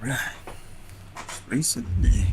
Alright, recently.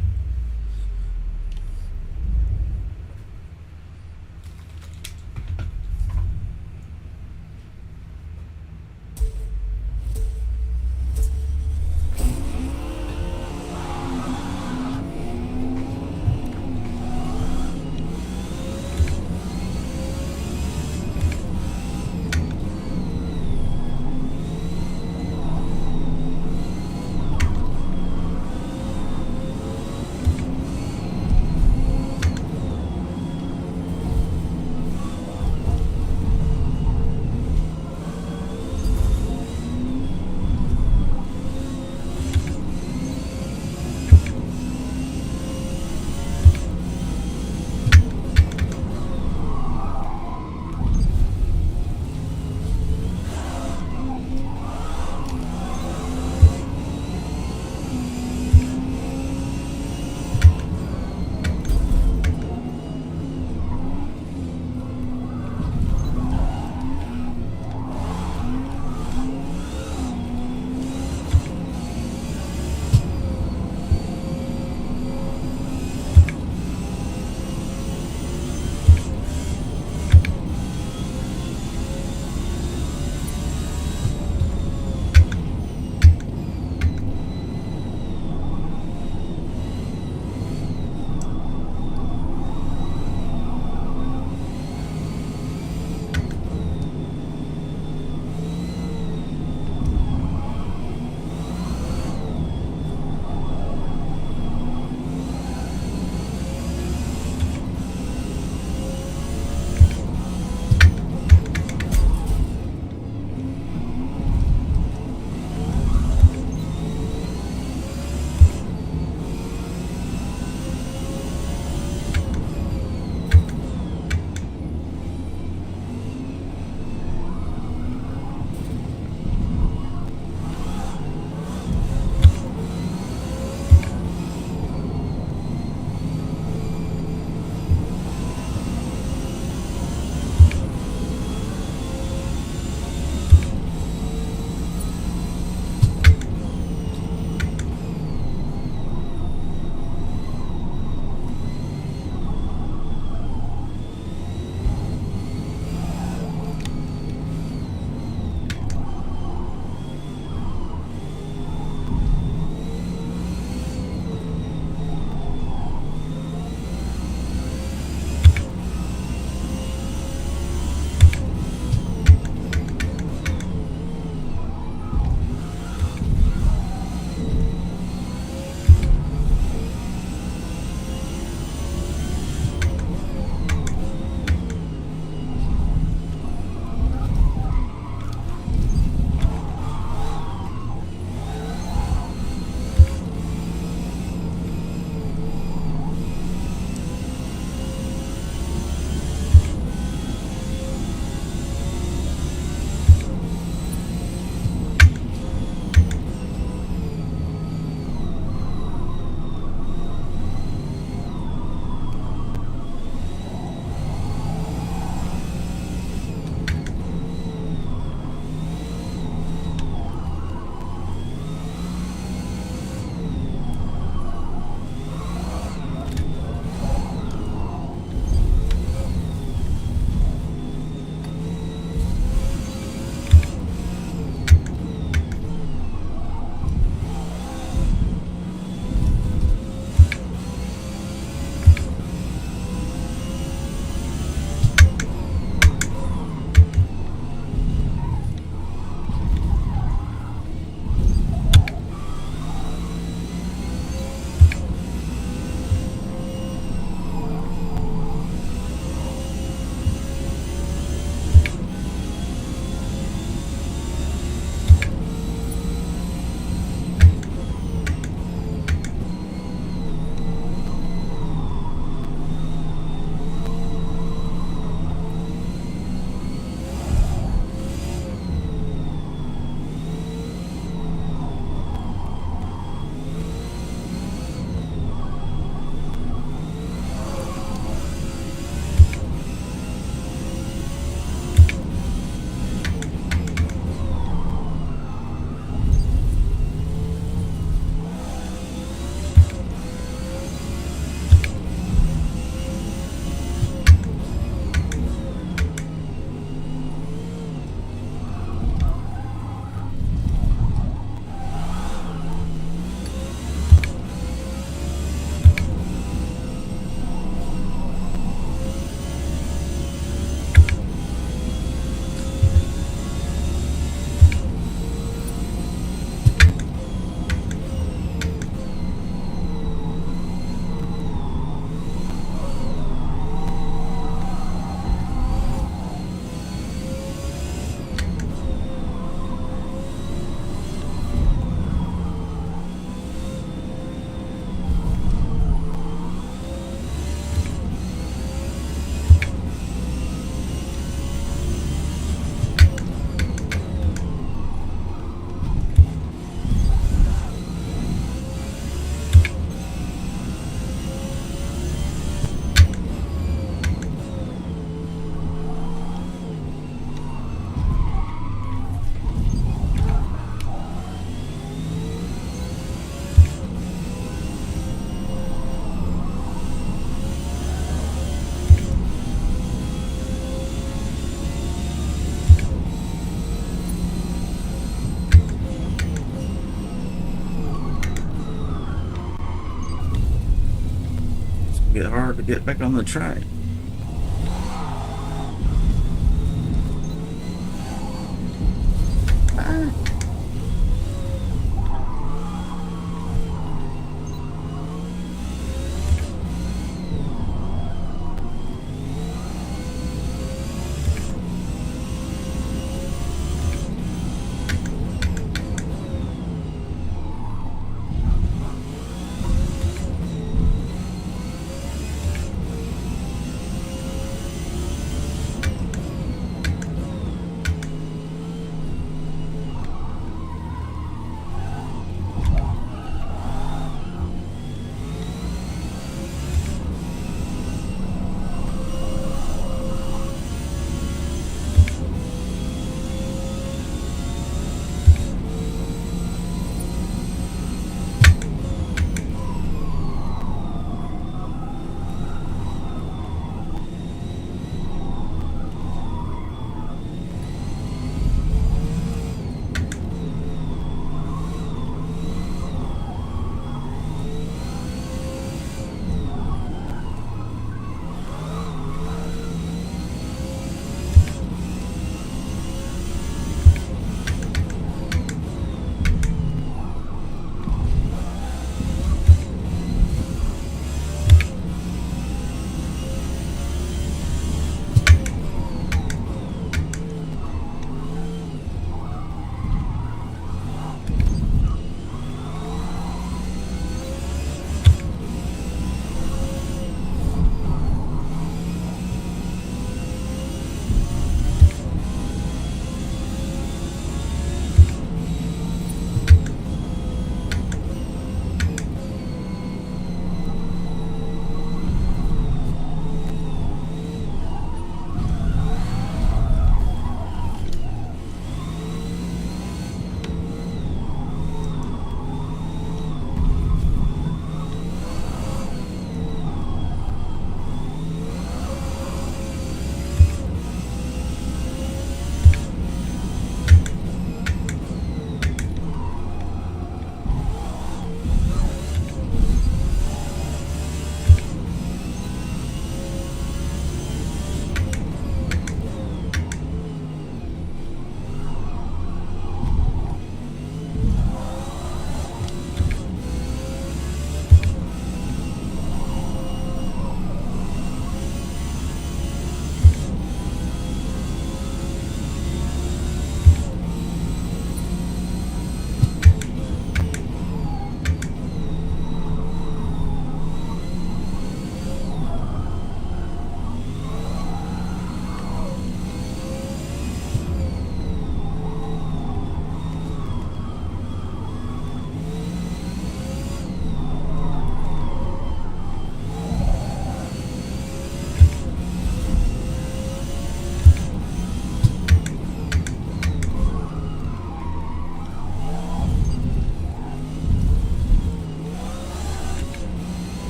Get hard to get back on the track.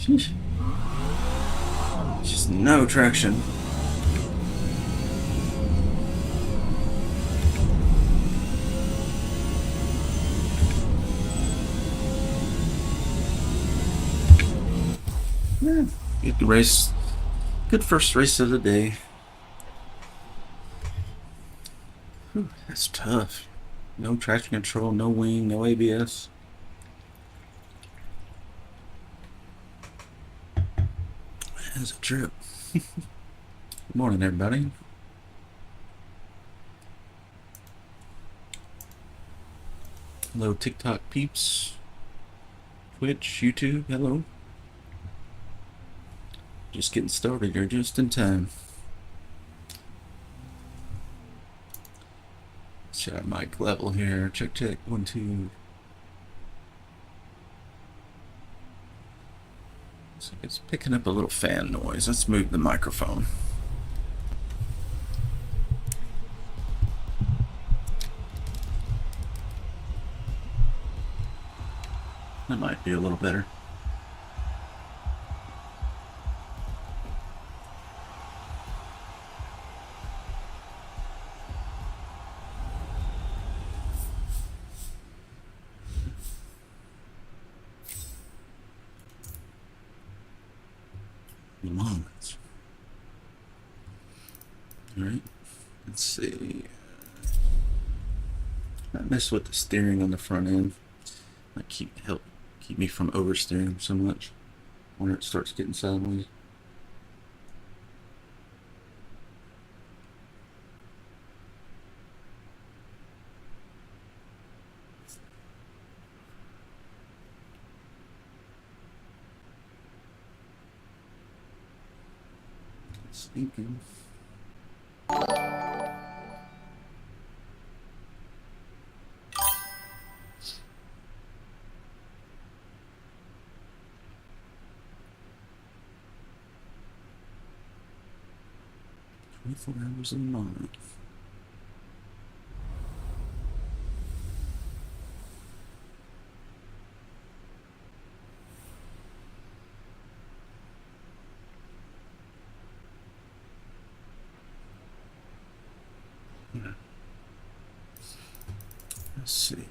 Sheesh. Just no traction. Yeah, good race. Good first race of the day. Whew, that's tough. No traction control, no wing, no ABS. That's a trip. Good morning, everybody. Hello, TikTok peeps. Twitch, YouTube, hello. Just getting started here, just in time. Set our mic level here. Check, check. 1, 2. So it's picking up a little fan noise. Let's move the microphone. That might be a little better. Lamont. Alright, let's see. I mess with the steering on the front end. Might keep me from oversteering so much when it starts getting sideways. Thinking. 24 hours a month. Let's see.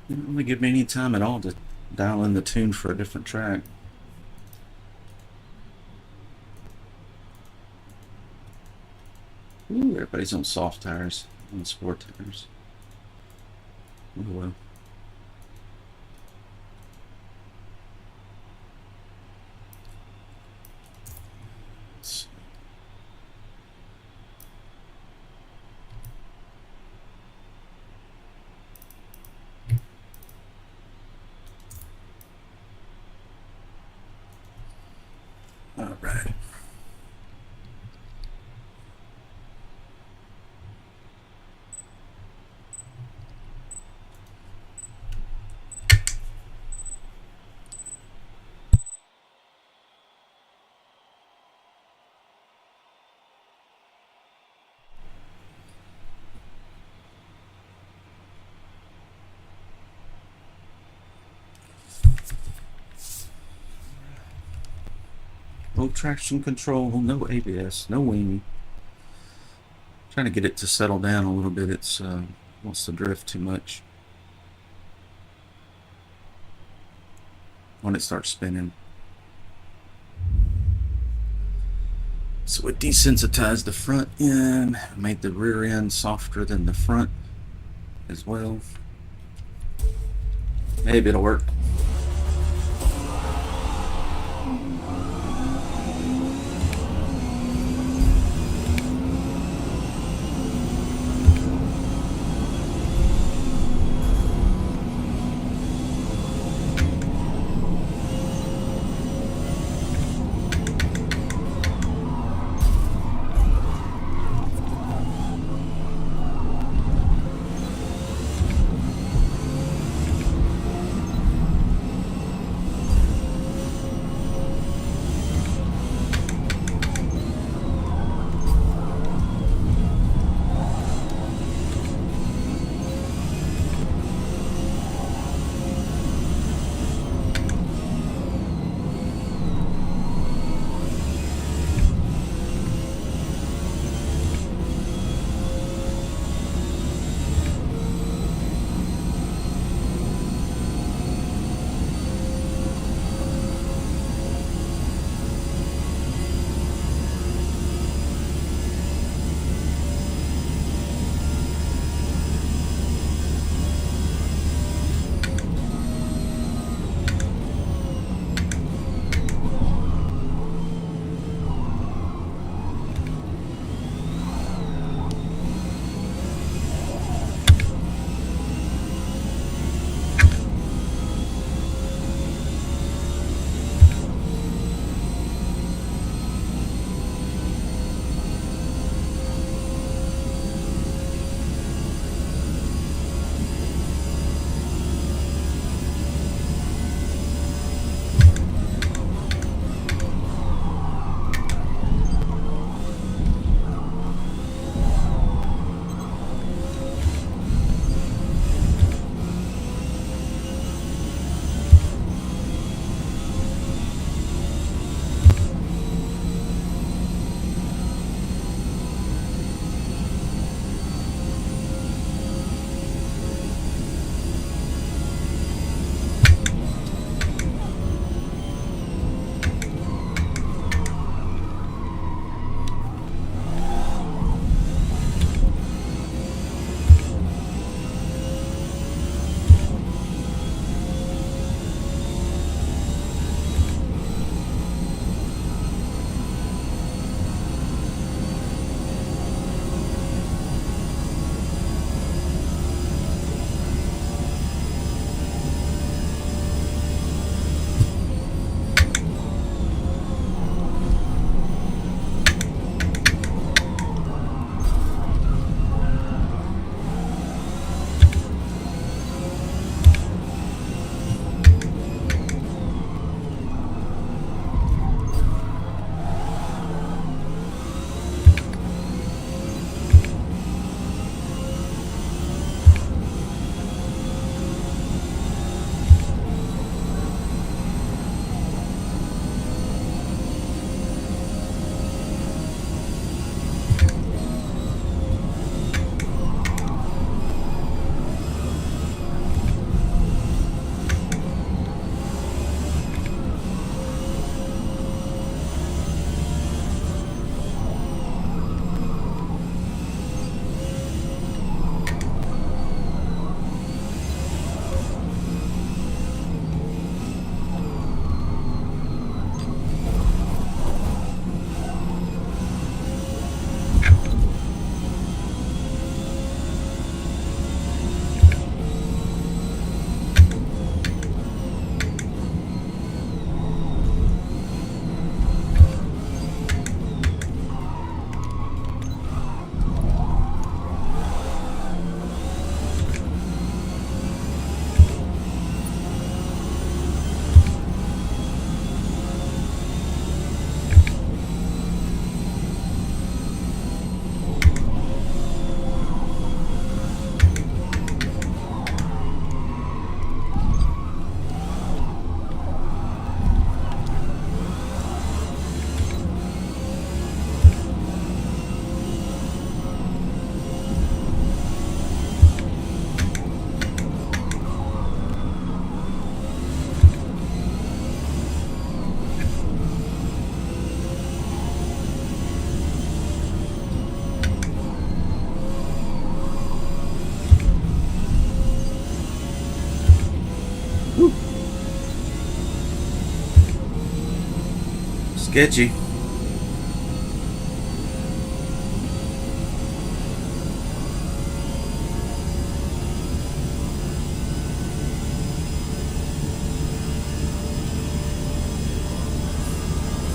Didn't really give me any time at all to dial in the tune for a different track. Ooh, everybody's on soft tires, on sport tires. Oh well. All right. No traction control, no ABS, no wing. Trying to get it to settle down a little bit. It's wants to drift too much when it starts spinning. So it desensitized the front end, made the rear end softer than the front as well. Maybe it'll work. sketchy.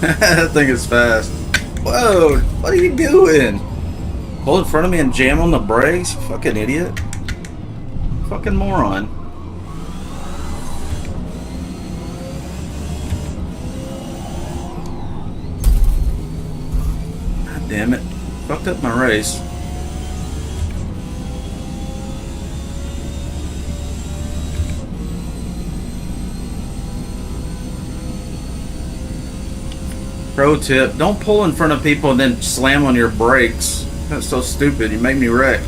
That thing is fast. Whoa, what are you doing? Pull in front of me and jam on the brakes? You fucking idiot. Fucking moron. God damn it. Fucked up my race. Pro tip, don't pull in front of people and then slam on your brakes. That's so stupid. You make me wreck.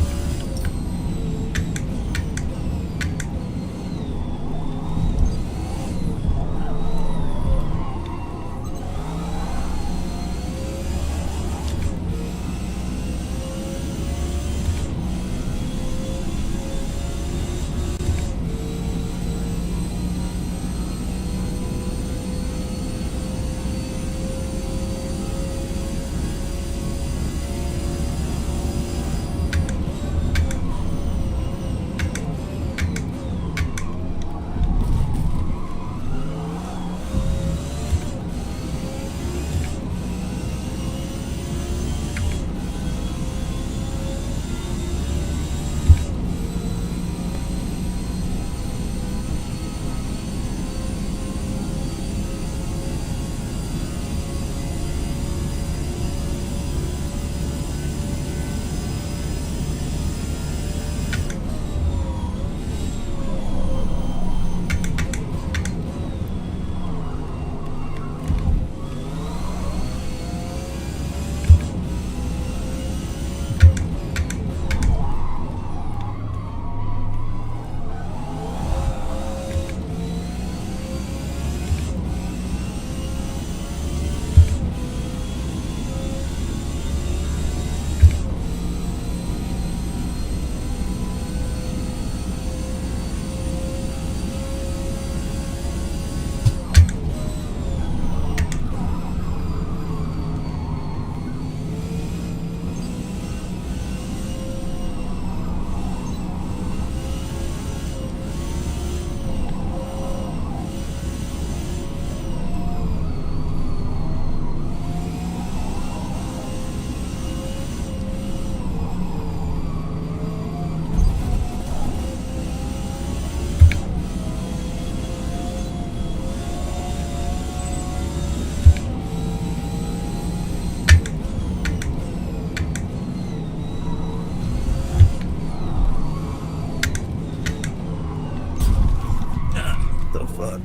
The fuck?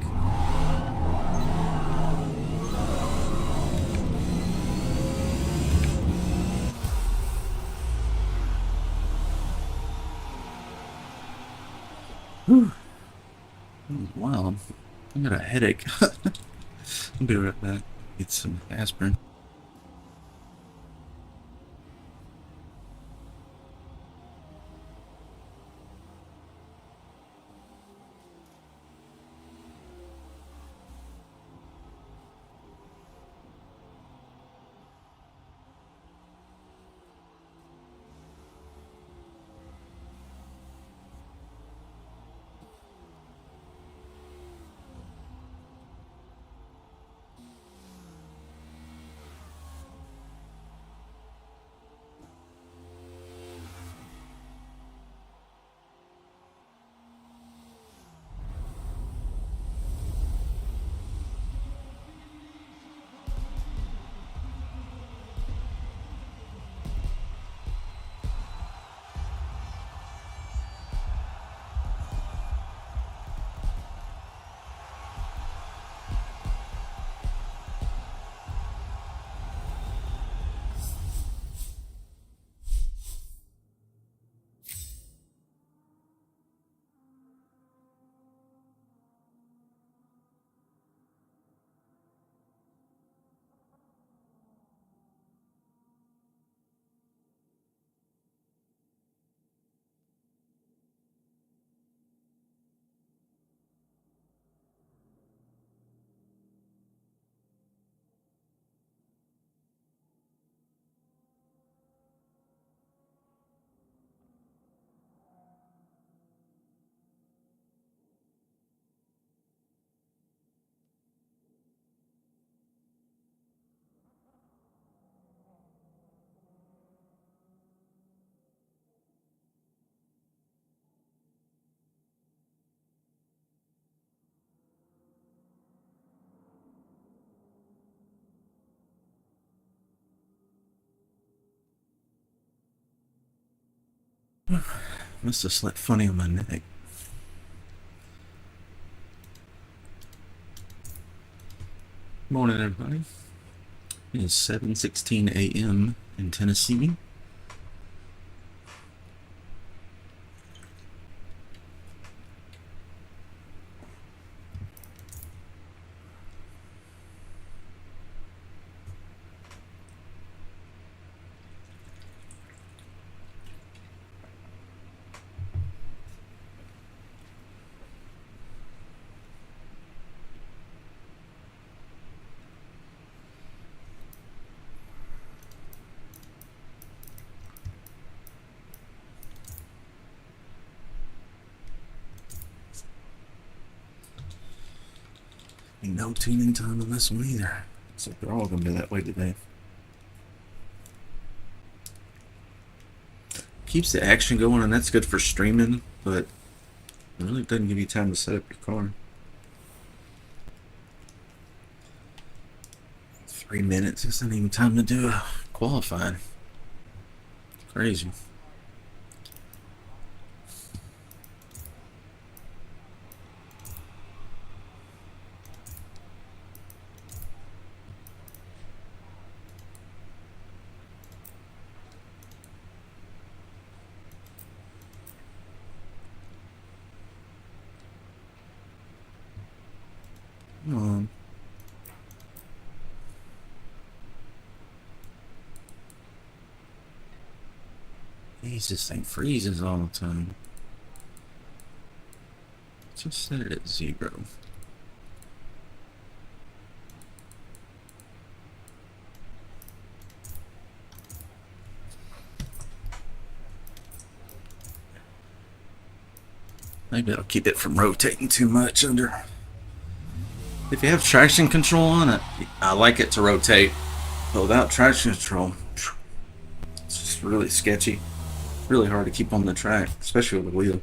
Whew. Wow, I got a headache. I'll be right back. Get some aspirin. Must have slept funny on my neck. Morning, everybody. It is 7:16 a.m. in Tennessee. Ain't no tuning time on this one either. Looks like they're all gonna be that way today. Keeps the action going, and that's good for streaming, but it really doesn't give you time to set up your car. 3 minutes isn't even time to do a qualifying. Crazy. Come on. Jeez, this thing freezes all the time. Just set it at 0. Maybe I'll keep it from rotating too much under. If you have traction control on it, I like it to rotate. But without traction control, it's just really sketchy. Really hard to keep on the track, especially with the wheel.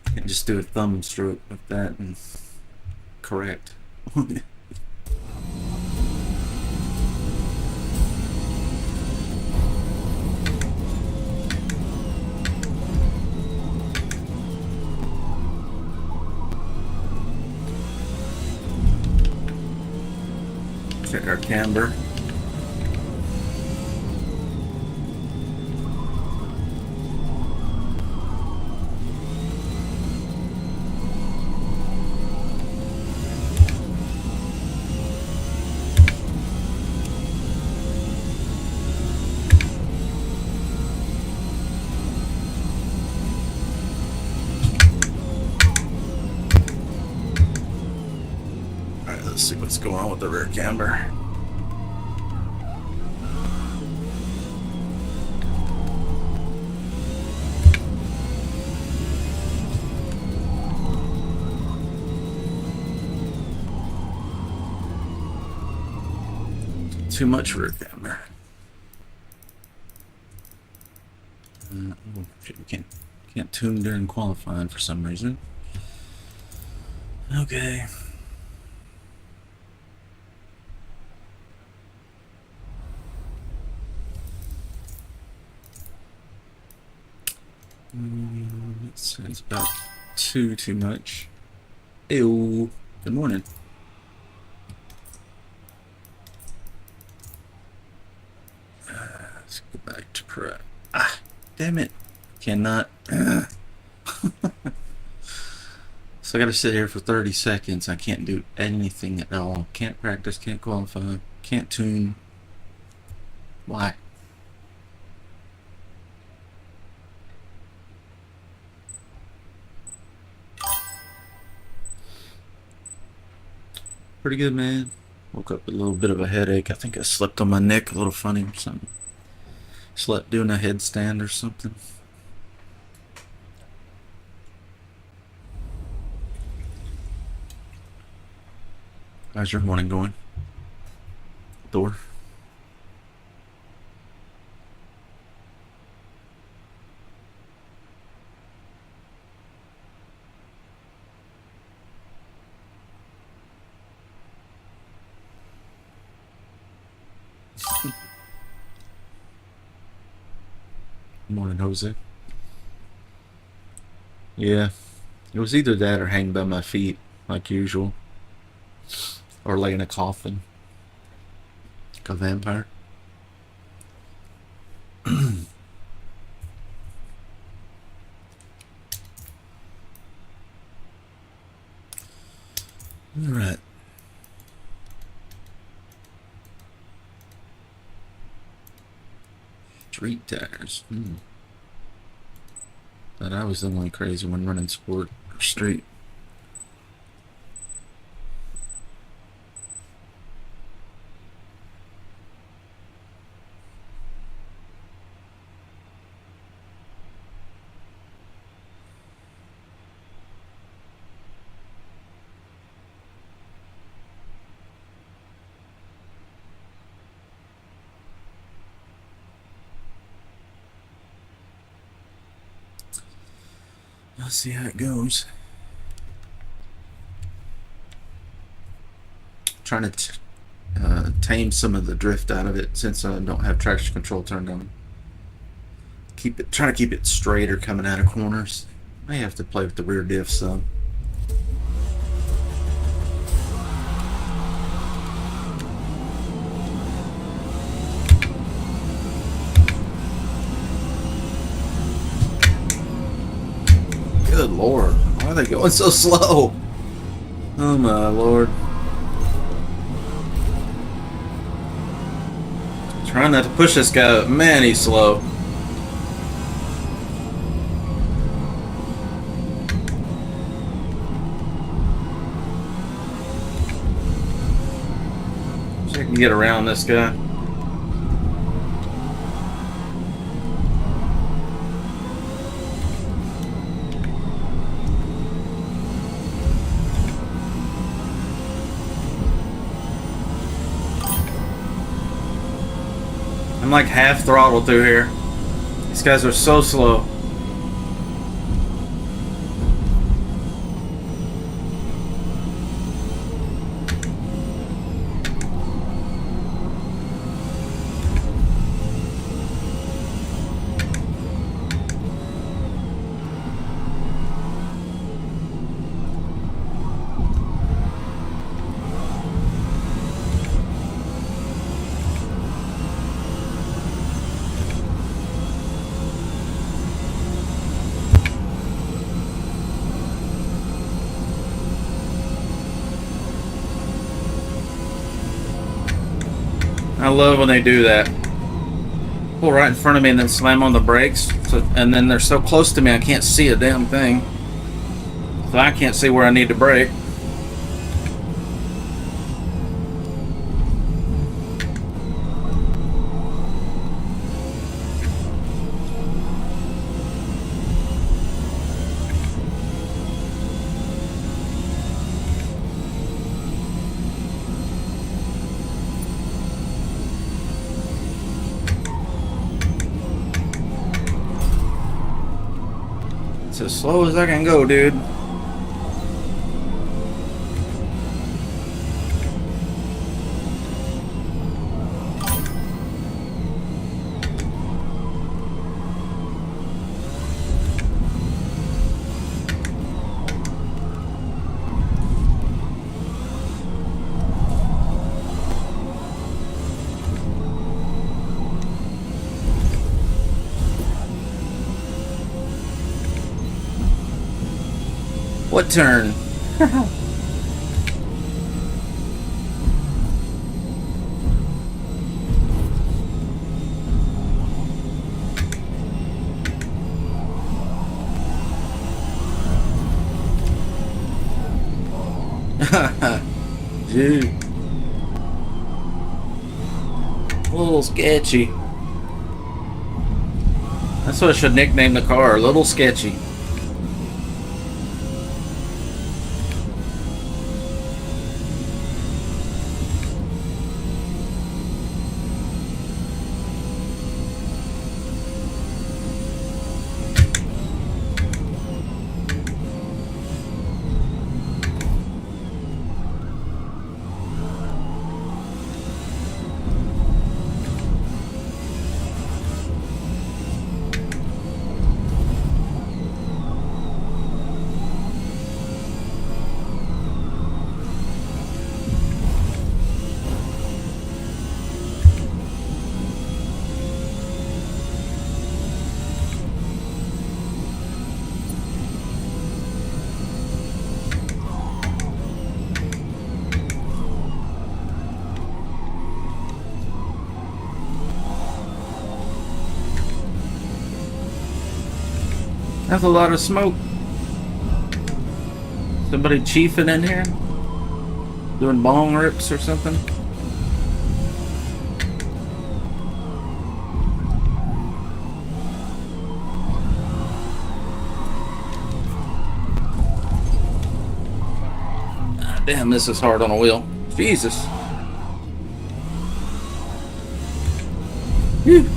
You can't just do a thumb stroke like that and correct. Check our camber. Alright, let's see what's going on with the rear camber. Too much rear camber. Oh, shit, we can't tune during qualifying for some reason. Okay. It's about too much. Ew. Good morning. Let's go back to correct. Ah, damn it. Cannot. So I gotta sit here for 30 seconds. I can't do anything at all. Can't practice, can't qualify, can't tune. Why? Pretty good, man. Woke up with a little bit of a headache. I think I slept on my neck a little funny or something. Slept doing a headstand or something. How's your morning going? Thor? Morning, Jose. Yeah, it was either that or hang by my feet, like usual, or lay in a coffin, like a vampire. All right. Street tires. Thought I was the only crazy one running sport or street. Let's see how it goes. Trying to tame some of the drift out of it since I don't have traction control turned on. Trying to keep it straighter coming out of corners. I have to play with the rear diff some. Good lord, why are they going so slow? Oh my lord. Trying not to push this guy, man, he's slow. See if I can get around this guy. I'm like half throttle through here. These guys are so slow. I love when they do that. Pull right in front of me and then slam on the brakes. And then they're so close to me I can't see a damn thing. So I can't see where I need to brake. It's as slow as I can go, dude. What turn? Dude. A little sketchy. That's what I should nickname the car, a little sketchy. That's a lot of smoke. Somebody chiefing in here? Doing bong rips or something? Ah, damn, this is hard on a wheel. Jesus. Whew.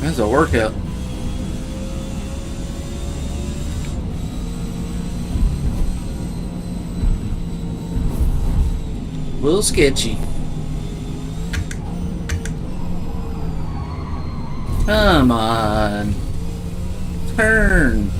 That's a workout. A little sketchy. Come on. Turn.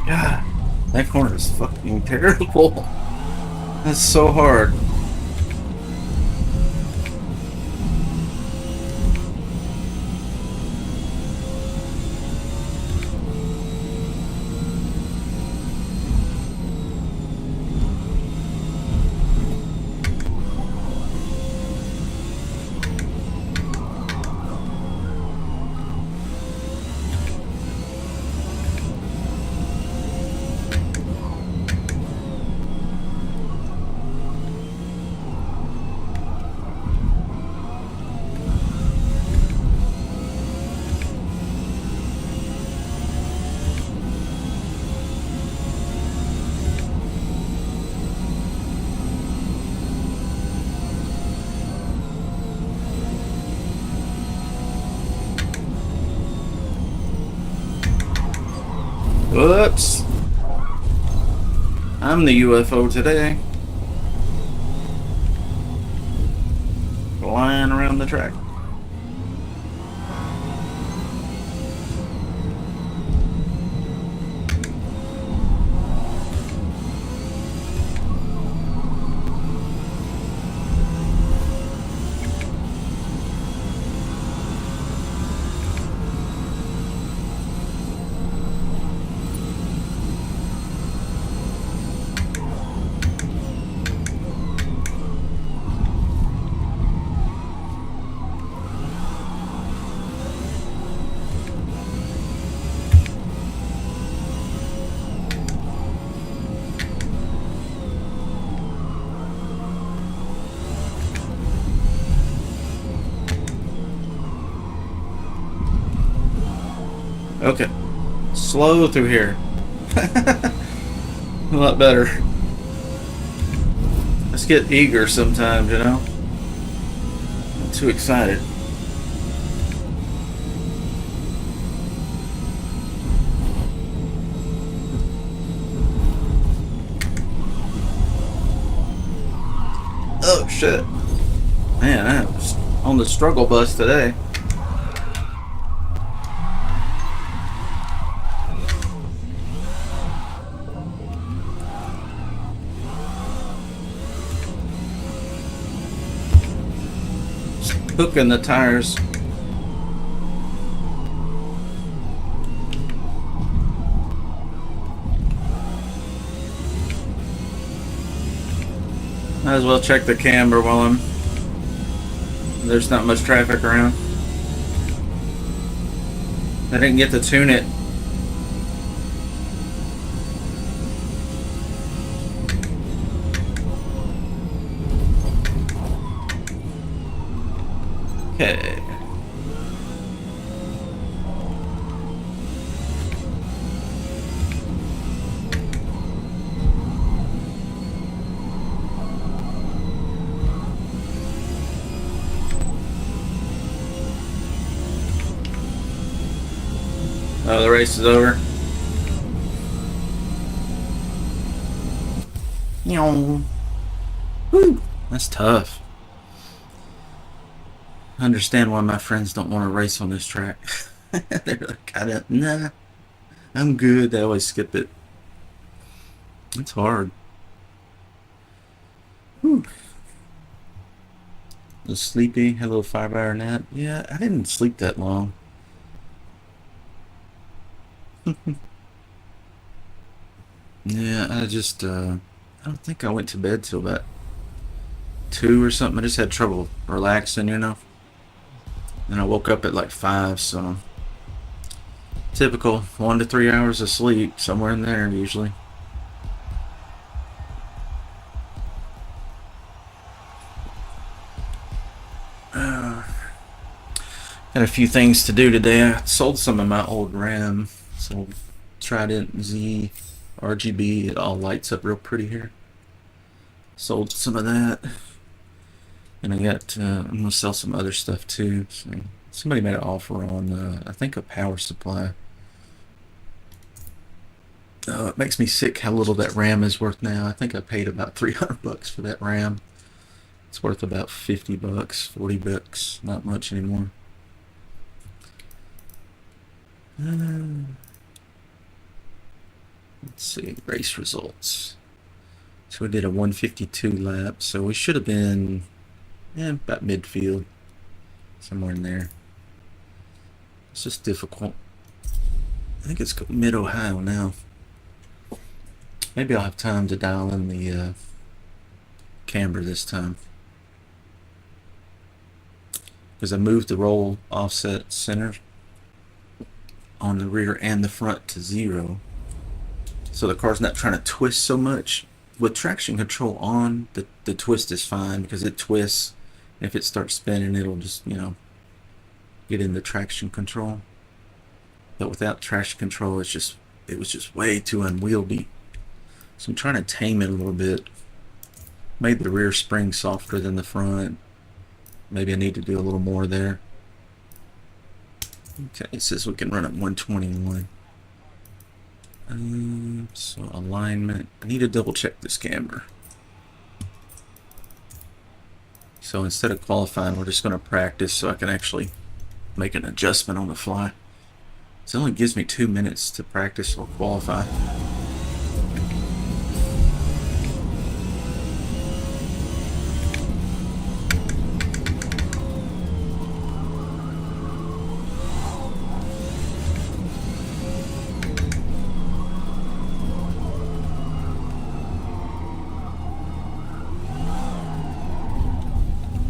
God, that corner is fucking terrible. That's so hard. Whoops. I'm the UFO today. Flying around the track. Okay. Slow through here. A lot better. Let's get eager sometimes, you know? I'm too excited. Oh shit. Man, I was on the struggle bus today. Hooking the tires. Might as well check the camber while there's not much traffic around. I didn't get to tune it. Okay. Oh, the race is over. Woo, that's tough. I understand why my friends don't want to race on this track. They're like, nah, I'm good. They always skip it. It's hard. Whew. Was sleepy, had a little 5-hour nap. Yeah, I didn't sleep that long. Yeah, I don't think I went to bed till about 2 or something. I just had trouble relaxing, you know. And I woke up at like 5, so typical 1 to 3 hours of sleep, somewhere in there usually. Got a few things to do today. I sold some of my old RAM. So Trident Z RGB. It all lights up real pretty here. Sold some of that. And I got, I'm going to sell some other stuff too. So somebody made an offer on, I think, a power supply. It makes me sick how little that RAM is worth now. I think I paid about $300 for that RAM. It's worth about $50, $40, not much anymore. Let's see, race results. So we did a 152 lap, so we should have been about midfield, somewhere in there. It's just difficult. I think it's mid-Ohio now. Maybe I'll have time to dial in the camber this time, because I moved the roll offset center on the rear and the front to 0, so the car's not trying to twist so much. With traction control on, the twist is fine, because it twists. If it starts spinning, it'll just, you know, get into traction control. But without traction control, it was just way too unwieldy. So I'm trying to tame it a little bit. Made the rear spring softer than the front. Maybe I need to do a little more there. Okay, it says we can run at 121. So alignment. I need to double check this camber. So instead of qualifying, we're just going to practice so I can actually make an adjustment on the fly. So it only gives me 2 minutes to practice or qualify.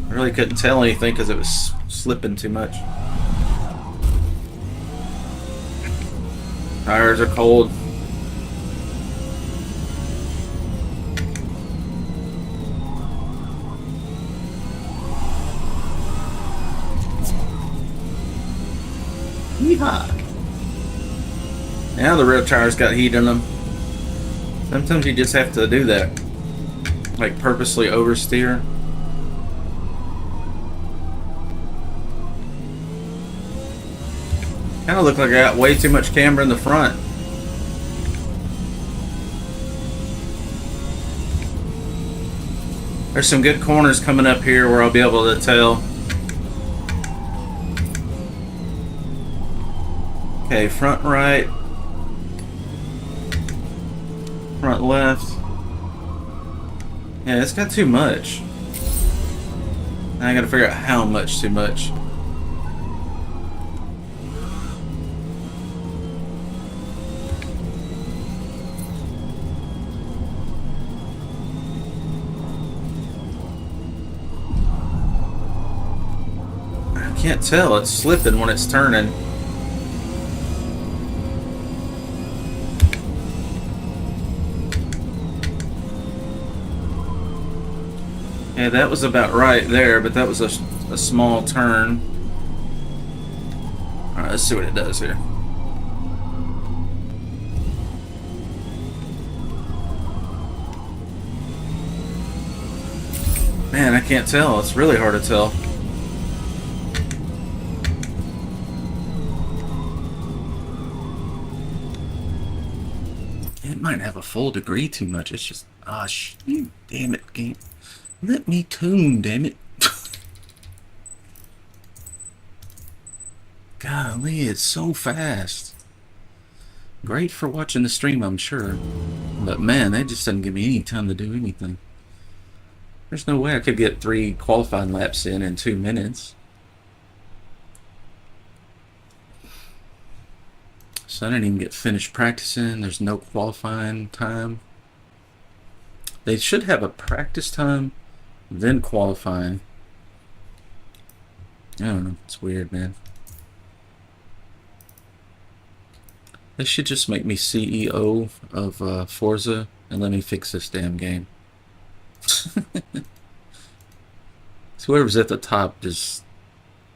I really couldn't tell anything because it was slipping too much. Tires are cold. Yeehaw! Now the rear tires got heat in them. Sometimes you just have to do that. Like purposely oversteer. Kind of look like I got way too much camber in the front. There's some good corners coming up here where I'll be able to tell. Okay, front right, front left. Yeah, it's got too much. Now I gotta figure out how much too much. can't tell. It's slipping when it's turning. Yeah, that was about right there, but that was a small turn. Alright, let's see what it does here. Man, I can't tell. It's really hard to tell. It might have a full degree too much. It's just, ah, shoot, damn it, game. Let me tune, damn it. Golly, it's so fast. Great for watching the stream, I'm sure. But man, that just doesn't give me any time to do anything. There's no way I could get 3 qualifying laps in 2 minutes. So I didn't even get finished practicing. There's no qualifying time. They should have a practice time, then qualifying. I don't know. It's weird, man. They should just make me CEO of Forza and let me fix this damn game. So whoever's at the top just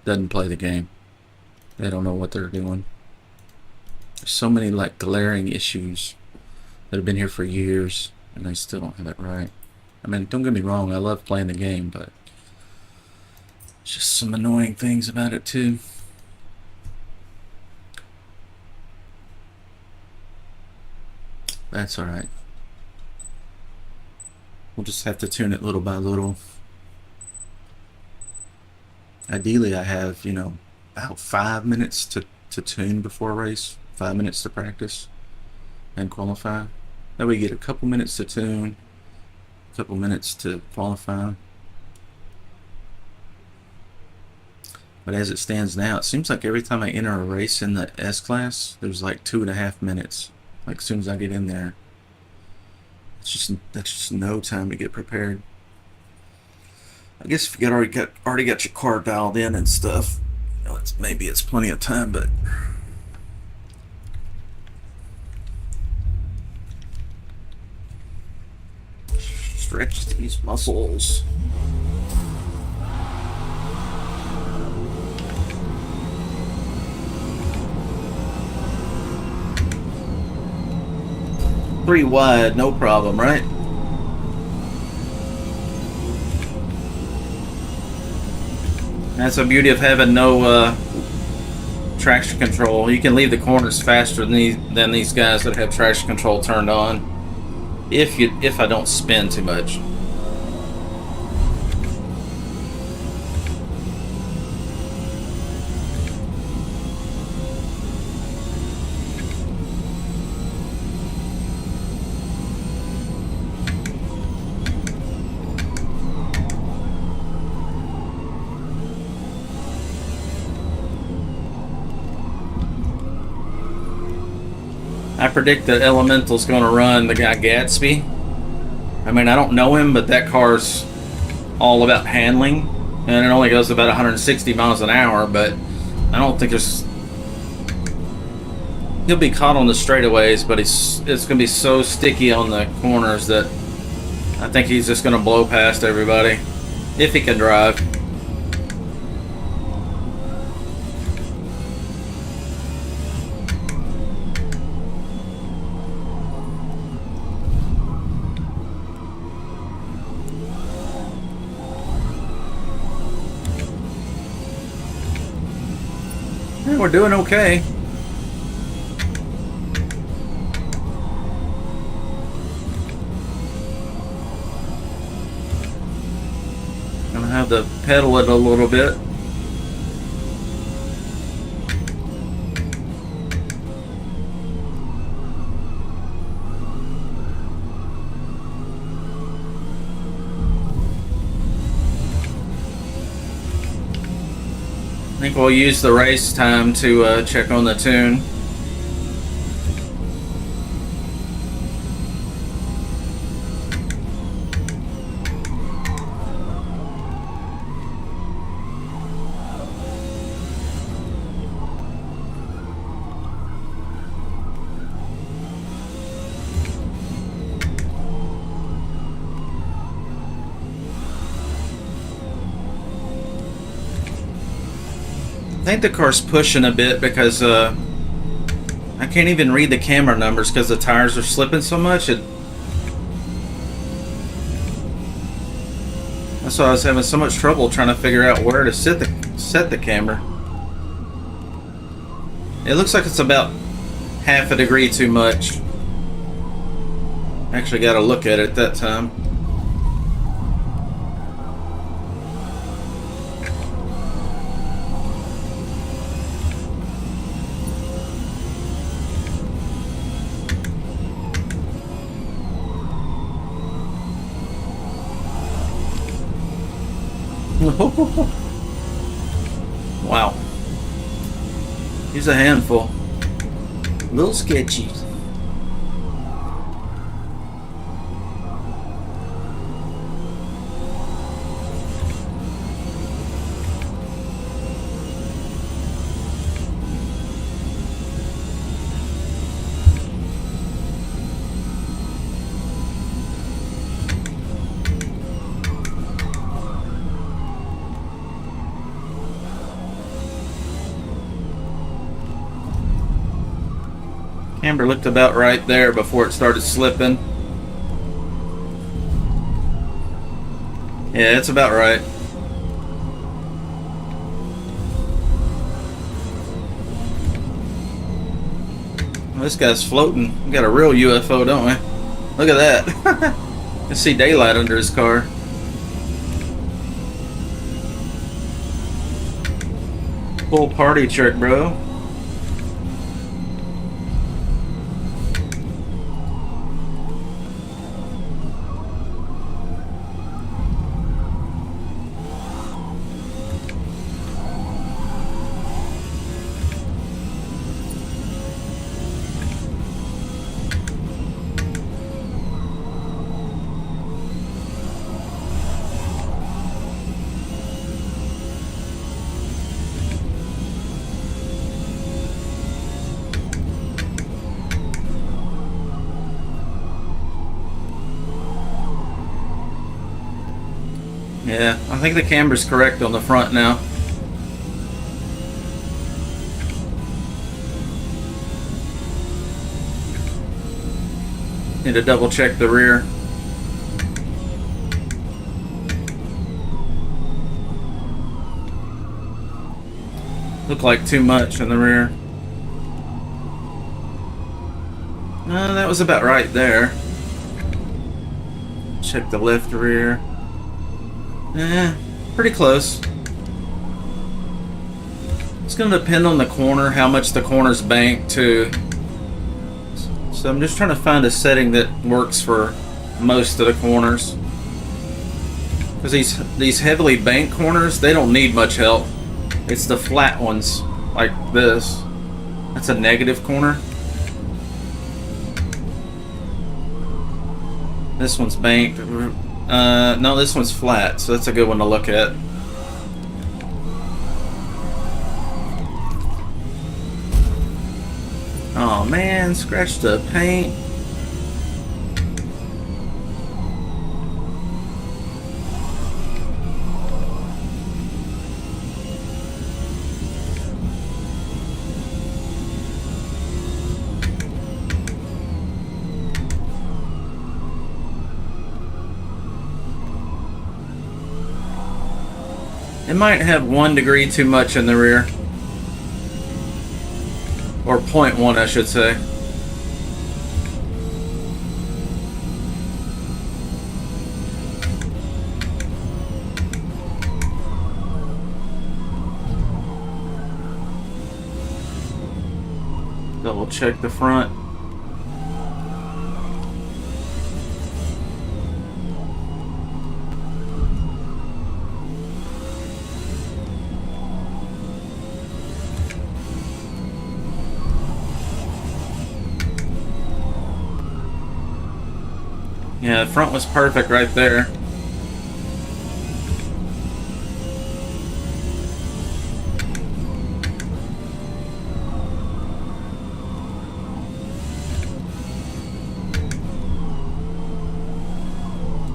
doesn't play the game. They don't know what they're doing. There's so many like glaring issues that have been here for years and they still don't have it right. I mean, don't get me wrong, I love playing the game, but just some annoying things about it too. That's alright. We'll just have to tune it little by little. Ideally, I have, you know, about 5 minutes to tune before a race, 5 minutes to practice and qualify. That way you get a couple minutes to tune, a couple minutes to qualify. But as it stands now, it seems like every time I enter a race in the S-Class, there's like 2.5 minutes. Like as soon as I get in there. That's just no time to get prepared. I guess if you already got your car dialed in and stuff, you know, maybe it's plenty of time, but stretch these muscles. Pretty wide, no problem, right? That's the beauty of having no traction control. You can leave the corners faster than these guys that have traction control turned on. If I don't spin too much. I predict that Elemental's going to run the guy Gatsby. I mean, I don't know him, but that car's all about handling, and it only goes about 160 miles an hour, but I don't think there's... He'll be caught on the straightaways, but it's going to be so sticky on the corners that I think he's just going to blow past everybody, if he can drive. We're doing okay. Gonna have to pedal it a little bit. I think we'll use the race time to check on the tune. think the car's pushing a bit because I can't even read the camera numbers because the tires are slipping so much. That's why I was having so much trouble trying to figure out where to set the camera. It looks like it's about half a degree too much. Actually got to look at it that time. Wow. He's a handful. A little sketchy. Camber looked about right there before it started slipping. Yeah, it's about right. Well, this guy's floating. We got a real UFO, don't we? Look at that. You can see daylight under his car. Full party trick, bro. Yeah, I think the camber's correct on the front now. Need to double check the rear. Look like too much in the rear. No, that was about right there. Check the left rear. Pretty close. It's going to depend on the corner, how much the corner's banked too. So I'm just trying to find a setting that works for most of the corners. Because these heavily banked corners, they don't need much help. It's the flat ones, like this. That's a negative corner. This one's banked. No, this one's flat, so that's a good one to look at. Oh man, scratched the paint. It might have 1 degree too much in the rear. Or 0.1, I should say. Double check the front. Yeah, the front was perfect right there.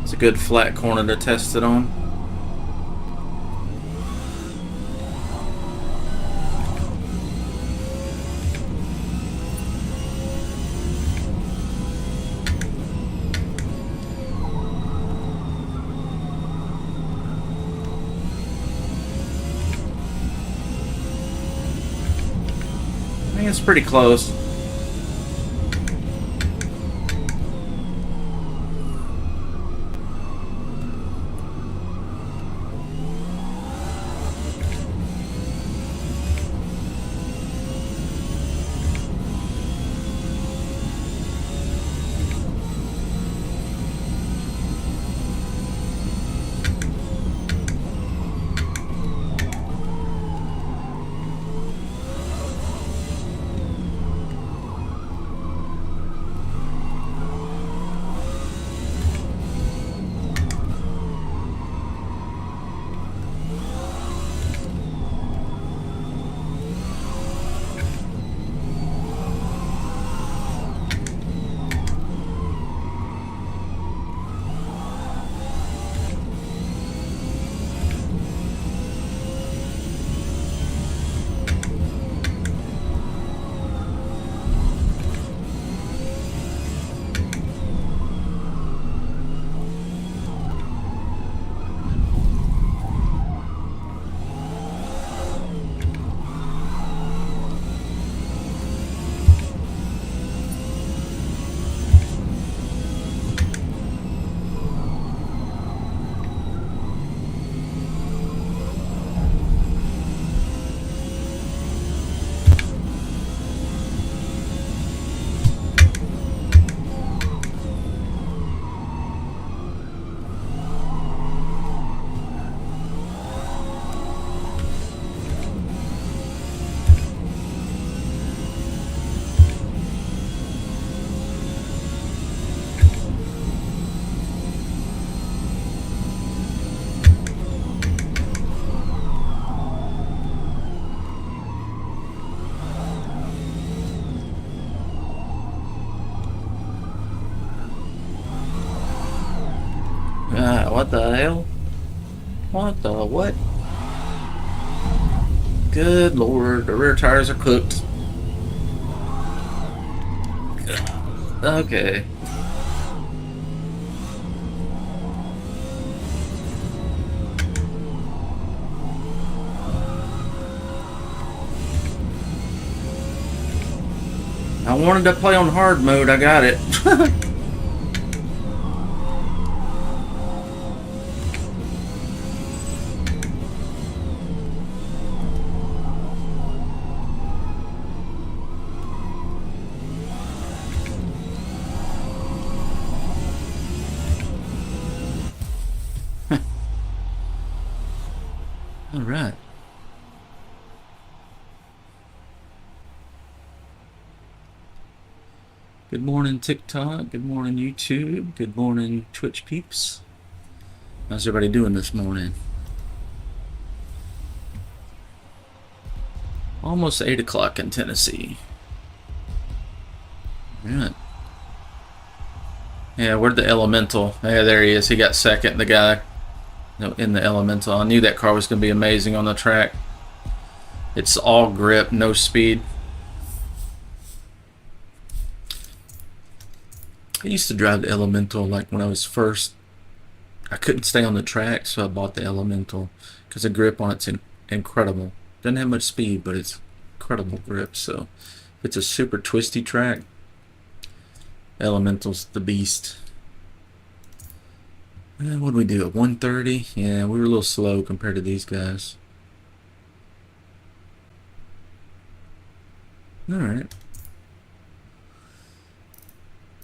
It's a good flat corner to test it on. think it's pretty close. What the hell? What the what? Good lord, the rear tires are cooked. Okay. I wanted to play on hard mode, I got it. All right. Good morning, TikTok. Good morning, YouTube. Good morning, Twitch peeps. How's everybody doing this morning? Almost 8 o'clock in Tennessee. All right. Yeah, where'd the Elemental? Yeah, there he is. He got second, the guy in the Elemental. I knew that car was going to be amazing on the track. It's all grip, no speed. I used to drive the Elemental like when I was first. I couldn't stay on the track, so I bought the Elemental because the grip on it's incredible. Doesn't have much speed, but it's incredible grip. So if it's a super twisty track, Elemental's the beast. And what did we do at 130? Yeah, we were a little slow compared to these guys. All right.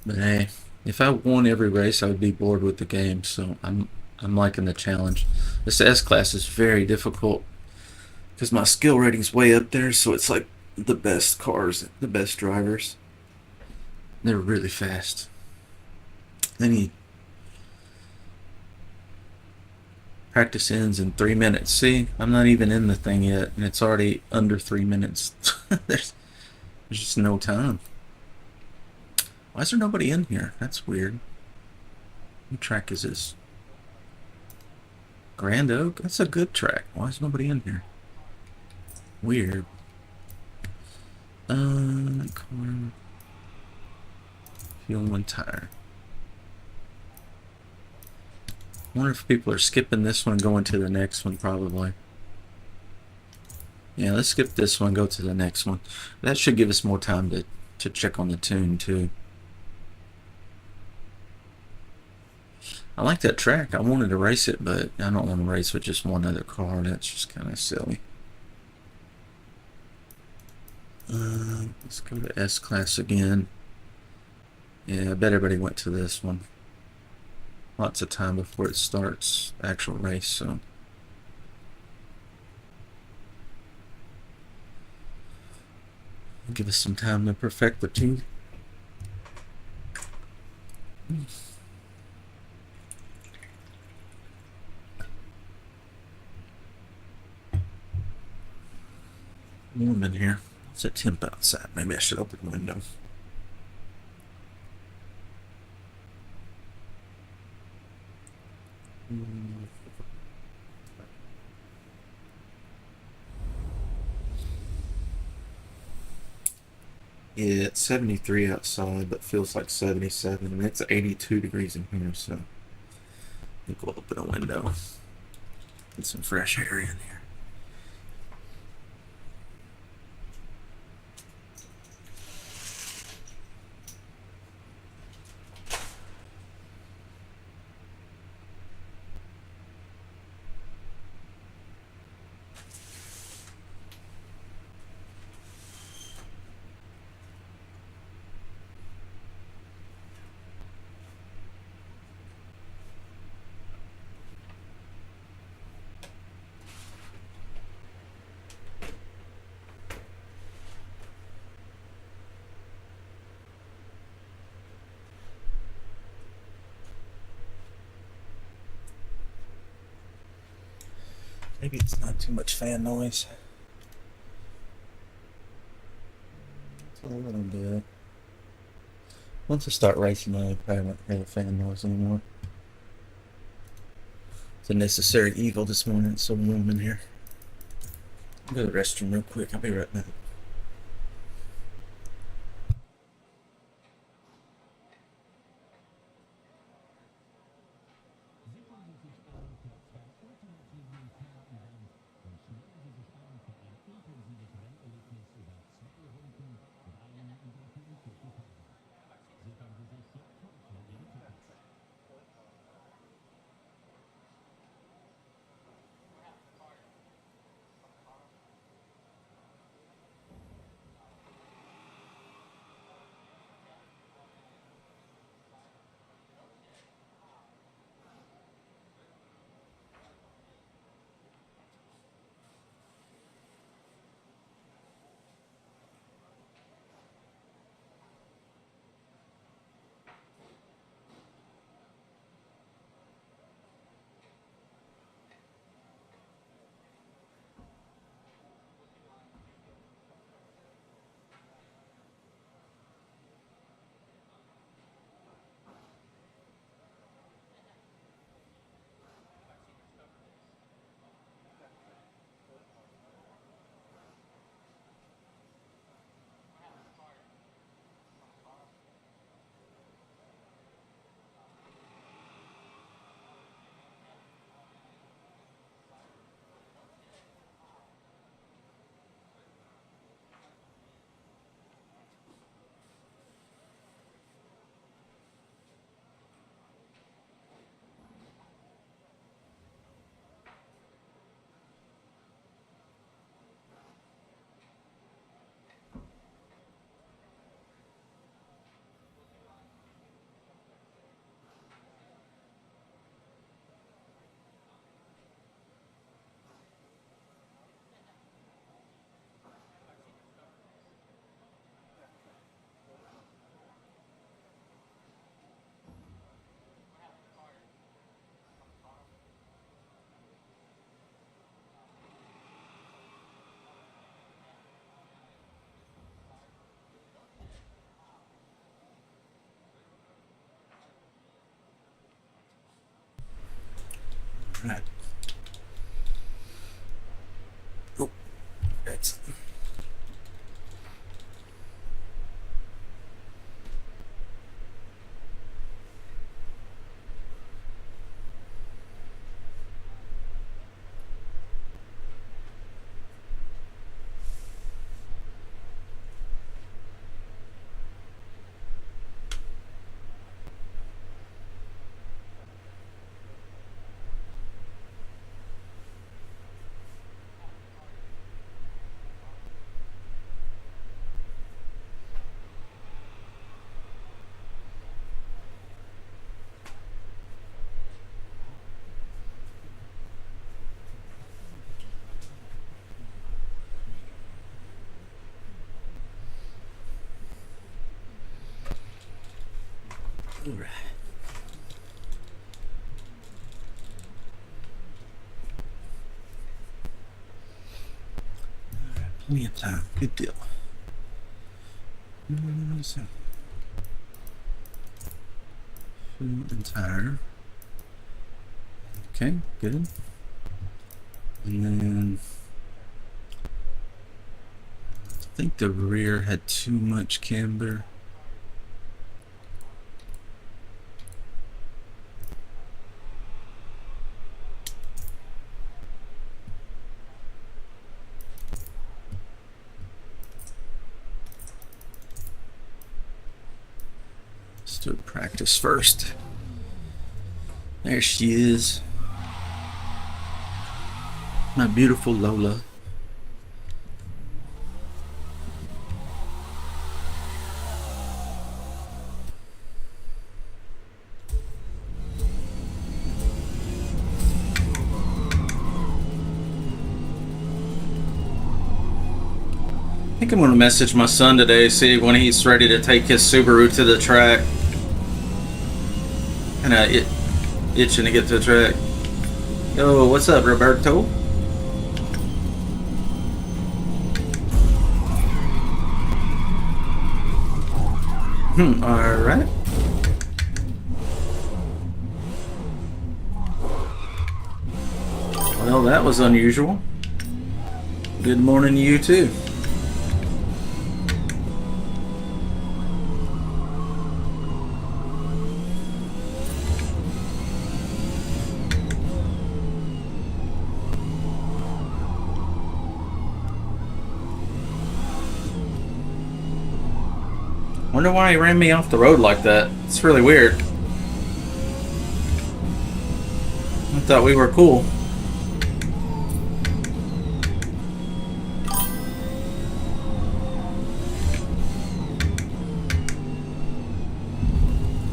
But hey, if I won every race, I would be bored with the game. So I'm liking the challenge. This S-Class is very difficult because my skill rating's way up there. So it's like the best cars, the best drivers. They're really fast. Then you practice ends in 3 minutes. See, I'm not even in the thing yet, and it's already under 3 minutes. There's just no time. Why is there nobody in here? That's weird. What track is this? Grand Oak? That's a good track. Why is nobody in here? Weird. Car. Fuel one tire. I wonder if people are skipping this one and going to the next one, probably. Yeah, let's skip this one, go to the next one. That should give us more time to check on the tune too. I like that track. I wanted to race it, but I don't want to race with just one other car. That's just kind of silly. Let's go to S class again. Yeah, I bet everybody went to this one. Lots of time before it starts the actual race, so. Give us some time to perfect the tune. Warm in here. It's a temp outside. Maybe I should open the window. Yeah, it's 73 outside, but feels like 77, and it's 82 degrees in here, so I think we'll open a window. Get some fresh air in here. Maybe it's not too much fan noise. It's a little bit. Once I start racing, I probably won't hear the fan noise anymore. It's a necessary evil this morning. It's so warm in here. I'll go to the restroom real quick. I'll be right back. Right. Oh, that's. All right. Plenty of time. Good deal. So, full and tire. Okay, good. And then I think the rear had too much camber. Let's do practice first. There she is. My beautiful Lola. I think I'm going to message my son today, see when he's ready to take his Subaru to the track. And itching to get to the track. Yo, what's up, Roberto? Alright. Well, that was unusual. Good morning to you too. Wonder why he ran me off the road like that. It's really weird. I thought we were cool.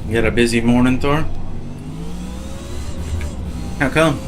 You got a busy morning, Thor? How come?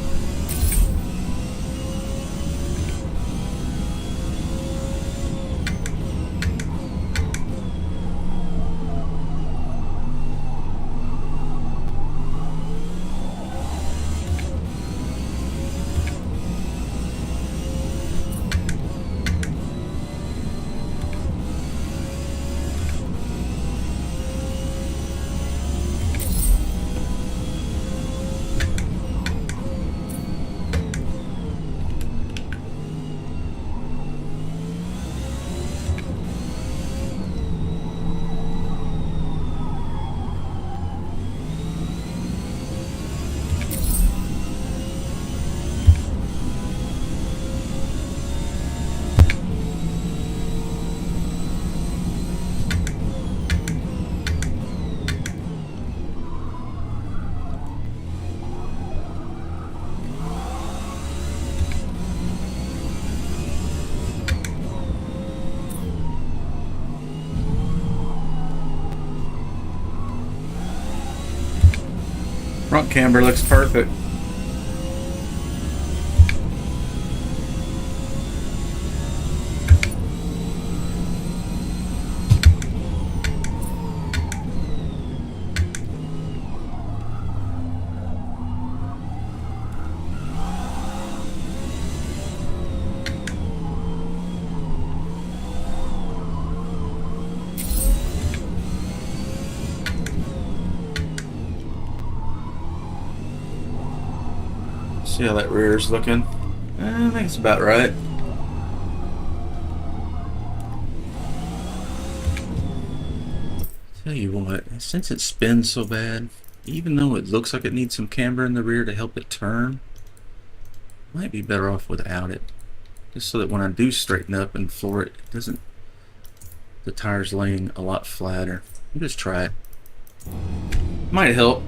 Front camber looks perfect. See how that rear is looking? I think it's about right. Tell you what, since it spins so bad, even though it looks like it needs some camber in the rear to help it turn, might be better off without it. Just so that when I do straighten up and floor it, it doesn't, the tire's laying a lot flatter. I'll just try it. Might help.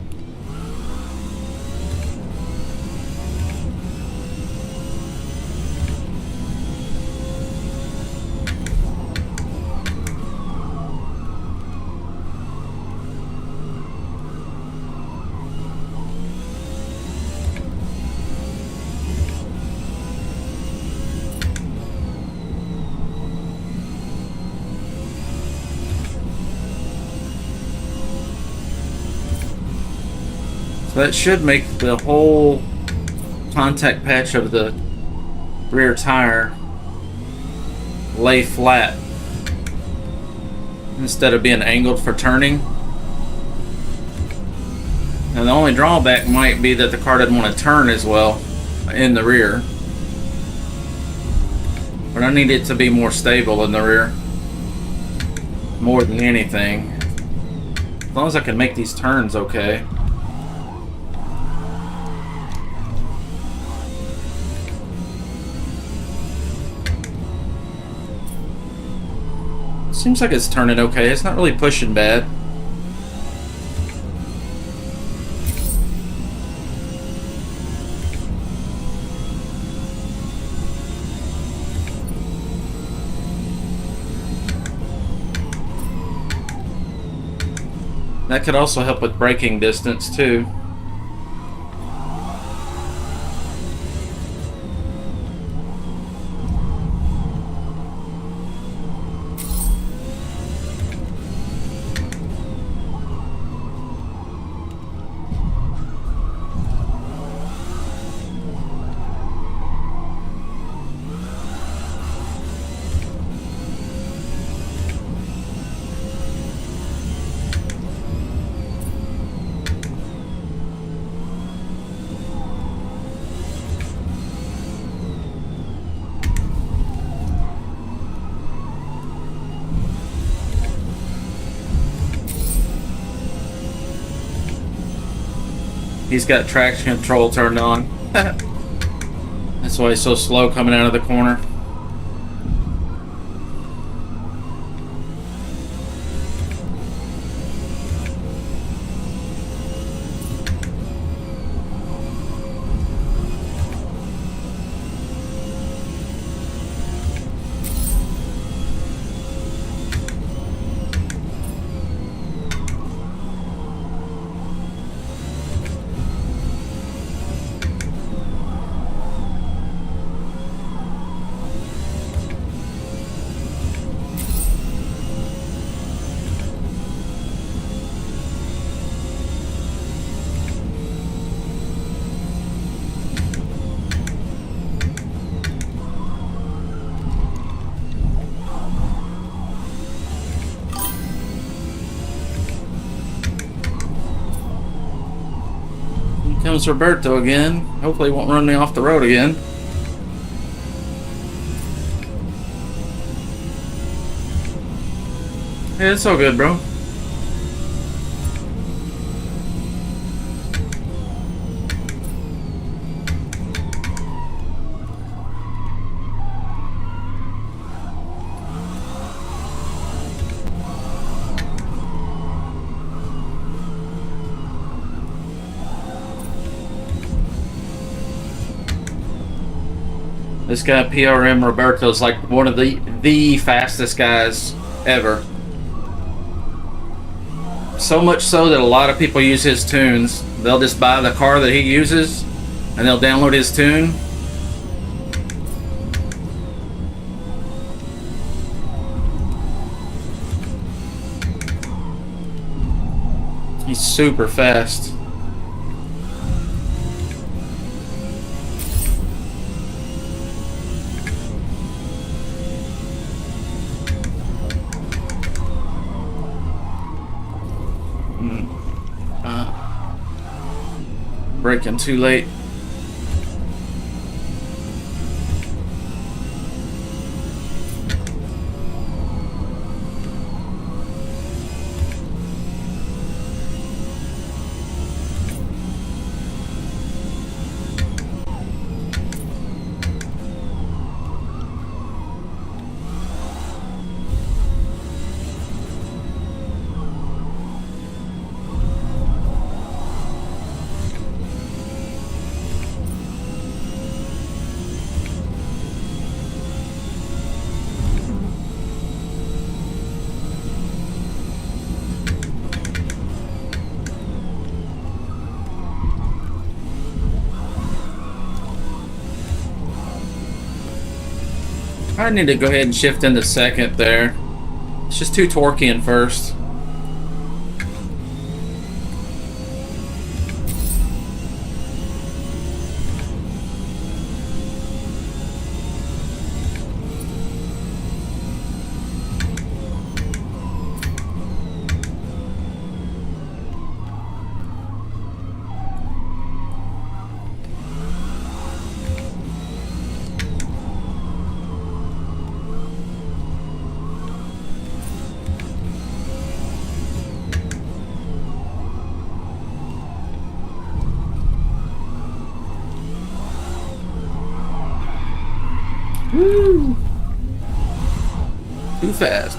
So that should make the whole contact patch of the rear tire lay flat instead of being angled for turning. Now the only drawback might be that the car doesn't want to turn as well in the rear, but I need it to be more stable in the rear more than anything. As long as I can make these turns okay. Seems like it's turning okay. It's not really pushing bad. That could also help with braking distance too. He's got traction control turned on. That's why he's so slow coming out of the corner. Comes Roberto again. Hopefully he won't run me off the road again. Yeah, it's all good, bro. This guy PRM Roberto is like one of the fastest guys ever. So much so that a lot of people use his tunes. They'll just buy the car that he uses and they'll download his tune. He's super fast. Braking too late. I need to go ahead and shift into second there. It's just too torquey in first. Woo! Too fast.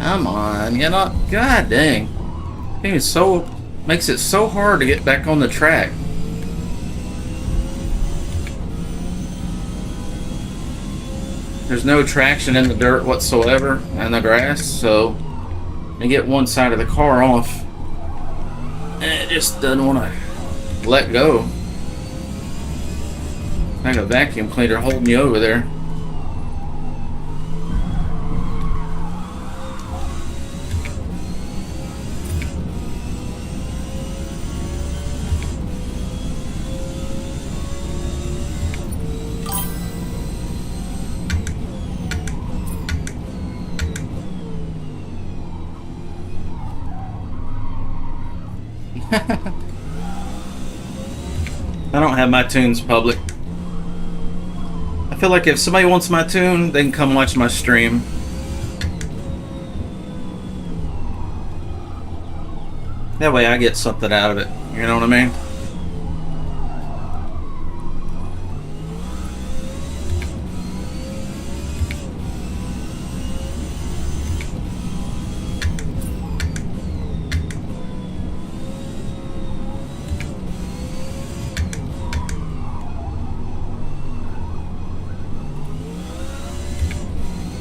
Come on, you know, god dang. It's so makes it so hard to get back on the track. There's no traction in the dirt whatsoever and the grass, so you get one side of the car off and it just doesn't want to let go. Like a vacuum cleaner holding you over there. I don't have my tunes public. I feel like if somebody wants my tune, they can come watch my stream. That way I get something out of it. You know what I mean?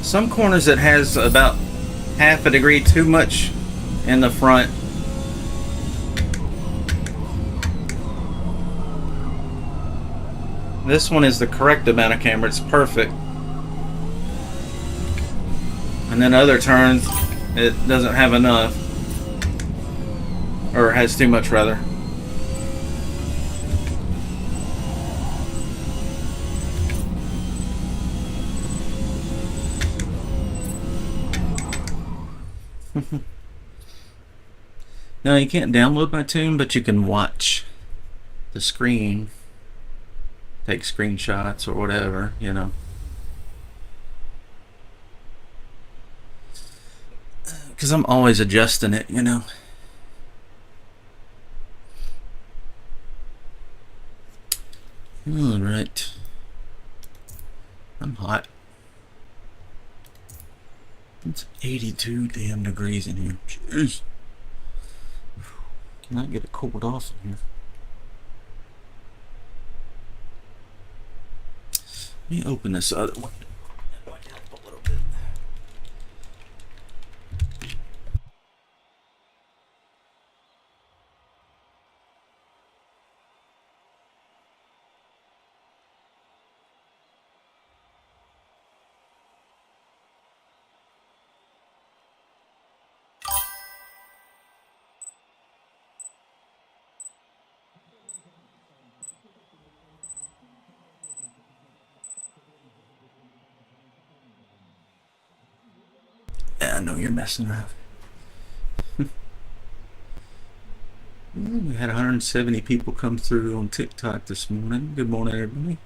Some corners it has about half a degree too much in the front. This one is the correct amount of camber, it's perfect. And then other turns it doesn't have enough, or has too much rather. No, you can't download my tune, but you can watch the screen, take screenshots or whatever, you know. Because I'm always adjusting it, you know. All right. I'm hot. It's 82 damn degrees in here. Jeez. Can I get it cooled off in here? Let me open this other one. I know you're messing around. We had 170 people come through on TikTok this morning. Good morning, everybody.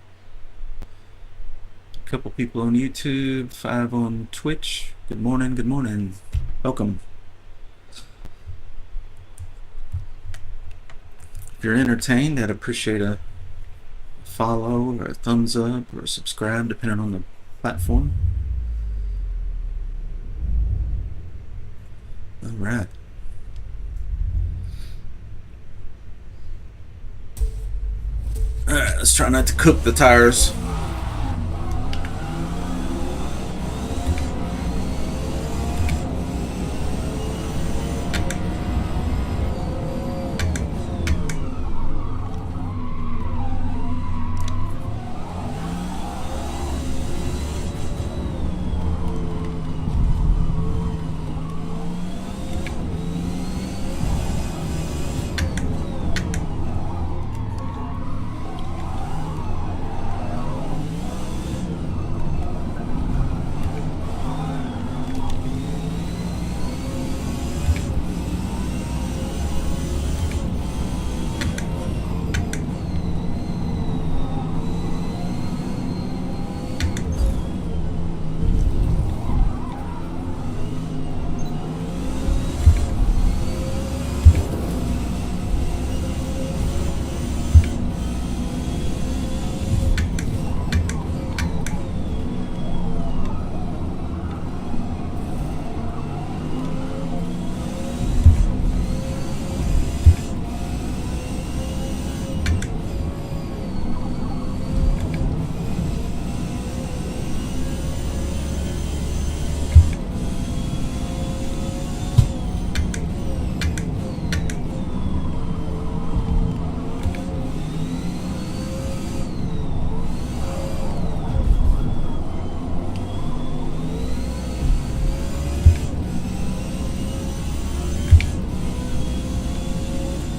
A couple people on YouTube, 5 on Twitch. Good morning, good morning. Welcome. If you're entertained, I'd appreciate a follow or a thumbs up or a subscribe, depending on the platform. All right. Alright, let's try not to cook the tires.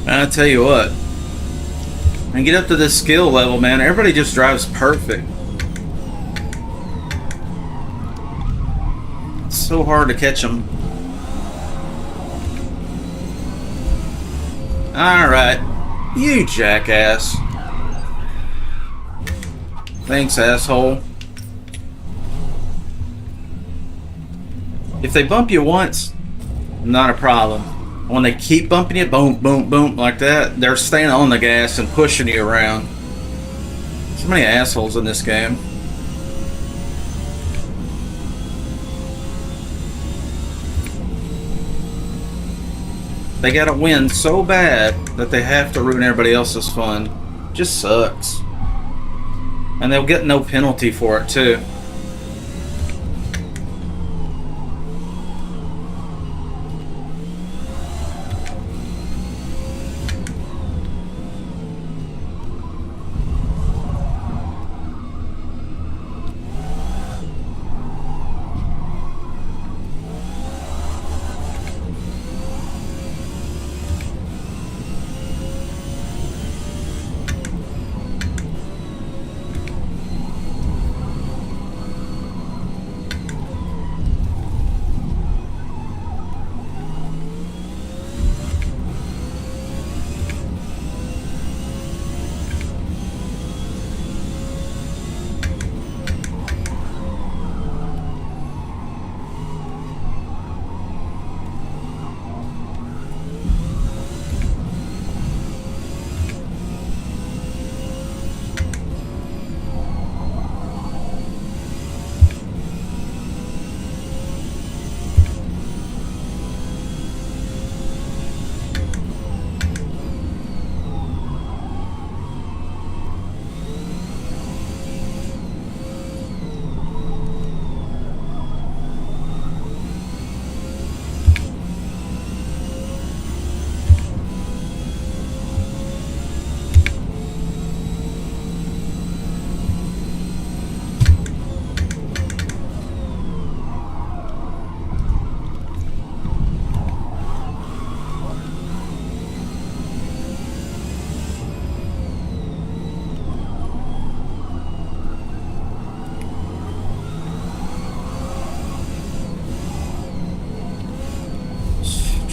I tell you what, and get up to this skill level, man, everybody just drives perfect. It's so hard to catch them. Alright, you jackass. Thanks, asshole. If they bump you once, not a problem. When they keep bumping you, boom, boom, boom, like that, they're staying on the gas and pushing you around. So many assholes in this game. They gotta win so bad that they have to ruin everybody else's fun. Just sucks. And they'll get no penalty for it, too.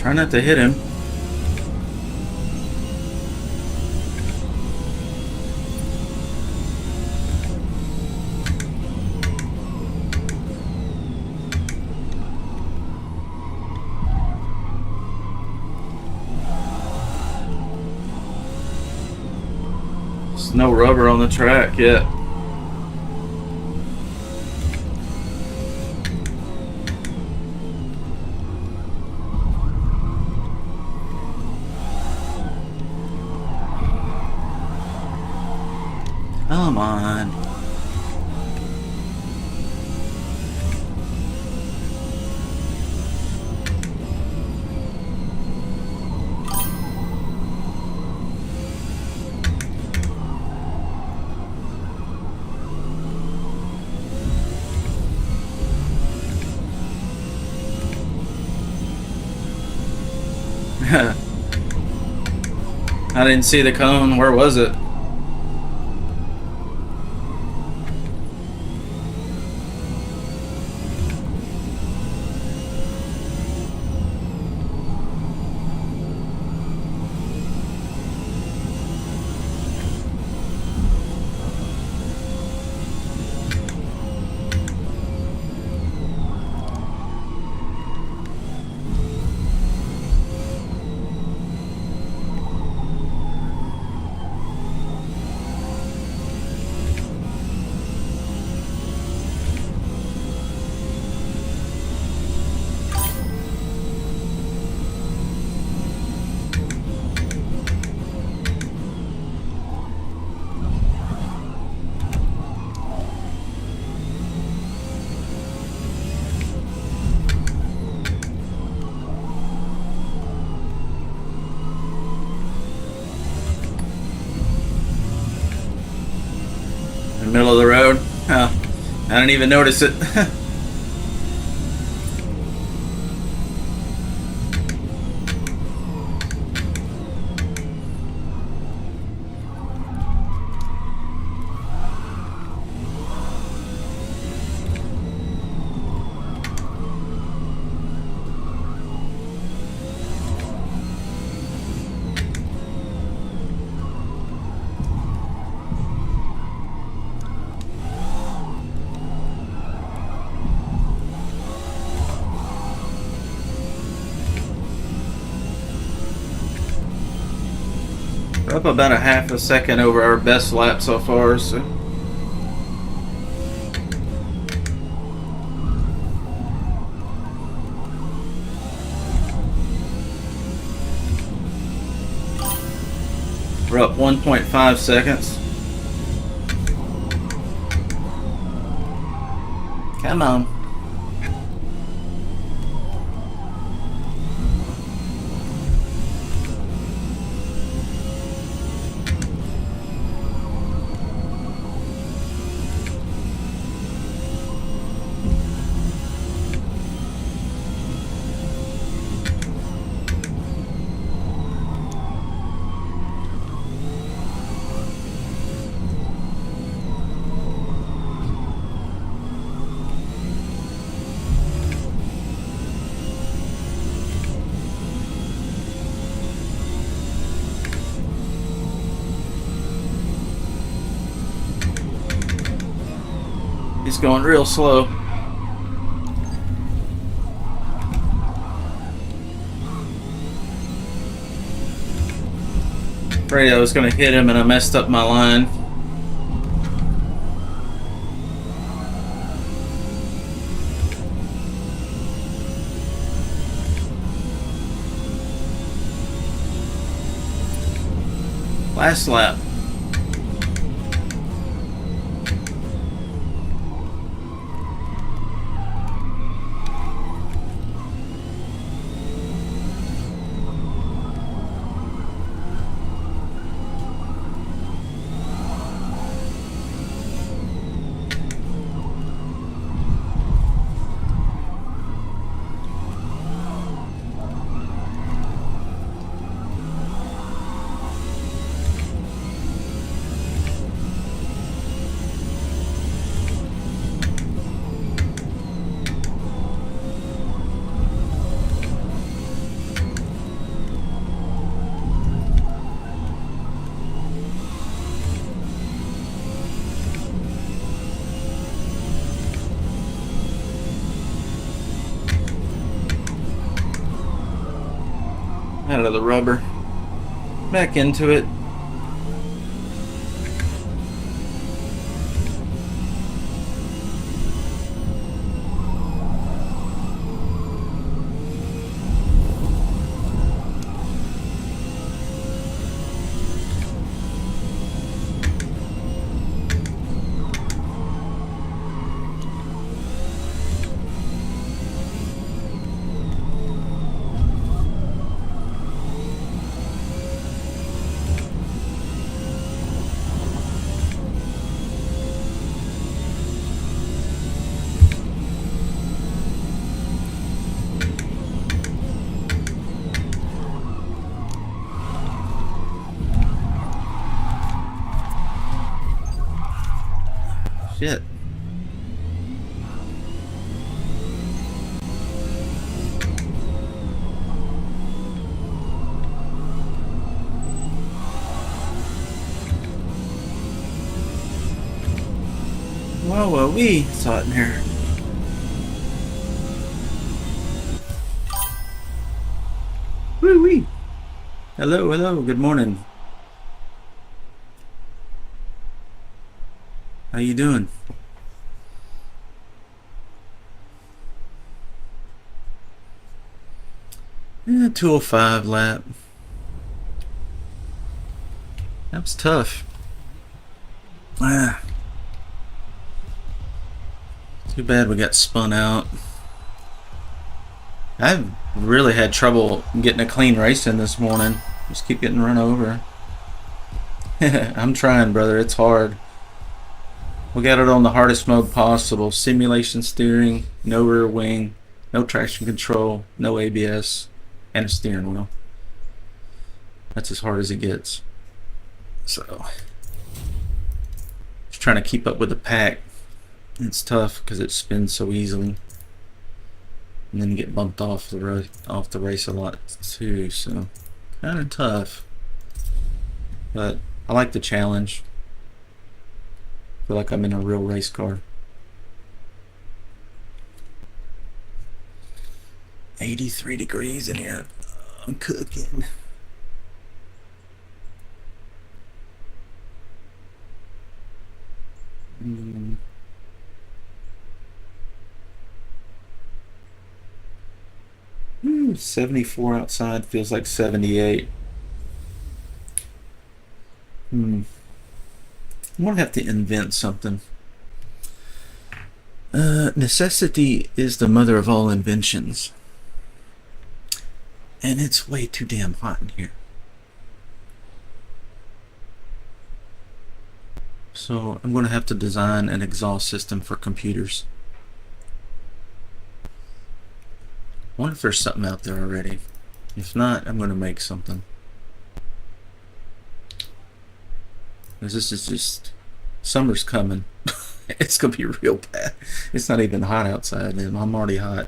Try not to hit him. There's no rubber on the track yet. Come on. I didn't see the cone. Where was it? In the middle of the road? Oh, I didn't even notice it. We're up about a half a second over our best lap so far, so. We're up 1.5 seconds. Come on. He's going real slow. Afraid I was going to hit him and I messed up my line. Last lap. Out of the rubber. Back into it. Shit. Whoa, wee! It's hot in here. Woo wee! Hello, hello. Good morning. How you doing? Yeah, 205 lap. That was tough. Ah. Too bad we got spun out. I've really had trouble getting a clean race in this morning. Just keep getting run over. I'm trying, brother. It's hard. We got it on the hardest mode possible. Simulation steering, no rear wing, no traction control, no ABS, and a steering wheel. That's as hard as it gets. So, just trying to keep up with the pack. It's tough because it spins so easily. And then you get bumped off the race a lot too, so kind of tough. But I like the challenge. I feel like I'm in a real race car. 83 degrees in here. I'm cooking. Mm. 74 outside feels like 78. I'm gonna have to invent something. Necessity is the mother of all inventions. And it's way too damn hot in here. So I'm gonna have to design an exhaust system for computers. I wonder if there's something out there already. If not, I'm gonna make something. Because this is just, summer's coming. It's gonna be real bad. It's not even hot outside and I'm already hot.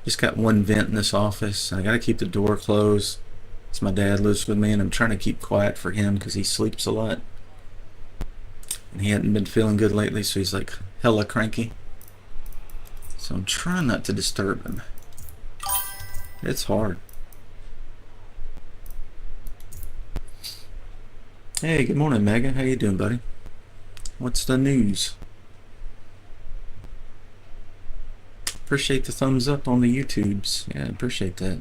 Just got one vent in this office. I gotta keep the door closed. Because my dad lives with me and I'm trying to keep quiet for him because he sleeps a lot. And he hadn't been feeling good lately, so he's like hella cranky. So I'm trying not to disturb him. It's hard. Hey, good morning, Megan. How you doing, buddy? What's the news? Appreciate the thumbs up on the YouTubes. Yeah, I appreciate that.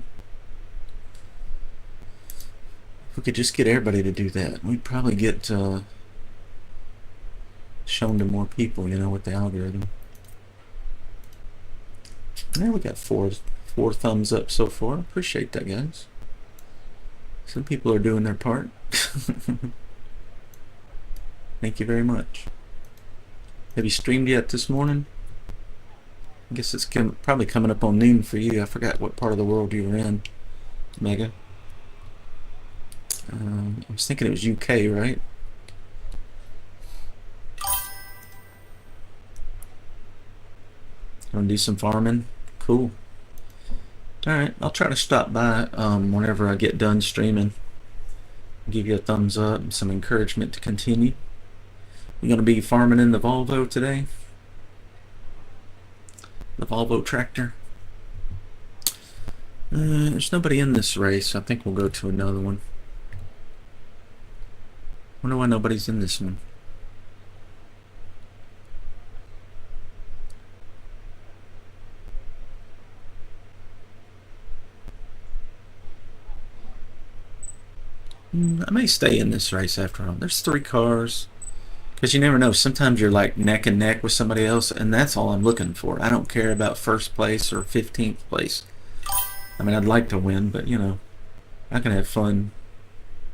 If we could just get everybody to do that, we'd probably get shown to more people, you know, with the algorithm. Yeah, we got four thumbs up so far. Appreciate that, guys. Some people are doing their part. Thank you very much. Have you streamed yet this morning? I guess it's probably coming up on noon for you. I forgot what part of the world you were in, Mega. I was thinking it was UK, right? Gonna do some farming. Cool. Alright, I'll try to stop by whenever I get done streaming. Give you a thumbs up and some encouragement to continue. We're gonna be farming in the Volvo today. The Volvo tractor. There's nobody in this race. I think we'll go to another one. Wonder why nobody's in this one. I may stay in this race after all. There's 3 cars. Because you never know. Sometimes you're like neck and neck with somebody else, and that's all I'm looking for. I don't care about first place or 15th place. I mean, I'd like to win, but you know, I can have fun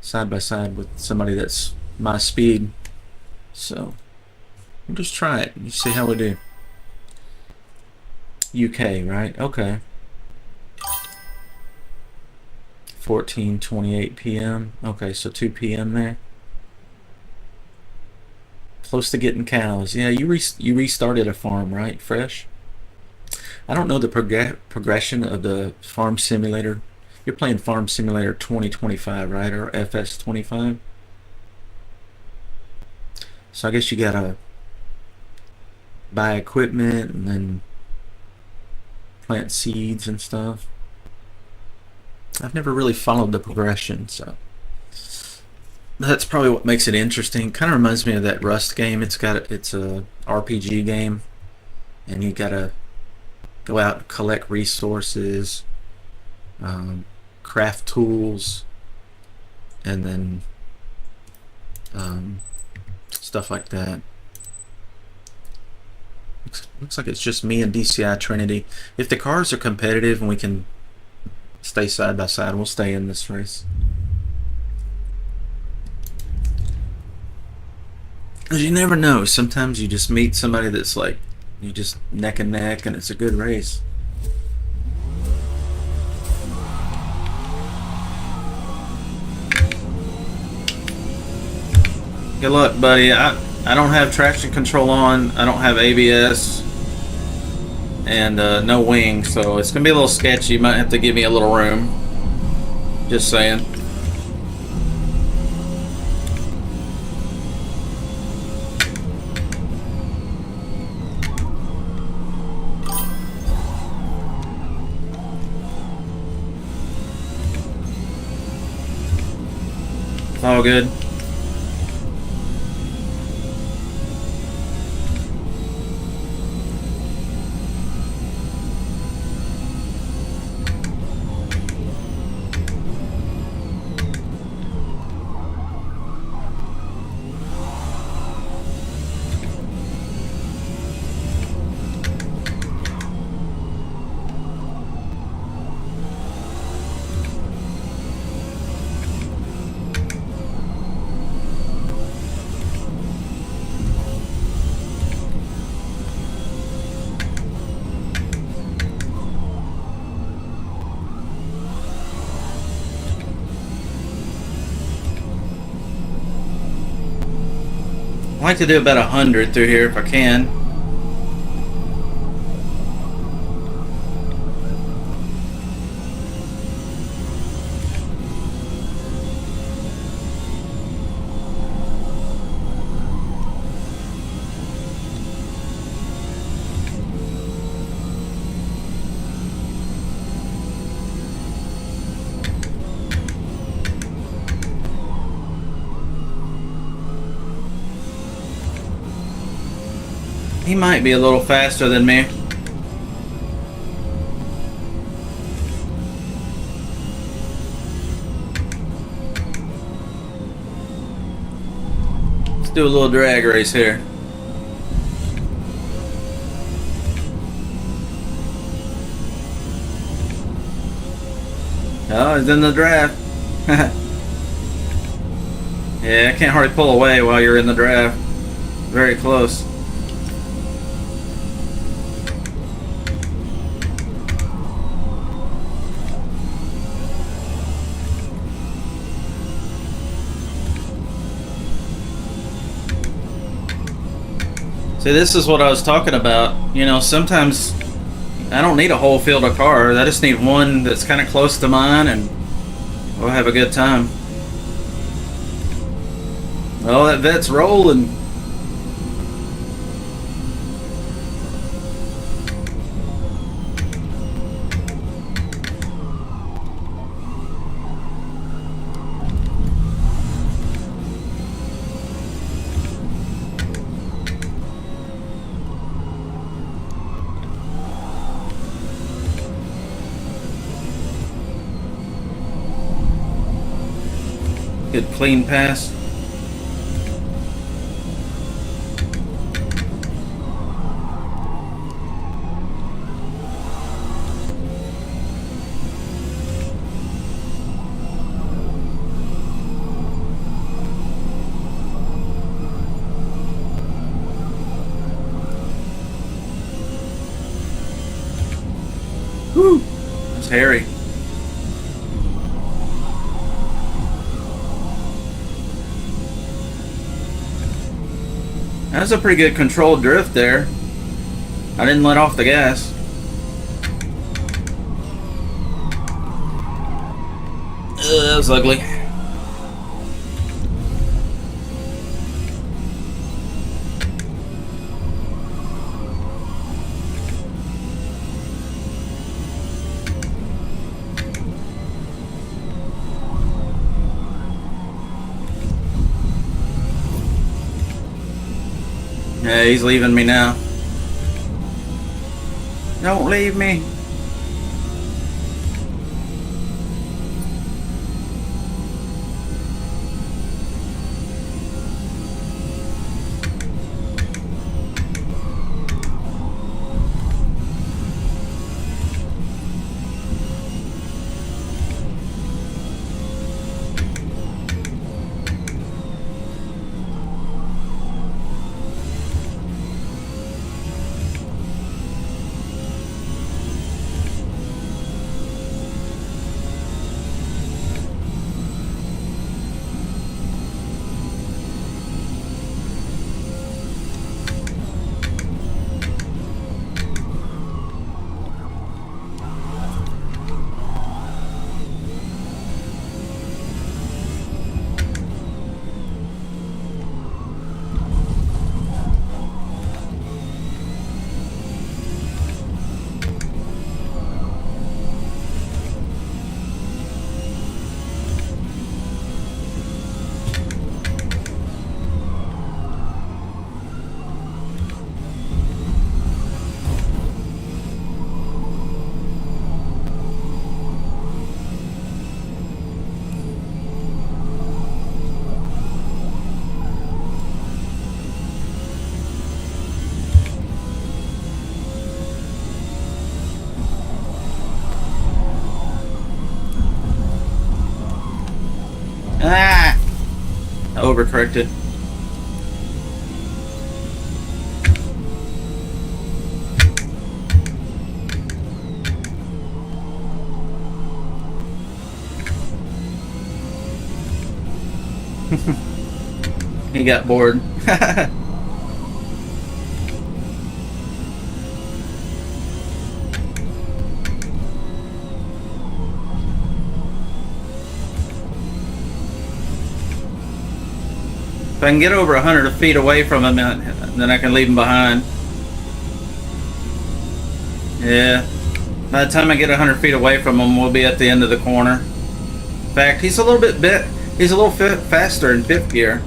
side by side with somebody that's my speed. So we'll just try it and see how we do. UK, right? Okay. 14:28 p.m. Okay, so 2 p.m. there. Close to getting cows. Yeah, you restarted a farm, right? Fresh. I don't know the progression of the Farm Simulator. You're playing Farm Simulator 2025, right? Or FS25? So I guess you gotta buy equipment and then plant seeds and stuff. I've never really followed the progression, so that's probably what makes it interesting. Kind of reminds me of that Rust game. It's a RPG game, and you gotta go out and collect resources, craft tools, and then stuff like that. Looks like it's just me and DCI Trinity. If the cars are competitive and we can stay side by side, we'll stay in this race. Because you never know. Sometimes you just meet somebody that's like, you just neck and neck, and it's a good race. Good luck, buddy. I don't have traction control on. I don't have ABS. And no wing, so it's going to be a little sketchy. You might have to give me a little room. Just saying. All good. I like to do about 100 through here if I can. He might be a little faster than me. Let's do a little drag race here. Oh, he's in the draft. Yeah, I can't hardly pull away while you're in the draft. Very close. See, this is what I was talking about. You know, sometimes I don't need a whole field of cars. I just need one that's kind of close to mine, and we'll have a good time. Oh, that vet's rolling. Good clean pass. Woo! That's hairy. That was a pretty good controlled drift there. I didn't let off the gas. That was ugly. Yeah, he's leaving me now. Don't leave me. Ah! I overcorrected. He got bored. If I can get over 100 feet away from him, then I can leave him behind. Yeah. By the time I get 100 feet away from him, we'll be at the end of the corner. In fact, he's a little faster in fifth gear.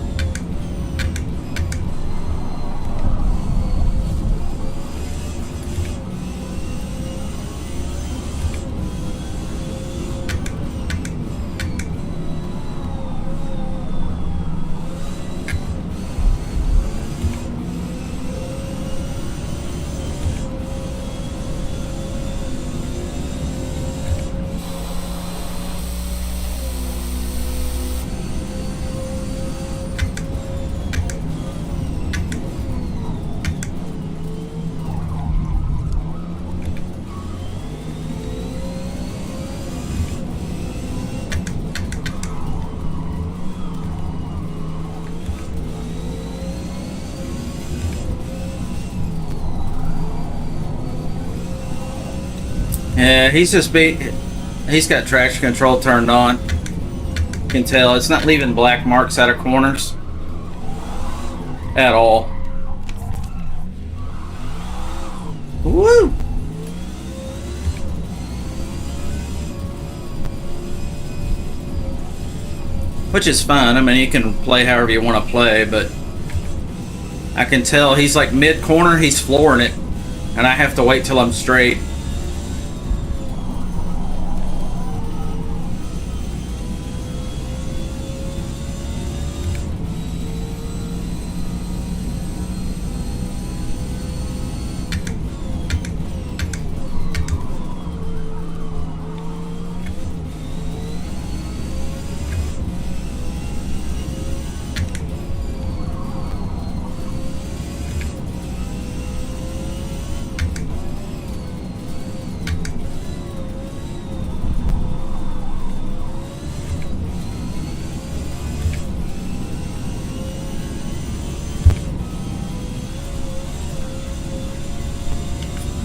Yeah, he's got traction control turned on. You can tell it's not leaving black marks out of corners at all. Woo! Which is fine. I mean, you can play however you want to play, but I can tell he's like mid-corner, he's flooring it, and I have to wait till I'm straight.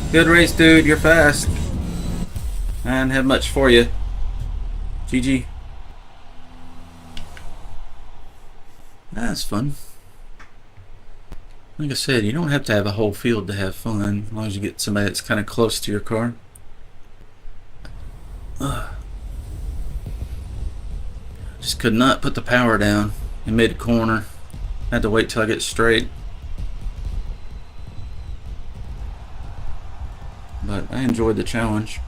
Good race, dude. You're fast. I didn't have much for you. GG. That's fun. Like I said, you don't have to have a whole field to have fun, as long as you get somebody that's kind of close to your car. Just could not put the power down in mid-corner. Had to wait till I get straight. But I enjoyed the challenge.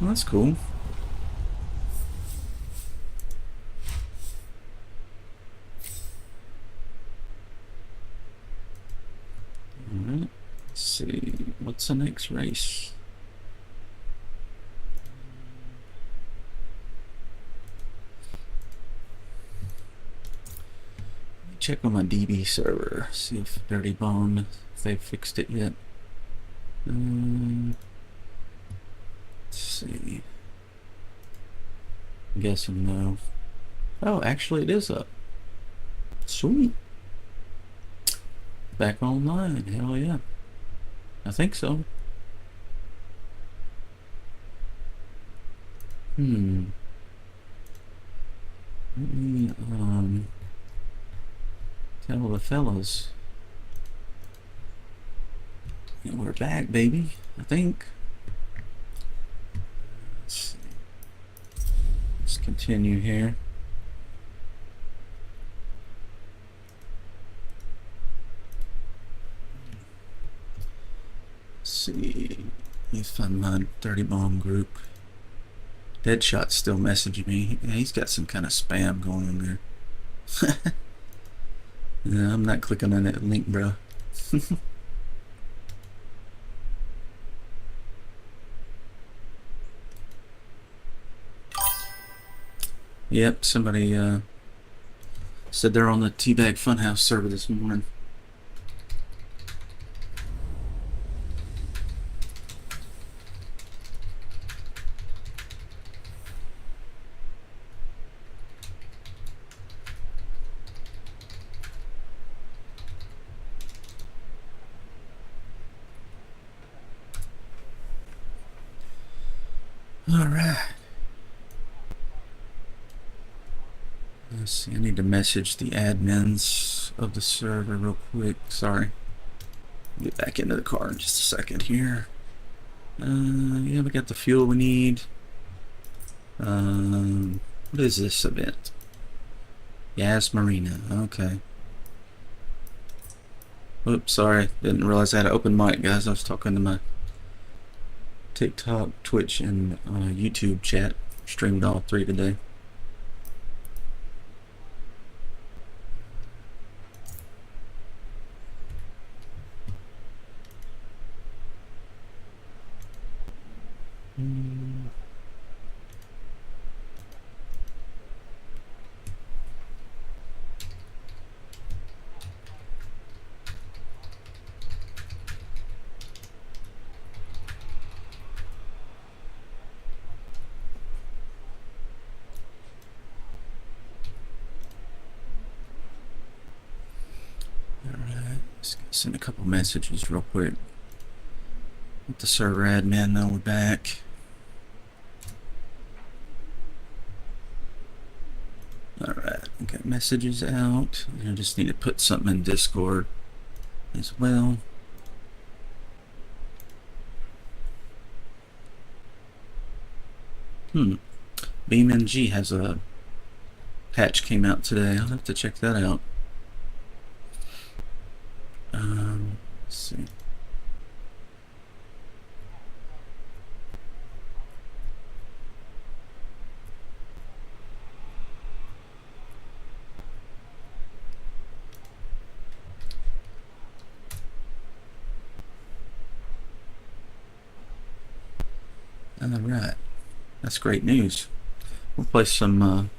Well, that's cool. Alright, let's see. What's the next race? Let me check on my DB server, see if Dirty Bomb, if they've fixed it yet. Let's see. I'm guessing no. Oh, actually it is up. Sweet. Back online. Hell yeah. I think so. Let me tell the fellas. Yeah, we're back, baby. I think. Let's see. Let's continue here. Let's see. Let me find my Dirty Bomb group. Deadshot's still messaging me. Yeah, he's got some kind of spam going on there. Yeah, I'm not clicking on that link, bro. Yep, somebody said they're on the Teabag Funhouse server this morning. Alright. Let's see, I need to message the admins of the server real quick. Sorry. Get back into the car in just a second here. Yeah, we got the fuel we need. What is this event? Yas Marina. Okay. Oops, sorry. Didn't realize I had an open mic, guys. I was talking to my TikTok, Twitch, and YouTube chat. Streamed all three today. Send a couple messages real quick. Let the server admin know we're back. Alright, we got messages out. I just need to put something in Discord as well. BeamNG has a patch came out today. I'll have to check that out. Let's see. Alright, that's great news. We'll play some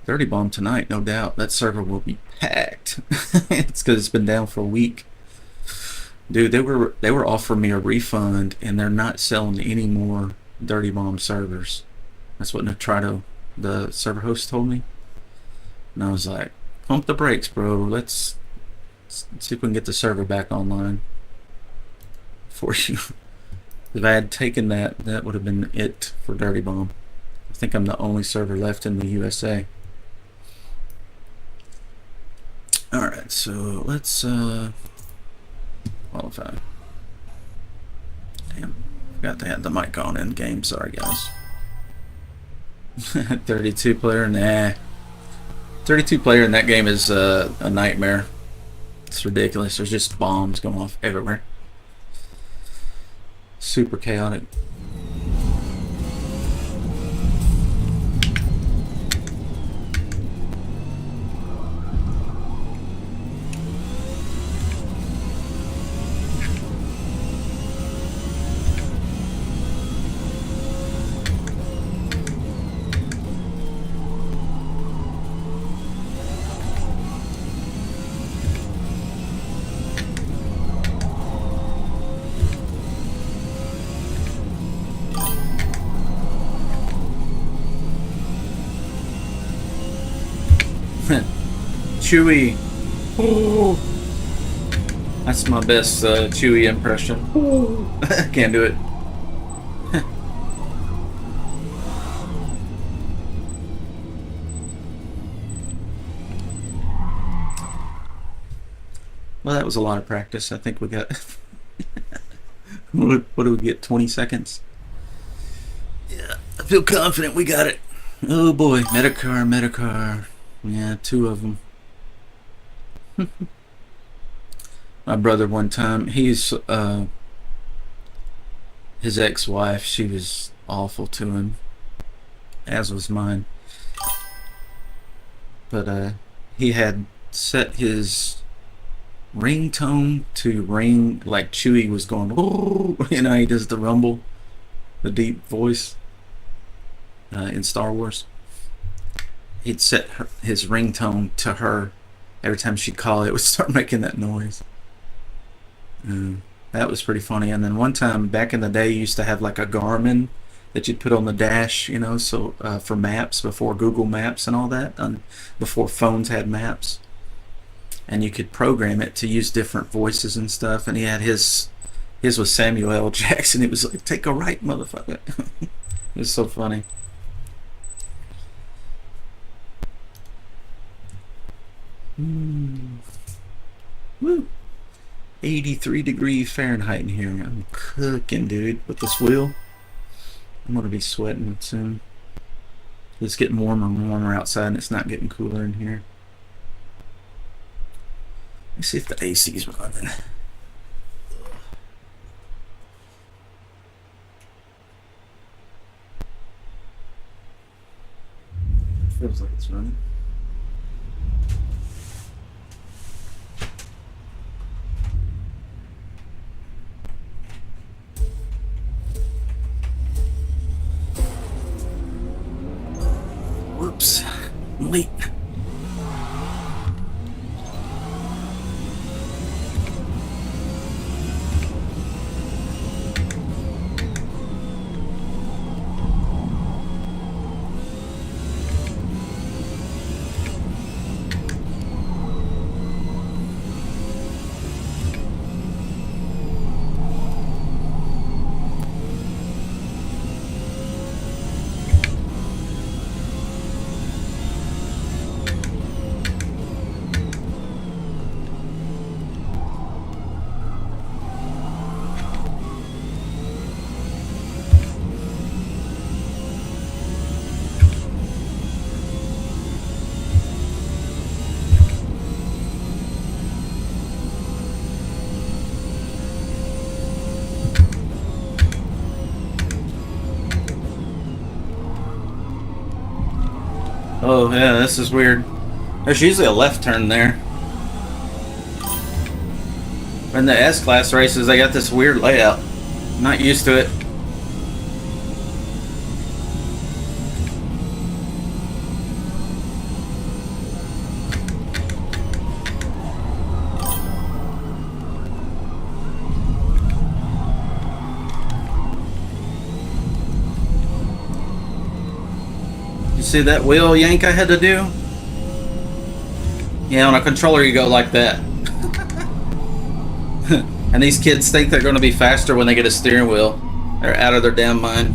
Dirty Bomb tonight, no doubt. That server will be packed. It's because it's been down for a week. Dude, they were offering me a refund, and they're not selling any more Dirty Bomb servers. That's what Nitrito, the server host, told me. And I was like, pump the brakes, bro. Let's see if we can get the server back online for you. If I had taken that, that would have been it for Dirty Bomb. I think I'm the only server left in the USA. Alright, so let's qualify. Damn, forgot to have the mic on in game. Sorry, guys. 32 player, nah. 32 player in that game is a nightmare. It's ridiculous. There's just bombs going off everywhere. Super chaotic. Chewy. Oh. That's my best Chewy impression. Can't do it. Well, that was a lot of practice. I think we got... what do we get, 20 seconds? Yeah, I feel confident we got it. Oh boy, Metacar. Yeah, 2 of them. My brother one time, he's his ex-wife, she was awful to him, as was mine. But he had set his ringtone to ring like Chewie was going, oh, you know, he does the rumble, the deep voice in Star Wars. He'd set his ringtone to her. Every time she'd call, it would start making that noise. That was pretty funny. And then one time, back in the day, you used to have like a Garmin that you'd put on the dash, you know, so for maps, before Google Maps and all that, before phones had maps. And you could program it to use different voices and stuff. And he had his was Samuel L. Jackson. It was like, take a right, motherfucker. It was so funny. Woo! 83 degrees Fahrenheit in here. I'm cooking, dude, with this wheel. I'm gonna be sweating soon. It's getting warmer and warmer outside, and it's not getting cooler in here. Let's see if the AC's running. Feels like it's running. Whoops, I'm late. Oh yeah, this is weird. There's usually a left turn there. In the S-Class races, they got this weird layout. I'm not used to it. You see that wheel yank I had to do? Yeah, on a controller you go like that. And these kids think they're going to be faster when they get a steering wheel. They're out of their damn mind.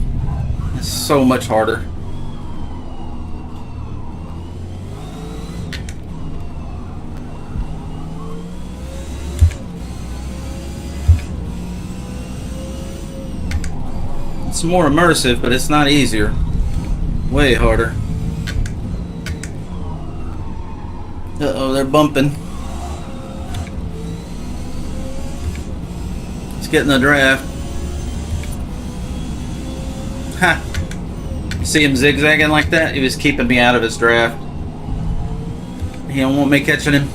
It's so much harder. It's more immersive, but it's not easier. Way harder. Uh-oh, they're bumping. It's getting the draft. Ha! See him zigzagging like that? He was keeping me out of his draft. He don't want me catching him.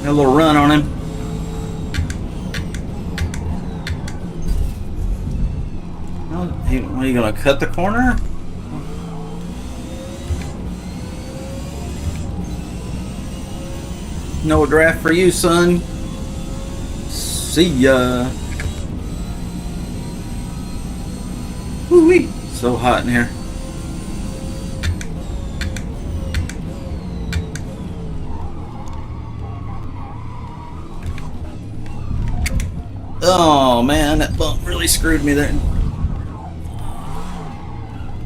Got a little run on him. Are you gonna cut the corner? No draft for you, son. See ya. Woo-wee. So hot in here. Oh man, that bump really screwed me there.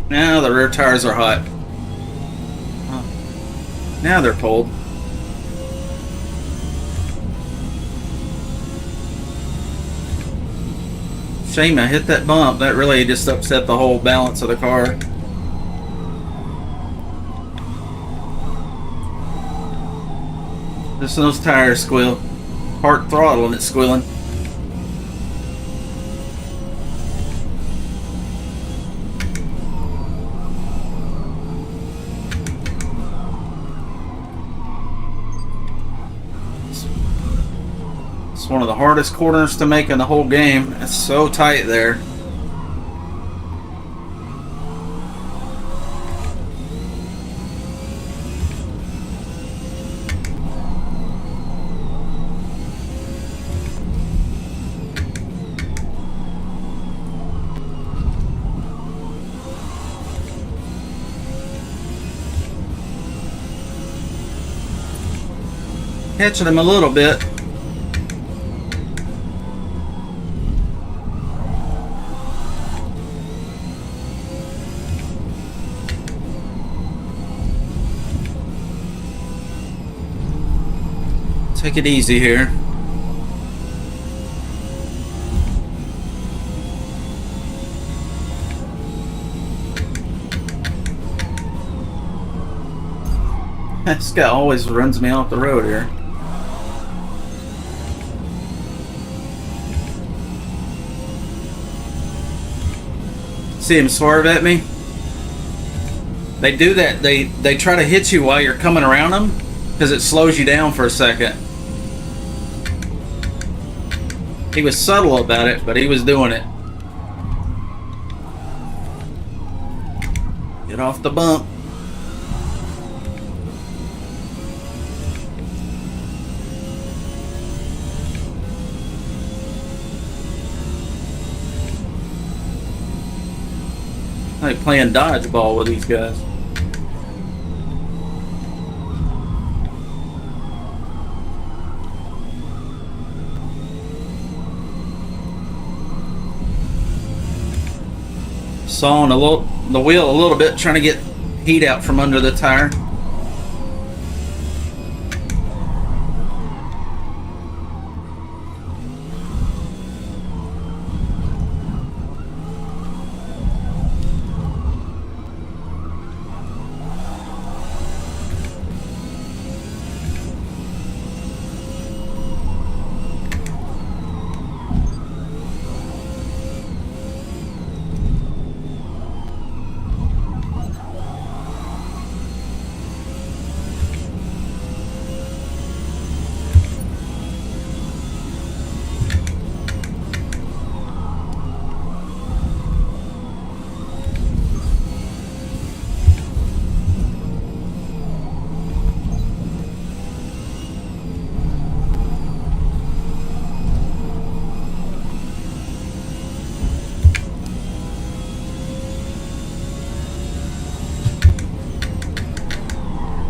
Now the rear tires are hot. Now they're cold. Shame I hit that bump. That really just upset the whole balance of the car. Listen to those tires squeal. Part throttle and it's squealing. It's one of the hardest corners to make in the whole game. It's so tight there. Catching him a little bit. Take it easy here. This guy always runs me off the road here. See him swerve at me? They do that. They try to hit you while you're coming around them because it slows you down for a second. He was subtle about it, but he was doing it. Get off the bump. I'm like playing dodgeball with these guys. Sawing the wheel a little bit, trying to get heat out from under the tire.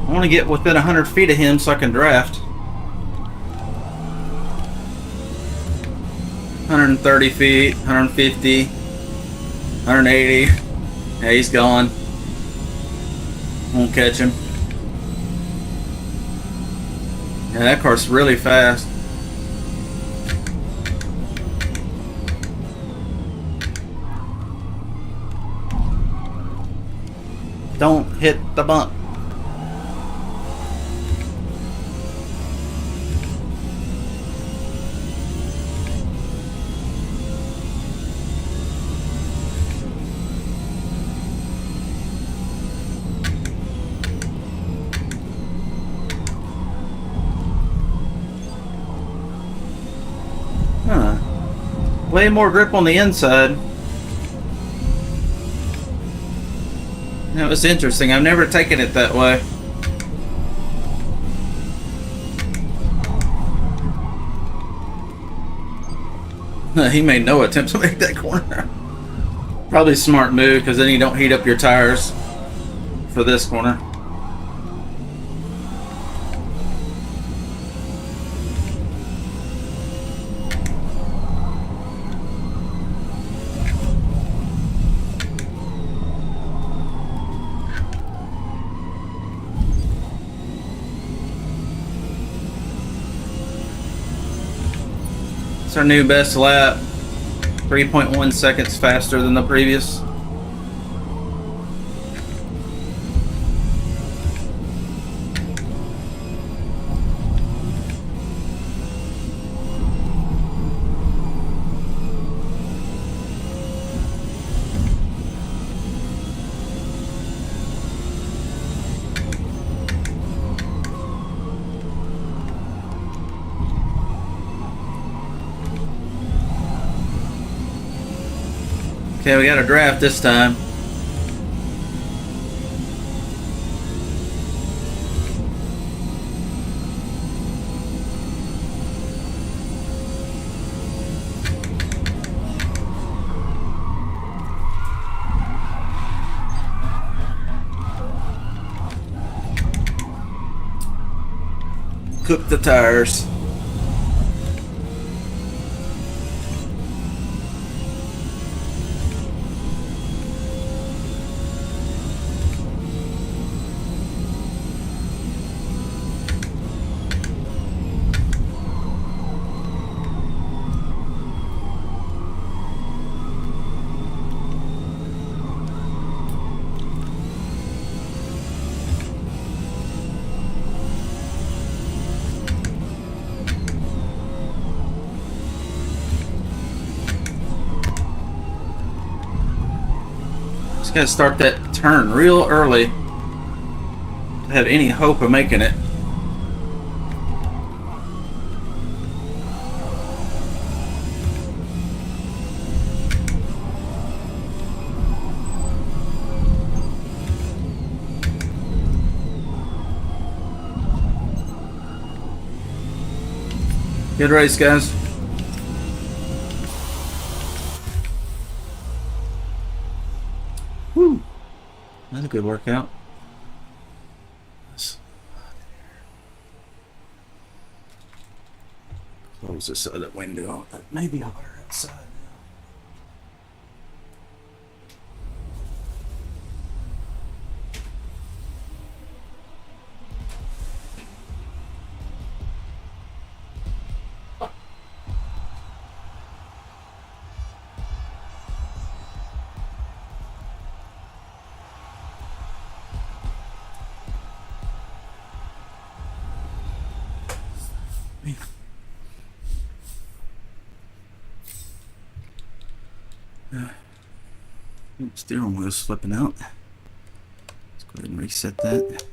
I want to get within 100 feet of him so I can draft. 130 feet, 150, 180. Yeah, he's gone. Won't catch him. Yeah, that car's really fast. Don't hit the bump. Huh. Way more grip on the inside. That was interesting. I've never taken it that way. He made no attempt to make that corner. Probably a smart move, because then you don't heat up your tires for this corner. It's our new best lap. 3.1 seconds faster than the previous. Okay, we got a draft this time. Cook the tires. Just gotta start that turn real early to have any hope of making it. Good race, guys. Woo! That's a good workout. Close this other window. It may be hotter outside now. Steering wheel's slipping out. Let's go ahead and reset that.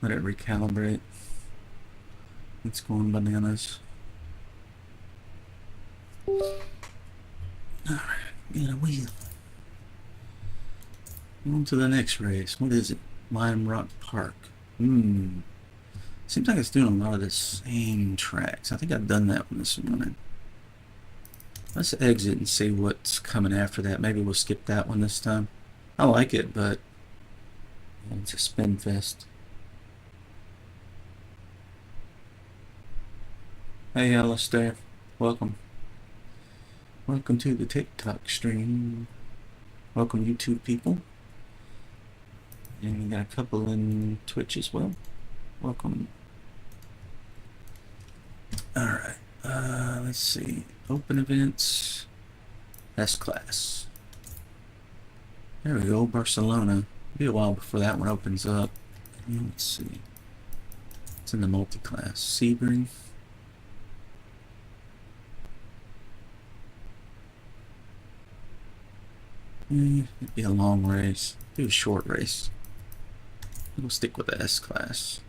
Let it recalibrate. It's going bananas. Alright, got a wheel. On to the next race. What is it? Lime Rock Park. Seems like it's doing a lot of the same tracks. I think I've done that one this morning. Let's exit and see what's coming after that. Maybe we'll skip that one this time. I like it, but it's a spin fest. Hey, Alistair. Welcome. Welcome to the TikTok stream. Welcome, YouTube people. And we got a couple in Twitch as well. Welcome. Alright. Let's see. Open events. S-Class. There we go. Barcelona. It'll be a while before that one opens up. Let's see. It's in the multi-class. Sebring. It'd be a long race. Do a short race. We'll stick with the S-Class.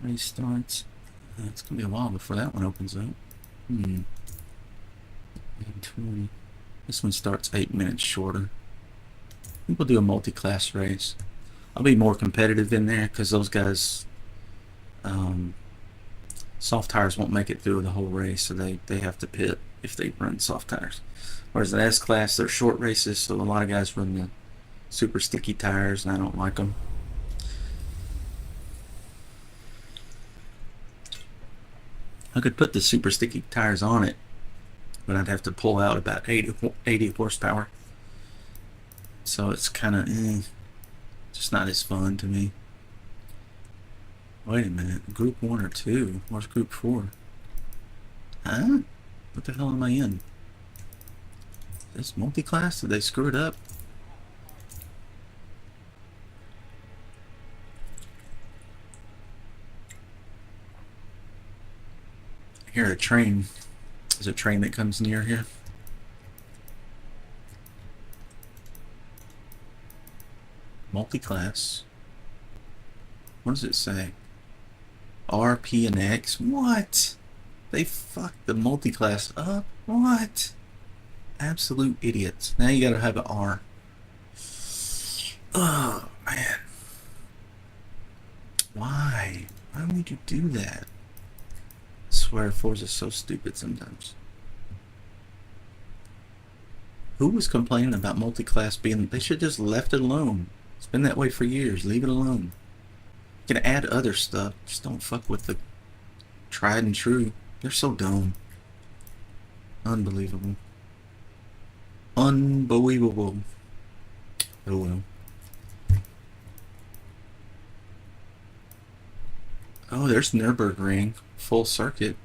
Race starts. It's gonna be a while before that one opens up. 20. This one starts 8 minutes shorter. I think we'll do a multi-class race. I'll be more competitive in there because those guys, soft tires won't make it through the whole race, so they have to pit if they run soft tires. Whereas the S-Class, they're short races, so a lot of guys run the super sticky tires, and I don't like them. I could put the super sticky tires on it, but I'd have to pull out about 80 horsepower. So it's kind of just not as fun to me. Wait a minute, group 1 or 2? Where's group 4? Huh? What the hell am I in? This multi-class? Did they screw it up? I hear a train. There's a train that comes near here. Multi-class. What does it say? R, P, and X? What? They fucked the multi-class up? What? Absolute idiots. Now you gotta have an R. Oh, man. Why? Why would you do that? I swear Forza's so stupid sometimes. Who was complaining about multi-class being... They should just left it alone. It's been that way for years. Leave it alone. You can add other stuff. Just don't fuck with the tried and true. They're so dumb. Unbelievable. Unbelievable. Oh well. Oh, there's Nürburgring. Full circuit.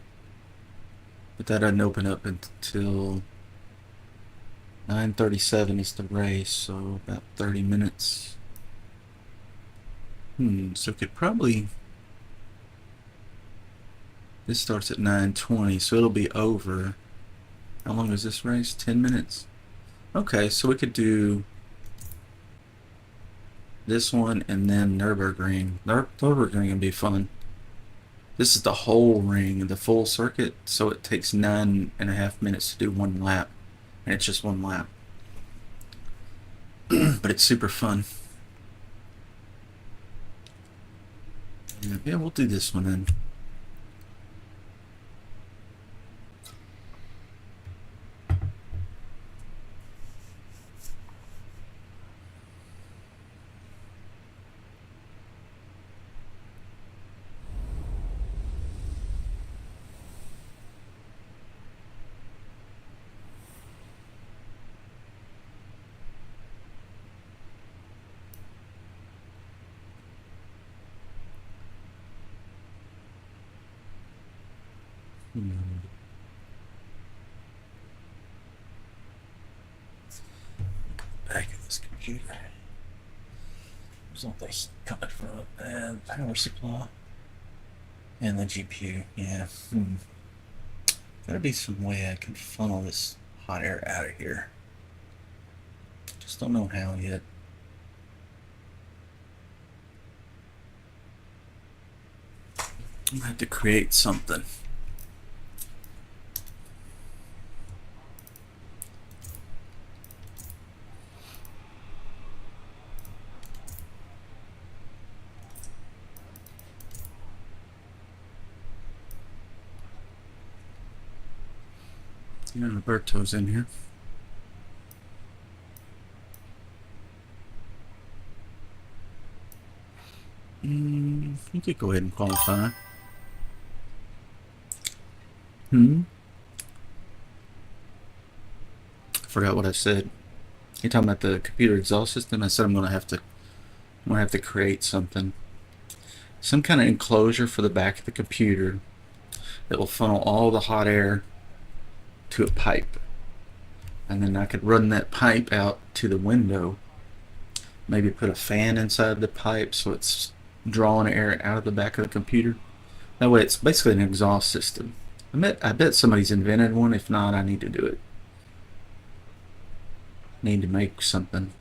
But that doesn't open up until 9:37 is the race, so about 30 minutes. So it could probably... This starts at 9:20, so it'll be over. How long is this race? 10 minutes. Okay, so we could do this one and then Nürburgring. Nürburgring would be fun. This is the whole ring, the full circuit, so it takes 9.5 minutes to do one lap. And it's just one lap. But it's super fun. Yeah, we'll do this one then. Back in this computer. There's all this coming from, and power supply and the GPU. Yeah. Gotta be some way I can funnel this hot air out of here. Just don't know how yet. I'm gonna have to create something. Yeah, Roberto's in here. You could go ahead and qualify. I forgot what I said. You're talking about the computer exhaust system. I said I'm gonna have to create something, some kind of enclosure for the back of the computer that will funnel all the hot air to a pipe, and then I could run that pipe out to the window. Maybe put a fan inside the pipe so it's drawing air out of the back of the computer. That way, it's basically an exhaust system. I bet somebody's invented one. If not, I need to do it. Need to make something.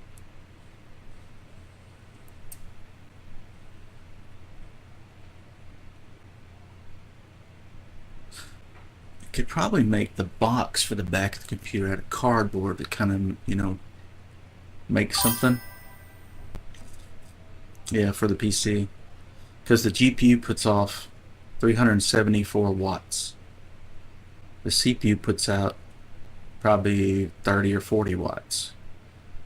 I could probably make the box for the back of the computer out of cardboard to kind of, make something. Yeah, for the PC. Because the GPU puts off 374 watts. The CPU puts out probably 30 or 40 watts.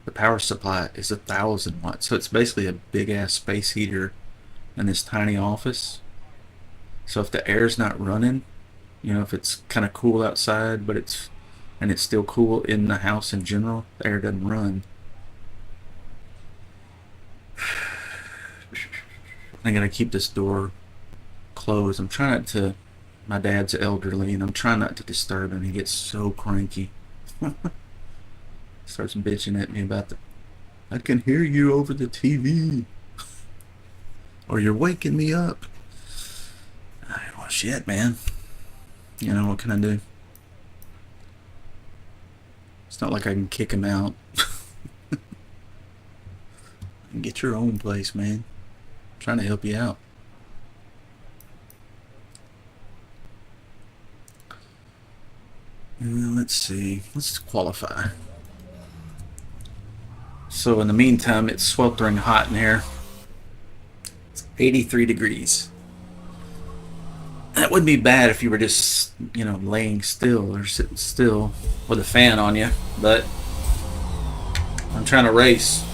The power supply is 1,000 watts. So it's basically a big ass space heater in this tiny office. So if the air's not running, if it's kind of cool outside, but it's still cool in the house in general, the air doesn't run. I'm gonna keep this door closed. I'm trying not to. My dad's elderly, and I'm trying not to disturb him. He gets so cranky. Starts bitching at me about I can hear you over the TV, or you're waking me up. Well, shit, man. What can I do? It's not like I can kick him out. Get your own place, man. I'm trying to help you out. Let's see. Let's qualify. So in the meantime, it's sweltering hot in here. It's 83 degrees. That wouldn't be bad if you were just, laying still or sitting still with a fan on you, but I'm trying to race.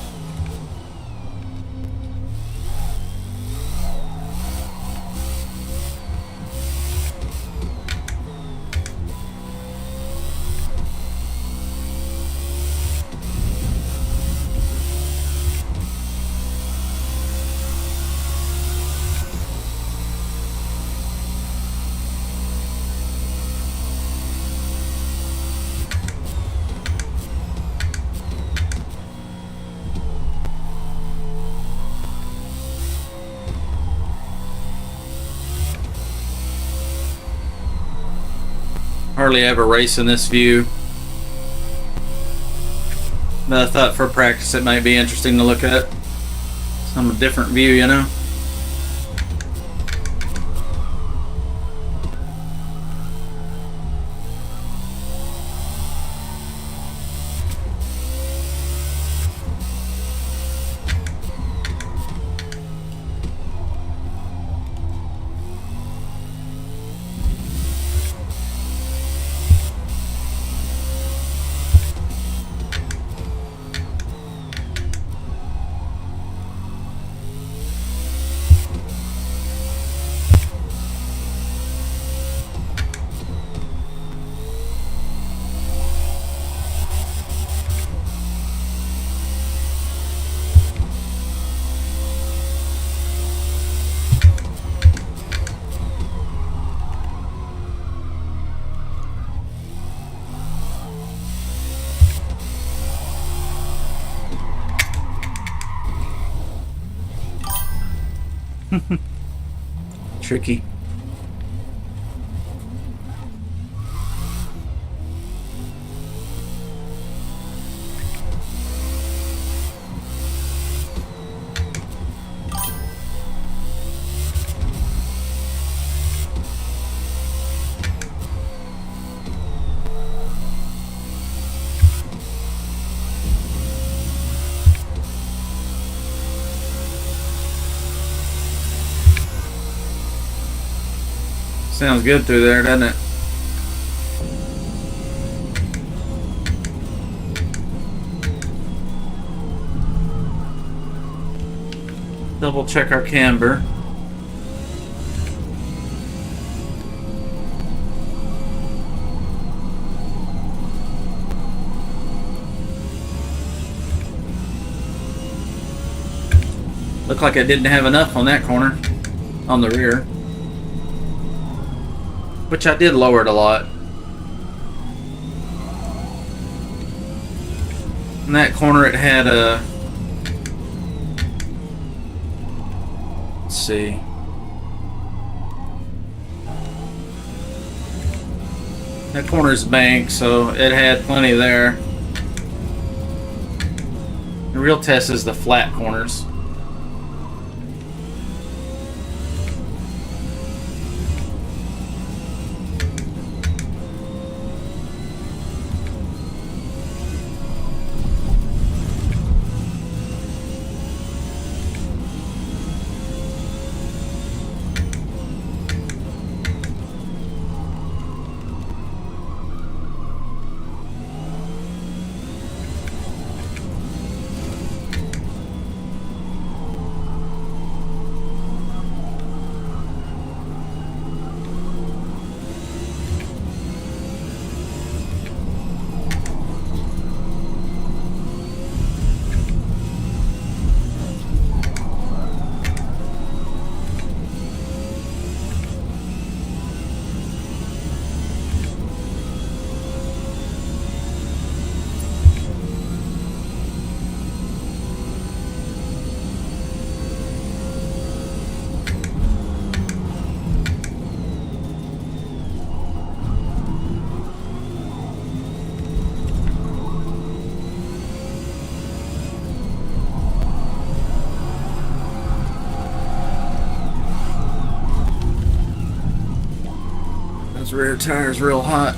Hardly ever race in this view, but I thought for practice it might be interesting to look at some different view, Tricky. Sounds good through there, doesn't it? double check our camber. Looked like I didn't have enough on that corner, on the rear. Which I did lower it a lot. In that corner it had a... Let's see. That corner's bank, so it had plenty there. The real test is the flat corners. Rear tire's real hot.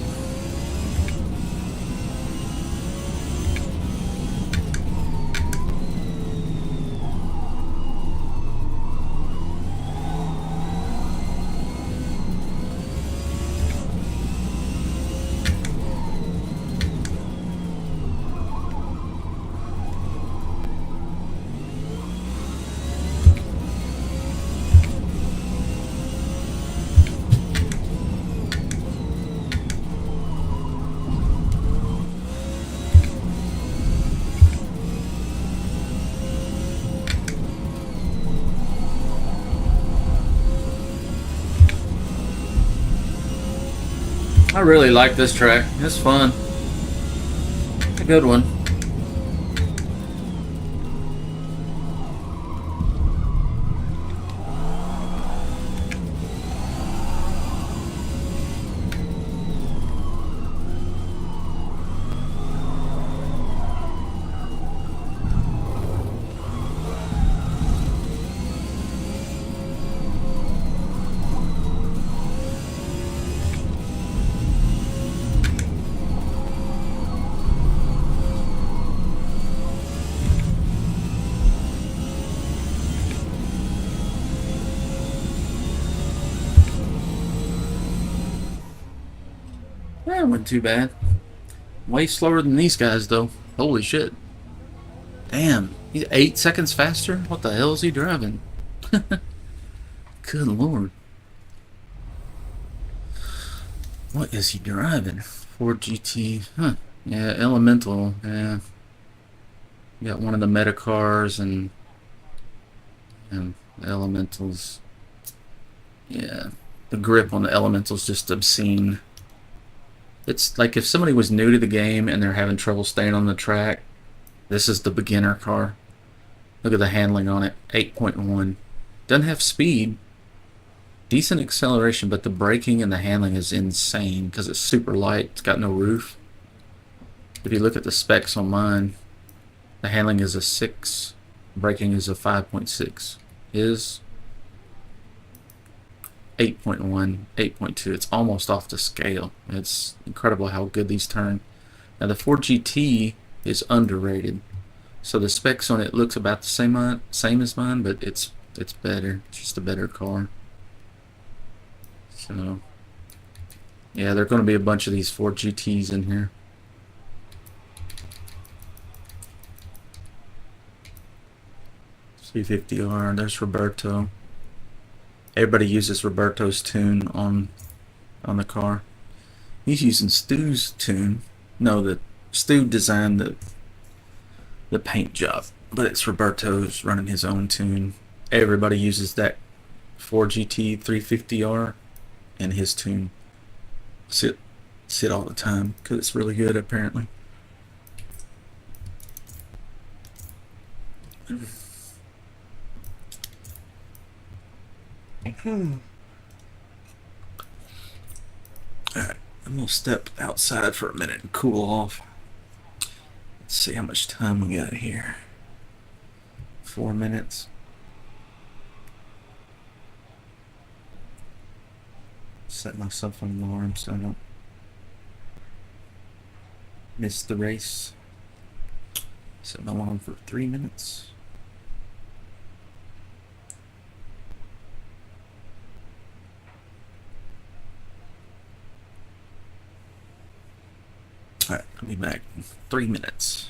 I really like this track. It's fun. It's a good one. That wasn't too bad. Way slower than these guys, though. Holy shit. Damn. He's 8 seconds faster? What the hell is he driving? Good lord. What is he driving? Ford GT. Huh. Yeah, Elemental. Yeah. You got one of the meta cars and the Elementals. Yeah. The grip on the Elemental's just obscene. It's like if somebody was new to the game and they're having trouble staying on the track, this is the beginner car. Look at the handling on it. 8.1. Doesn't have speed. Decent acceleration, but the braking and the handling is insane because it's super light. It's got no roof. If you look at the specs on mine, the handling is a 6. Braking is a 5.6. Is 8.1, 8.2. It's almost off the scale. It's incredible how good these turn. Now the Ford GT is underrated. So the specs on it looks about the same as mine, but it's better. It's just a better car. So yeah, there are going to be a bunch of these Ford GTs in here. 350R. There's Roberto. Everybody uses Roberto's tune on the car. He's using Stu's tune. No, the Stu designed the paint job, but it's Roberto's running his own tune. Everybody uses that Ford GT 350R and his tune. Sit all the time because it's really good apparently. Alright, I'm gonna step outside for a minute and cool off. Let's see how much time we got here. 4 minutes. Set myself an alarm so I don't miss the race. Set my alarm for 3 minutes. Alright, I'll be back in 3 minutes.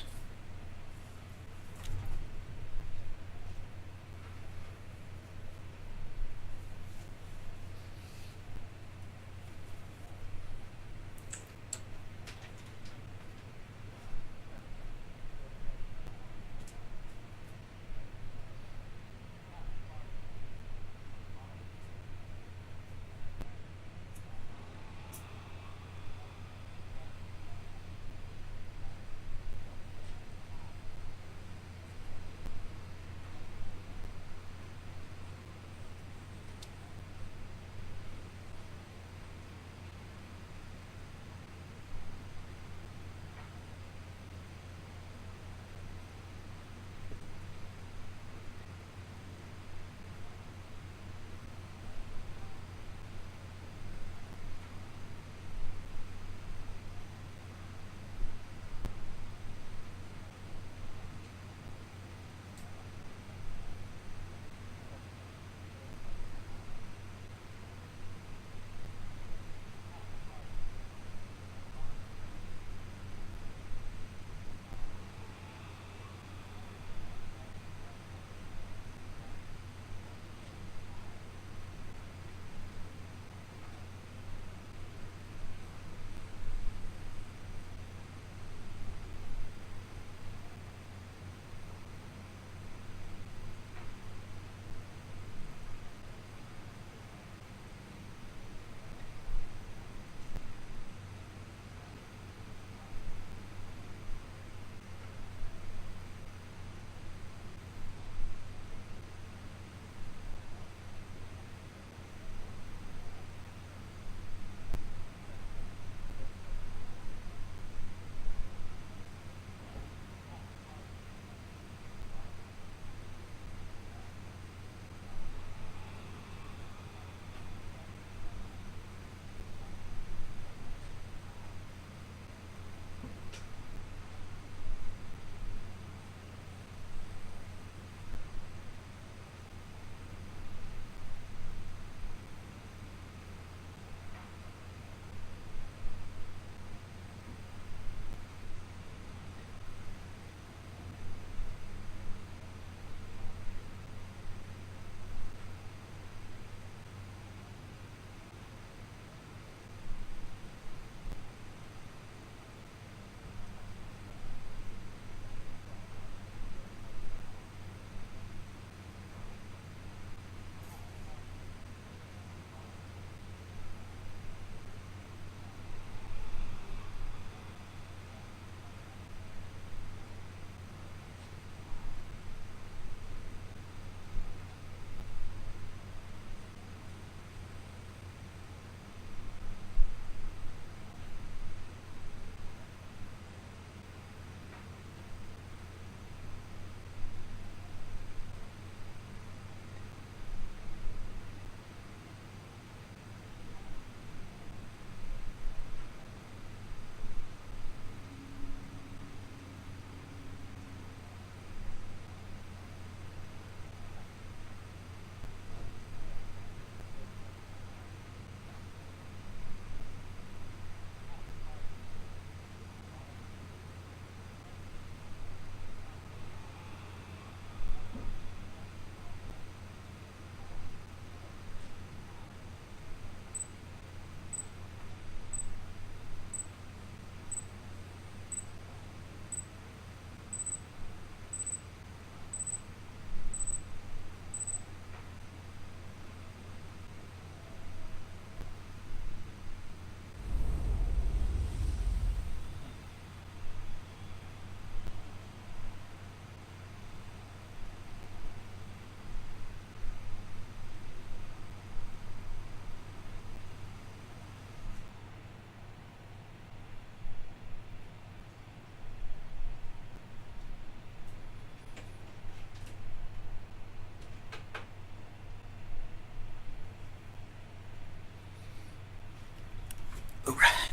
All right.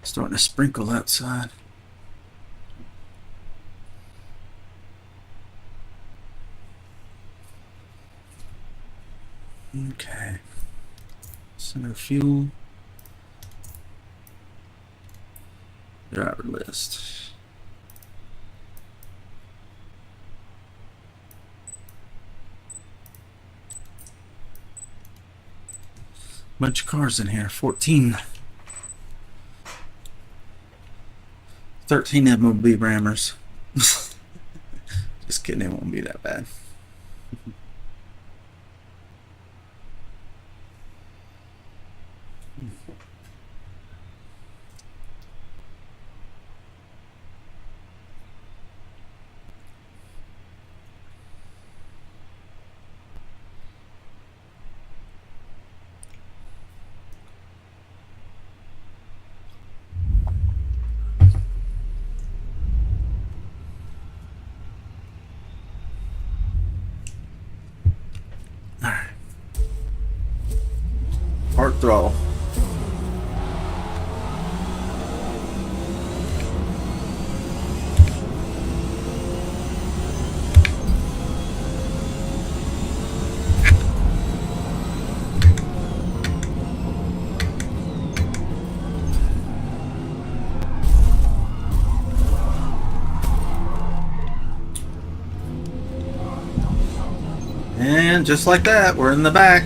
Starting to sprinkle outside. Okay. Center fuel. Driver list. Bunch of cars in here. 14. 13 of them will be rammers. Just kidding, it won't be that bad. Alright. Hard throttle. And just like that, we're in the back.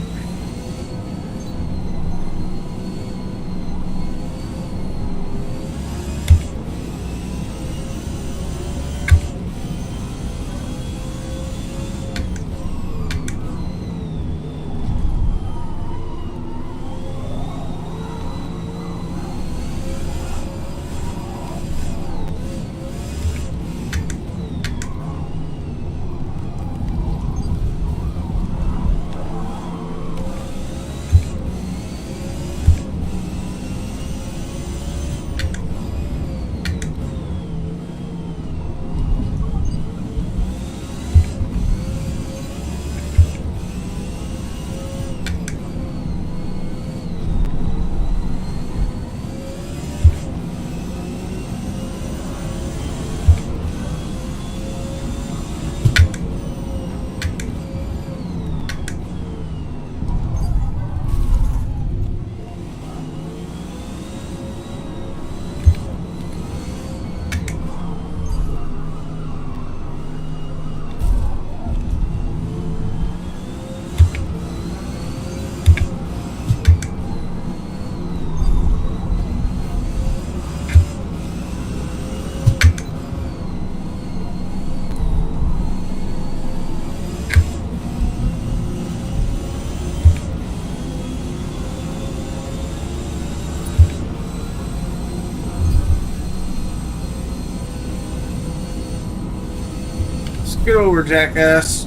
Get over, jackass.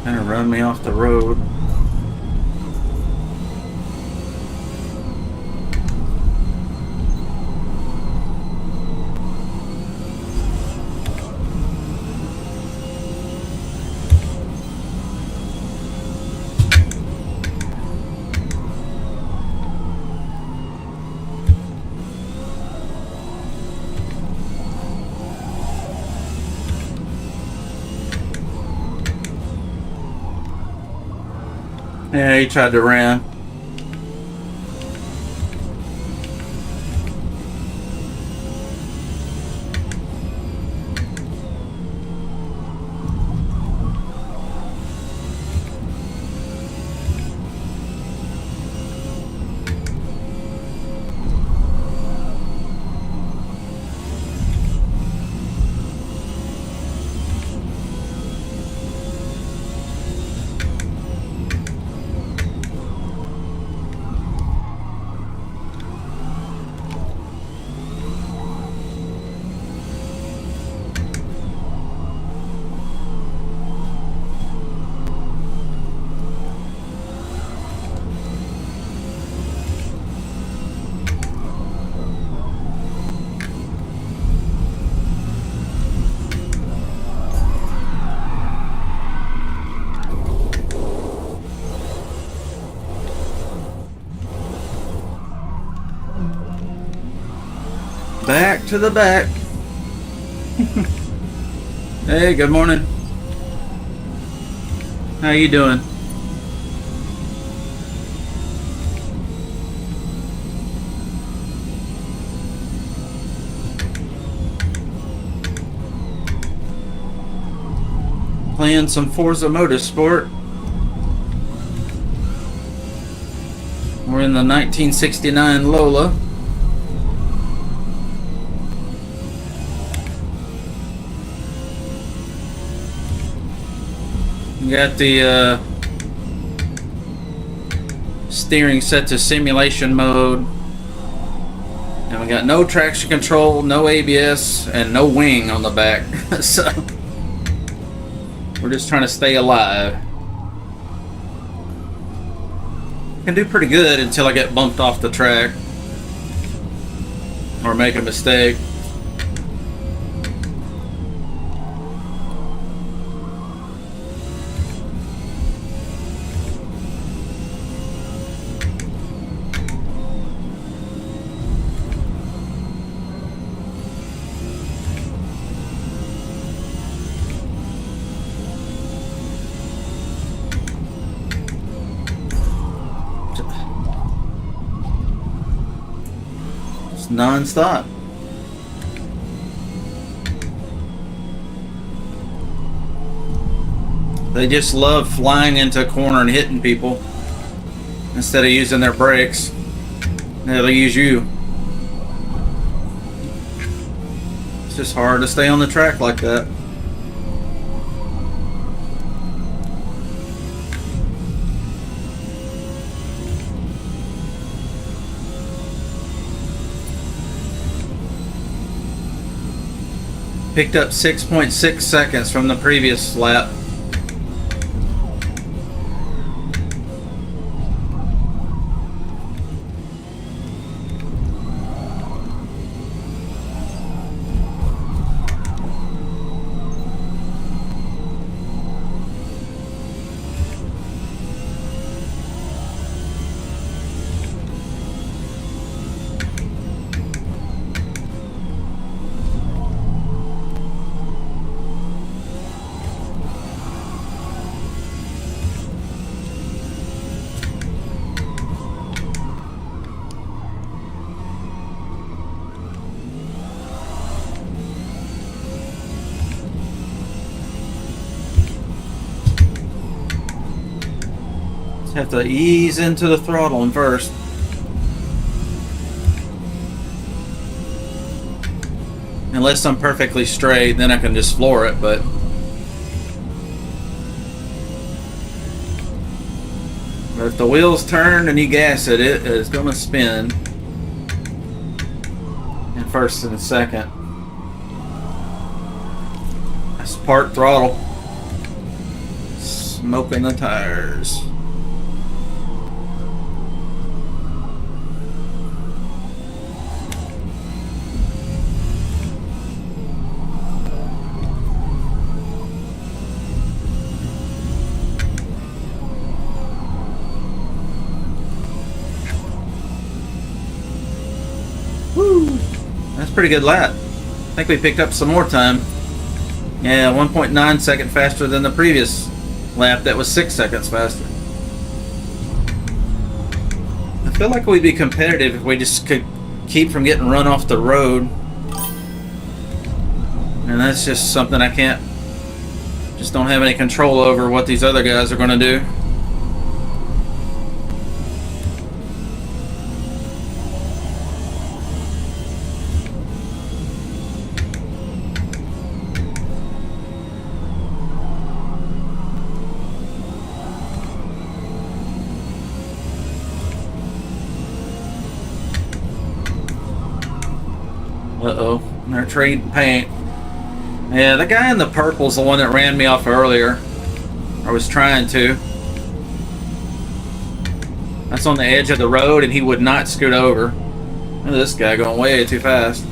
Kind of run me off the road. Yeah, he tried to ram. back to the back. Hey, good morning. How you doing? Playing some Forza Motorsport. We're in the 1969 Lola. We got the steering set to simulation mode. And we got no traction control, no ABS, and no wing on the back. So we're just trying to stay alive. Can do pretty good until I get bumped off the track or make a mistake. Non-stop. They just love flying into a corner and hitting people instead of using their brakes. Yeah, they use you. It's just hard to stay on the track like that. Picked up 6.6 seconds from the previous lap. Have to ease into the throttling first. Unless I'm perfectly straight, then I can just floor it, but if the wheels turn and you gas it, it is going to spin in first and second. That's part throttle. Smoking the tires. That's a pretty good lap. I think we picked up some more time. Yeah, 1.9 seconds faster than the previous lap that was 6 seconds faster. I feel like we'd be competitive if we just could keep from getting run off the road. And that's just something I can't, just don't have any control over what these other guys are going to do. Uh-oh, they're trading paint. Yeah, the guy in the purple's the one that ran me off earlier. I was trying to. That's on the edge of the road and he would not scoot over. Look at this guy going way too fast.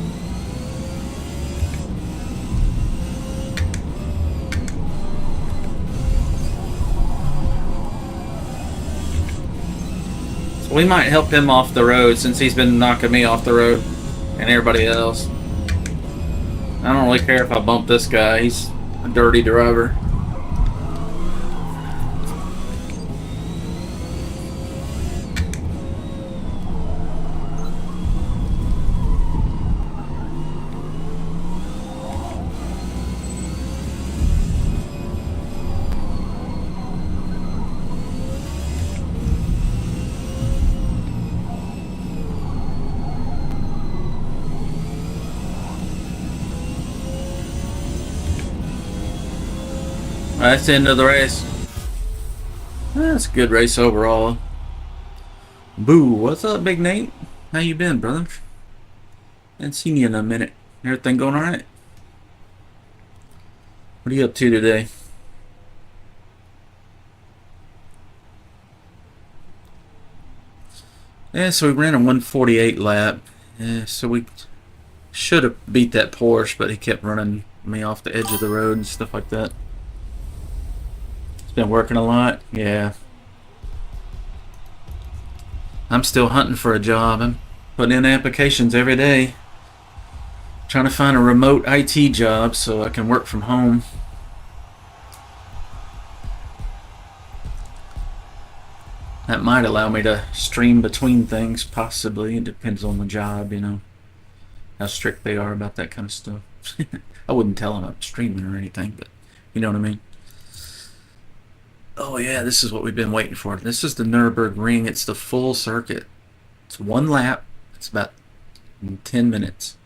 So we might help him off the road since he's been knocking me off the road. And everybody else. I don't really care if I bump this guy. He's a dirty driver. That's the end of the race. That's a good race overall. Boo, what's up, Big Nate? How you been, brother? Haven't seen you in a minute. Everything going alright? What are you up to today? Yeah, so we ran a 148 lap. Yeah, so we should have beat that Porsche, but he kept running me off the edge of the road and stuff like that. Been working a lot, yeah. I'm still hunting for a job. I'm putting in applications every day, trying to find a remote IT job so I can work from home. That might allow me to stream between things, possibly. It depends on the job, you know, how strict they are about that kind of stuff. I wouldn't tell them I'm streaming or anything, but you know what I mean. Oh yeah, this is what we've been waiting for. This is the Nürburgring. It's the full circuit. It's one lap. It's about 10 minutes.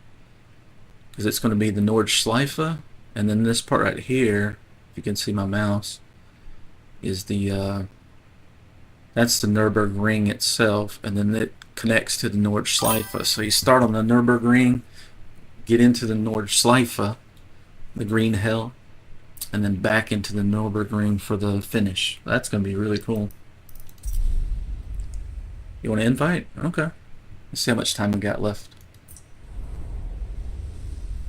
Because it's going to be the Nordschleife. And then this part right here, if you can see my mouse, is the, that's the Nürburgring itself. And then it connects to the Nordschleife. So you start on the Nürburgring, get into the Nordschleife, the green hell, and then back into the Nürburgring for the finish. That's going to be really cool. You want to invite? Okay. Let's see how much time we got left.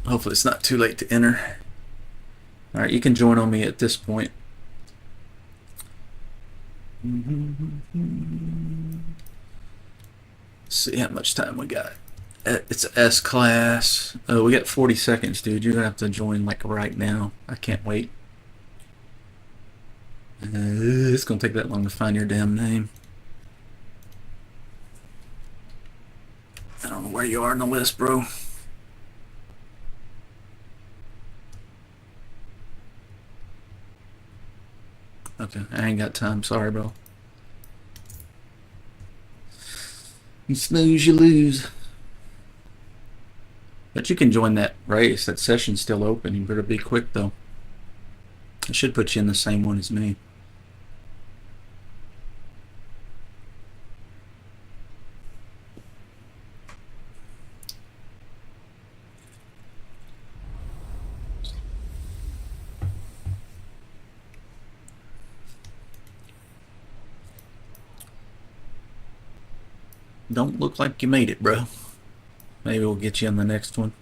Hopefully it's not too late to enter. Alright, you can join on me at this point. Let's see how much time we got. It's S class. Oh, we got 40 seconds, dude. You're gonna have to join like right now. I can't wait. It's gonna take that long to find your damn name. I don't know where you are in the list, bro. Okay, I ain't got time. Sorry, bro. You snooze, you lose. But you can join that race. That session's still open. You better be quick, though. I should put you in the same one as me. Don't look like you made it, bro. Maybe we'll get you on the next one.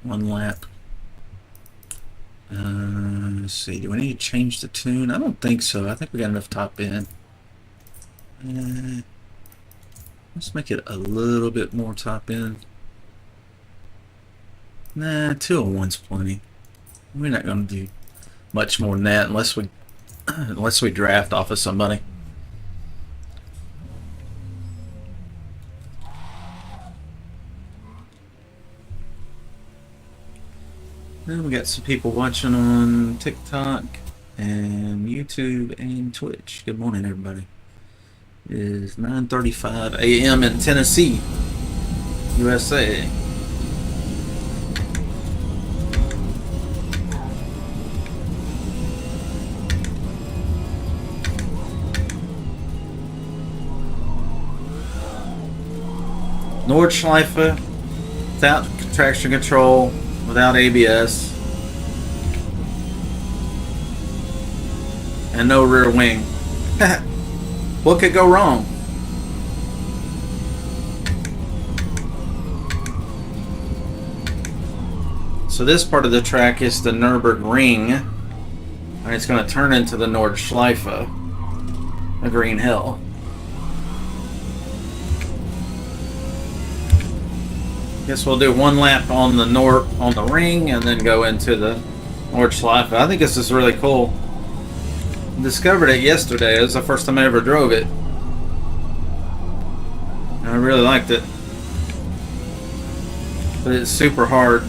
One lap. Let's see. Do we need to change the tune? I don't think so. I think we got enough top end. Let's make it a little bit more top end. Nah, 201's plenty. We're not going to do much more than that unless we draft off of somebody. Then we got some people watching on TikTok and YouTube and Twitch. Good morning, everybody. It is 9:35 a.m. in Tennessee, USA. Nordschleife, without traction control, without ABS, and no rear wing. What could go wrong? So this part of the track is the Nürburgring, and it's going to turn into the Nordschleife, the green hill. Guess we'll do one lap on the ring and then go into the Nordschleife. I think this is really cool. Discovered it yesterday. It was the first time I ever drove it. And I really liked it. But it's super hard.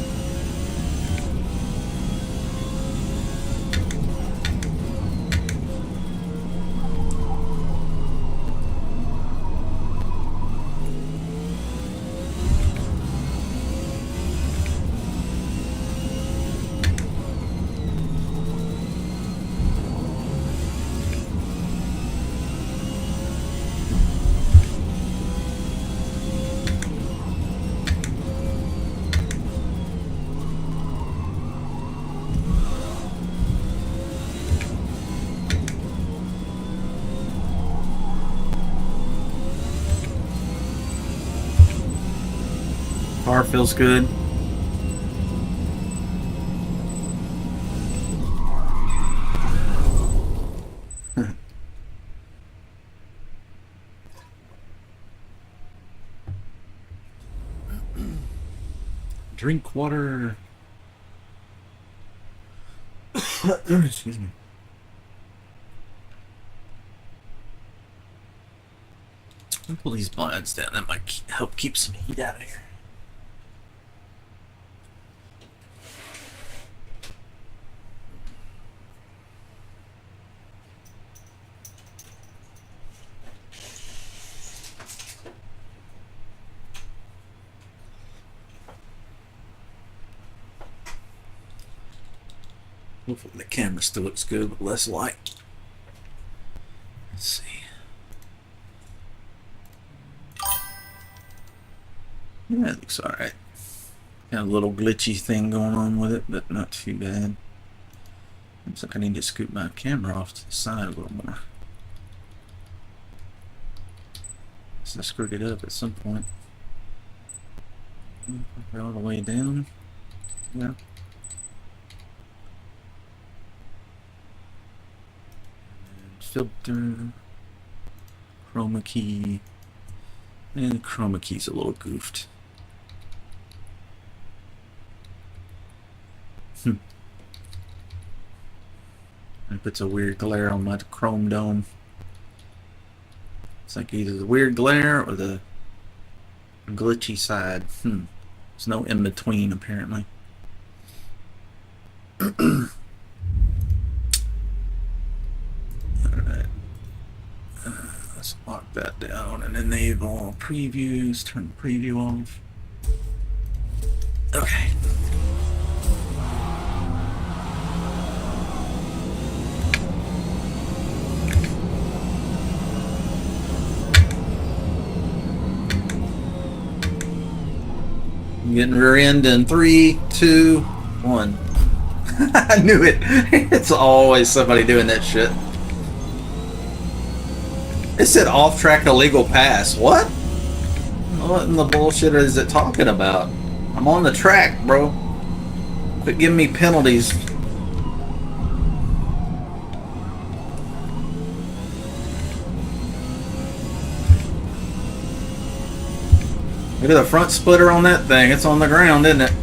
Car feels good. Drink water. Excuse me. I'll pull these blinds down. That might help keep some heat out of here. Hopefully the camera still looks good with less light. Let's see. Yeah, it looks alright. Got a little glitchy thing going on with it, but not too bad. Looks like I need to scoot my camera off to the side a little more. So I screwed it up at some point. All the way down. Yeah. Filter, chroma key, and the chroma key's a little goofed. It puts a weird glare on my chrome dome. It's like either the weird glare or the glitchy side. There's no in between apparently. Let's lock that down and enable previews. Turn the preview off. Okay. I'm getting rear end in 3, 2, 1. I knew it. It's always somebody doing that shit. It said off-track illegal pass. What? What in the bullshit is it talking about? I'm on the track, bro. Quit giving me penalties. Look at the front splitter on that thing. It's on the ground, isn't it?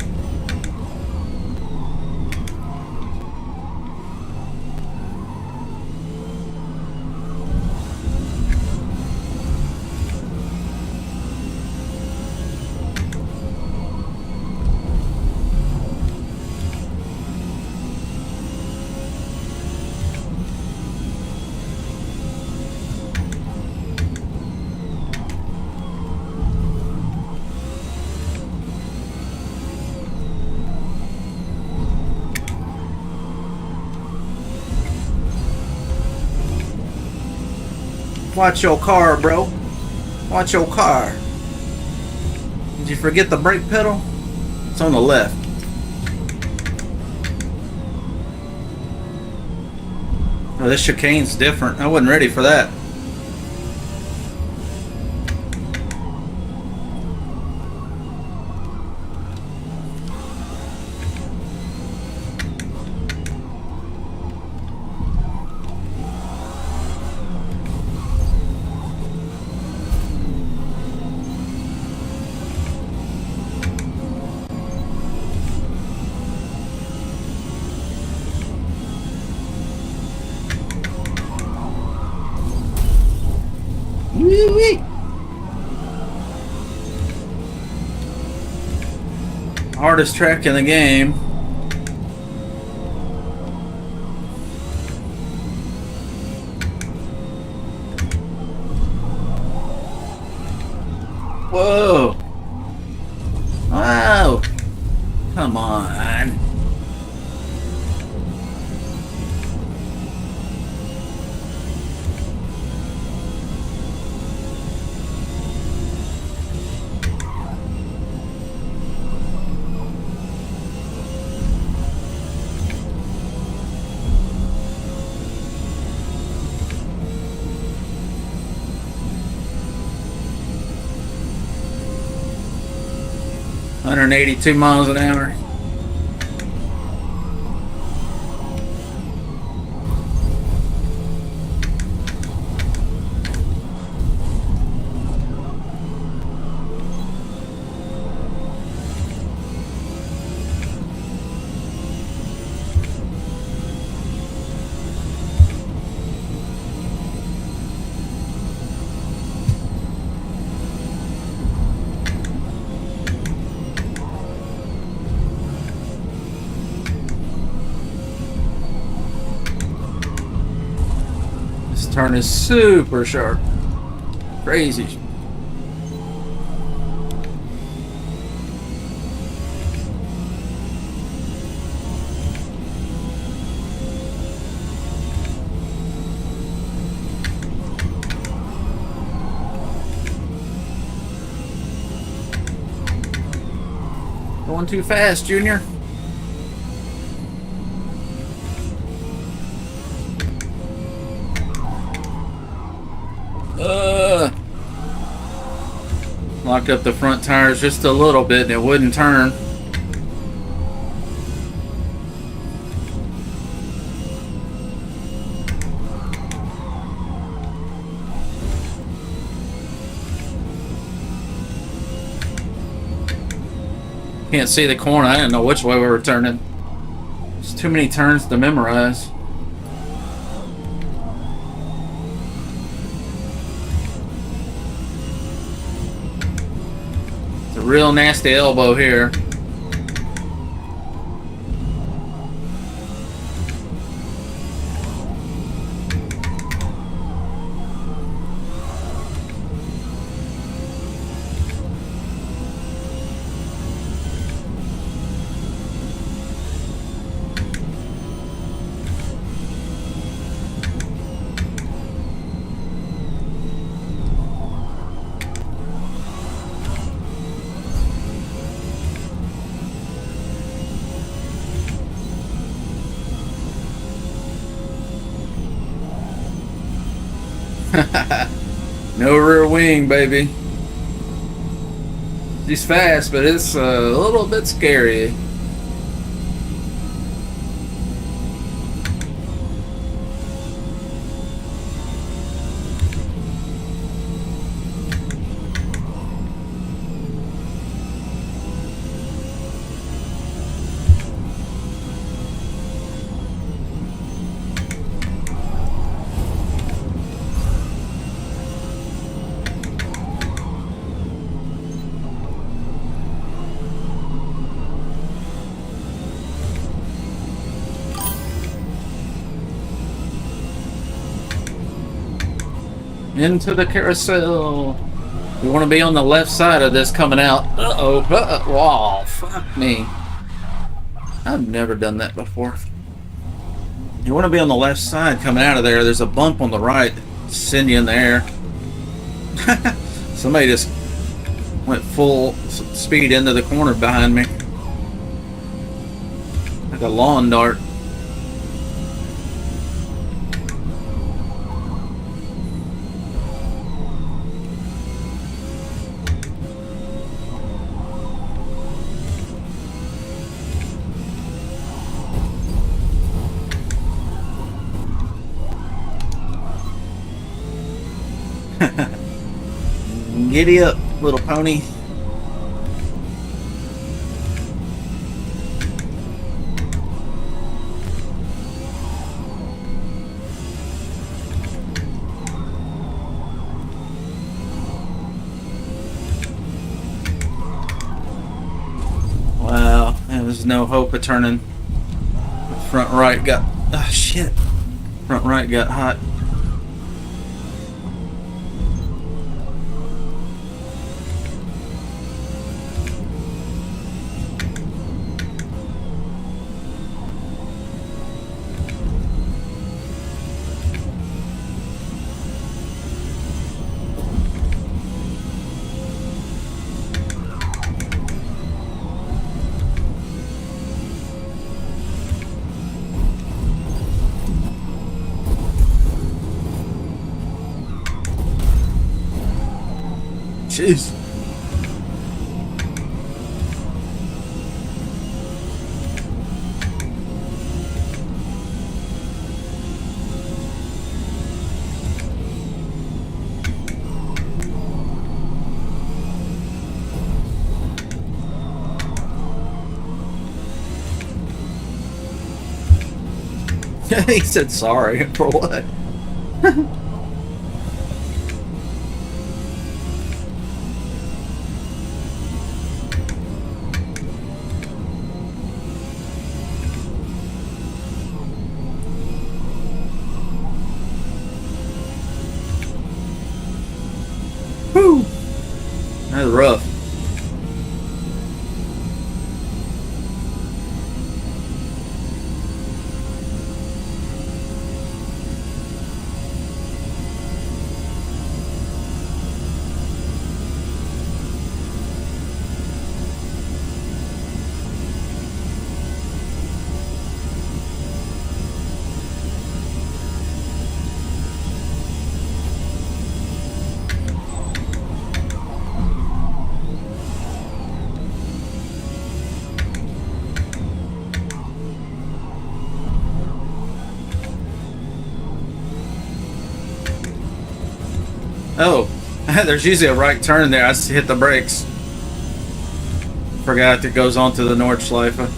Watch your car, bro. Watch your car. Did you forget the brake pedal? It's on the left. Oh, this chicane's different. I wasn't ready for that. Hardest track in the game. Whoa! Wow! Come on! $182 miles an hour. This turn is super sharp. Crazy. Going too fast, Junior. Locked up the front tires just a little bit and it wouldn't turn. Can't see the corner. I didn't know which way we were turning. There's too many turns to memorize. It's a real nasty elbow here. No rear wing, baby. He's fast, but it's a little bit scary. Into the carousel. We want to be on the left side of this coming out. Uh-oh. Oh, fuck me. I've never done that before. You want to be on the left side coming out of there. There's a bump on the right. Send you in the air. Somebody just went full speed into the corner behind me. Like a lawn dart. Giddy up, little pony. Wow. There's no hope of turning. Front right got... Ah, shit. Front right got hot. Jeez. He said sorry for what? Whew. That's rough. Oh, there's usually a right turn there. I just hit the brakes. Forgot it goes on to the Nordschleife.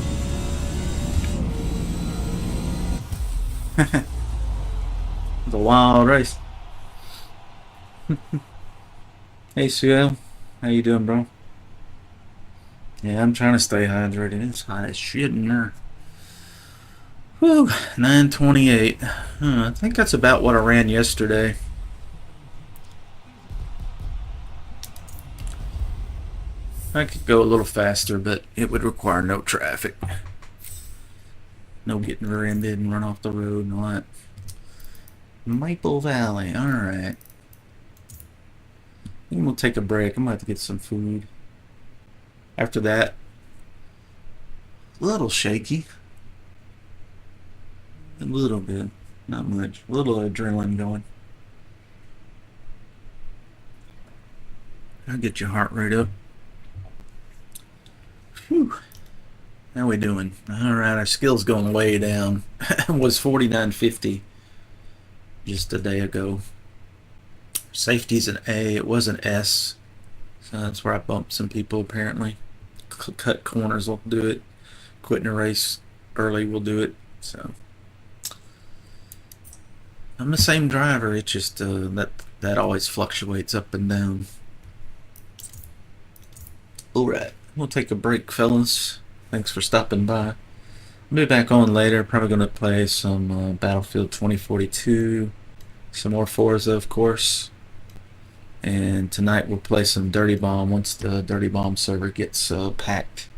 It's a wild race. Hey, Sue, how you doing, bro? Yeah, I'm trying to stay hydrated. It's hot as shit in there. Whew, 9:28. I think that's about what I ran yesterday. I could go a little faster, but it would require no traffic. No getting rear-ended and run off the road and all that. Maple Valley, alright. I think we'll take a break. I'm about to get some food. After that, a little shaky. A little bit. Not much. A little adrenaline going. I'll get your heart rate up. Whew. How we doing? Alright, our skill's going way down. It was 4950 just a day ago. Safety's an A, it was an S. So that's where I bumped some people apparently. Cut corners will do it. Quitting a race early will do it. So I'm the same driver, it's just that always fluctuates up and down. Alright. We'll take a break, fellas. Thanks for stopping by. I'll be back on later. Probably going to play some Battlefield 2042. Some more Forza, of course. And tonight we'll play some Dirty Bomb once the Dirty Bomb server gets packed.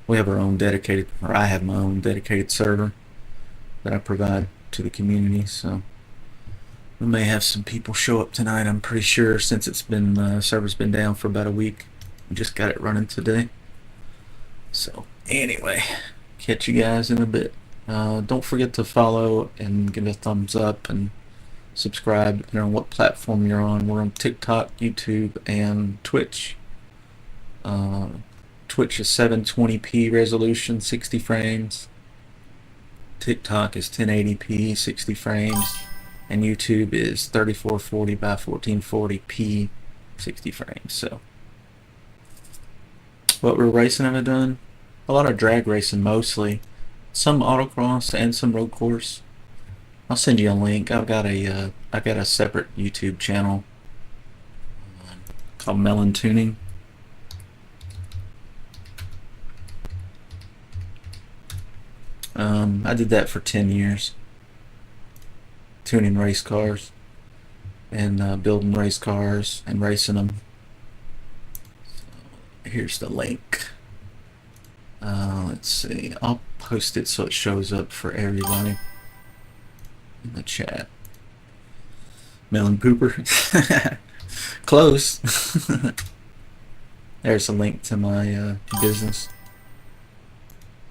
We have our own dedicated, or I have my own dedicated server that I provide to the community. So we may have some people show up tonight. I'm pretty sure since it's been server's been down for about a week. We just got it running today. So anyway, catch you guys in a bit. Don't forget to follow and give a thumbs up and subscribe depending on what platform you're on. We're on TikTok, YouTube, and Twitch. Twitch is 720p resolution, 60 frames. TikTok is 1080p, 60 frames. And YouTube is 3440 by 1440p, 60 frames. So what we're racing have I done? A lot of drag racing mostly. Some autocross and some road course. I'll send you a link. I got a separate YouTube channel called Mellon Tuning. I did that for 10 years, tuning race cars and building race cars and racing them. Here's the link. Let's see, I'll post it so it shows up for everybody in the chat. Mellonpopr. Close. There's a link to my business.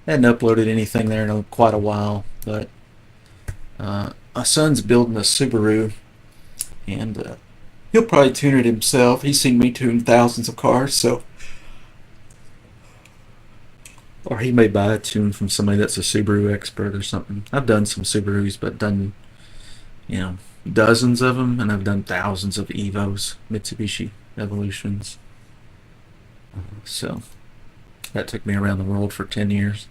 I hadn't uploaded anything there in quite a while, but my son's building a Subaru, and he'll probably tune it himself. He's seen me tune thousands of cars, so. Or he may buy a tune from somebody that's a Subaru expert or something. I've done some Subarus, but done, dozens of them, and I've done thousands of Evos, Mitsubishi Evolutions. So that took me around the world for 10 years.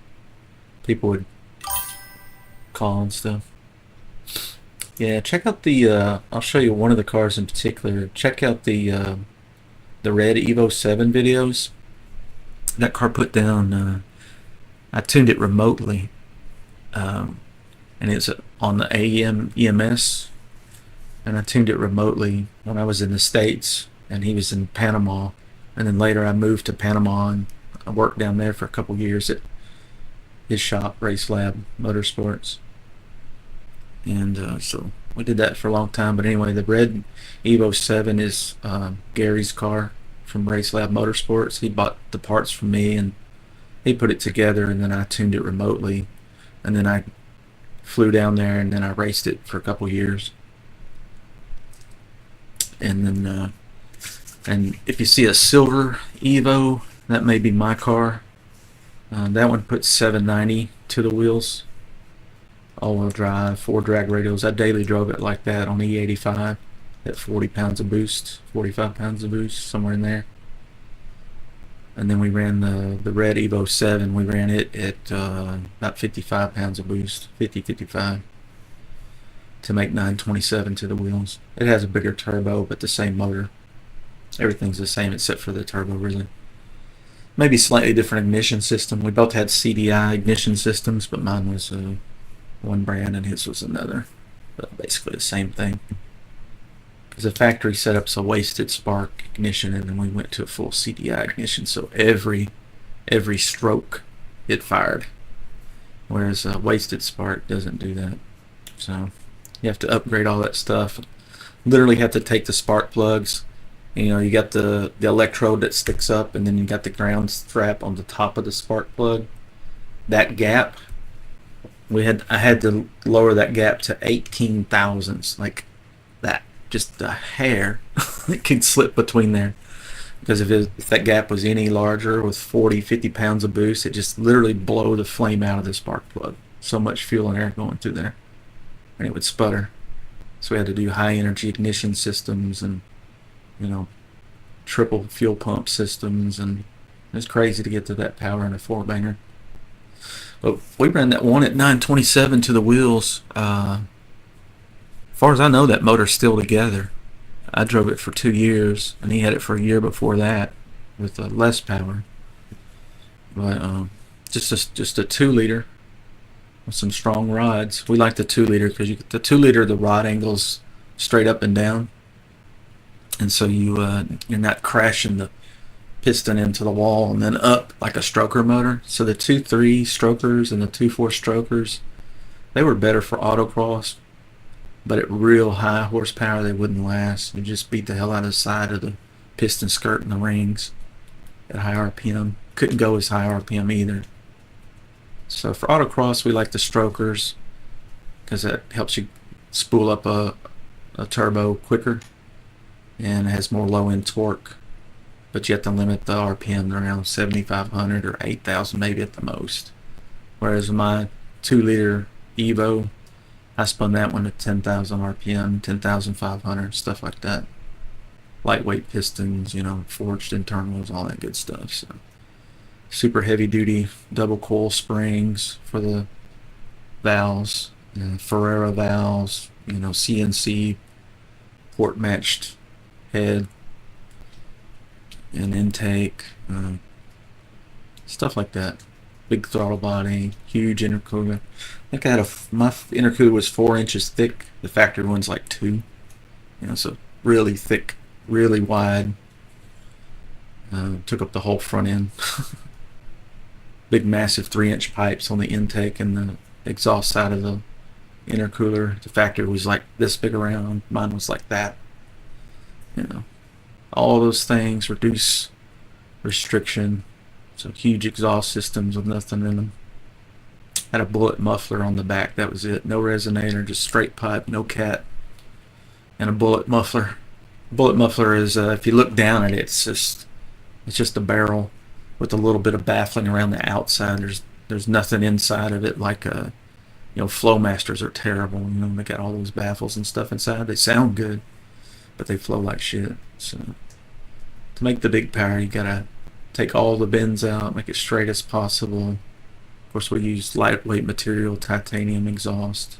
People would call and stuff. Yeah, check out the, I'll show you one of the cars in particular. Check out the red Evo 7 videos. That car put down, I tuned it remotely, and it's on the AEM EMS, and I tuned it remotely when I was in the States, and he was in Panama, and then later I moved to Panama, and I worked down there for a couple years at his shop, Race Lab Motorsports, and so we did that for a long time. But anyway, the red Evo 7 is Gary's car from Race Lab Motorsports. He bought the parts from me, and he put it together, and then I tuned it remotely, and then I flew down there, and then I raced it for a couple years. And then and if you see a silver Evo, that may be my car. That one puts 790 to the wheels, all-wheel drive, 4 drag radials. I daily drove it like that on E85 at 40 pounds of boost, 45 pounds of boost, somewhere in there. And then we ran the red Evo 7. We ran it at about 55 pounds of boost, 55, to make 927 to the wheels. It has a bigger turbo, but the same motor. Everything's the same except for the turbo, really. Maybe slightly different ignition system. We both had CDI ignition systems, but mine was one brand and his was another. But basically the same thing. Because the factory setup's a wasted spark ignition, and then we went to a full CDI ignition, so every stroke it fired. Whereas a wasted spark doesn't do that. So you have to upgrade all that stuff. Literally have to take the spark plugs. You got the electrode that sticks up, and then you got the ground strap on the top of the spark plug. That gap, I had to lower that gap to 18 thousandths, like that. Just a hair it could slip between there, because if that gap was any larger with 40-50 pounds of boost, it just literally blow the flame out of the spark plug. So much fuel and air going through there, and it would sputter. So we had to do high energy ignition systems and triple fuel pump systems, and it's crazy to get to that power in a 4-banger. But we ran that one at 927 to the wheels. As far as I know, that motor's still together. I drove it for 2 years, and he had it for a year before that with less power. But just a 2-liter with some strong rods. We like the 2-liter because you get the 2-liter, the rod angles straight up and down, and so you're not crashing the piston into the wall and then up like a stroker motor. So the 2.3 strokers and the 2.4 strokers, they were better for autocross. But at real high horsepower, they wouldn't last. You just beat the hell out of the side of the piston skirt and the rings at high RPM. Couldn't go as high RPM either. So for autocross, we like the strokers because that helps you spool up a turbo quicker and it has more low-end torque. But you have to limit the RPM to around 7,500 or 8,000 maybe at the most. Whereas my 2-liter Evo, I spun that one at 10,000 RPM, 10,500, stuff like that. Lightweight pistons, forged internals, all that good stuff. So super heavy duty double coil springs for the valves, Ferrera valves, CNC port matched head and intake, stuff like that. big throttle body, huge intercooler. I think I had my intercooler was 4 inches thick. The factory one's like 2. So really thick, really wide. Took up the whole front end. Big, massive 3-inch pipes on the intake and the exhaust side of the intercooler. The factory was like this big around. Mine was like that. All those things reduce restriction. So huge exhaust systems with nothing in them. Had a bullet muffler on the back. That was it. No resonator, just straight pipe, no cat, and a bullet muffler. Bullet muffler is if you look down at it, it's just a barrel with a little bit of baffling around the outside. There's nothing inside of it like Flowmasters are terrible. They got all those baffles and stuff inside. They sound good, but they flow like shit. So to make the big power, you gotta take all the bends out, make it straight as possible. Of course, we use lightweight material, titanium exhaust,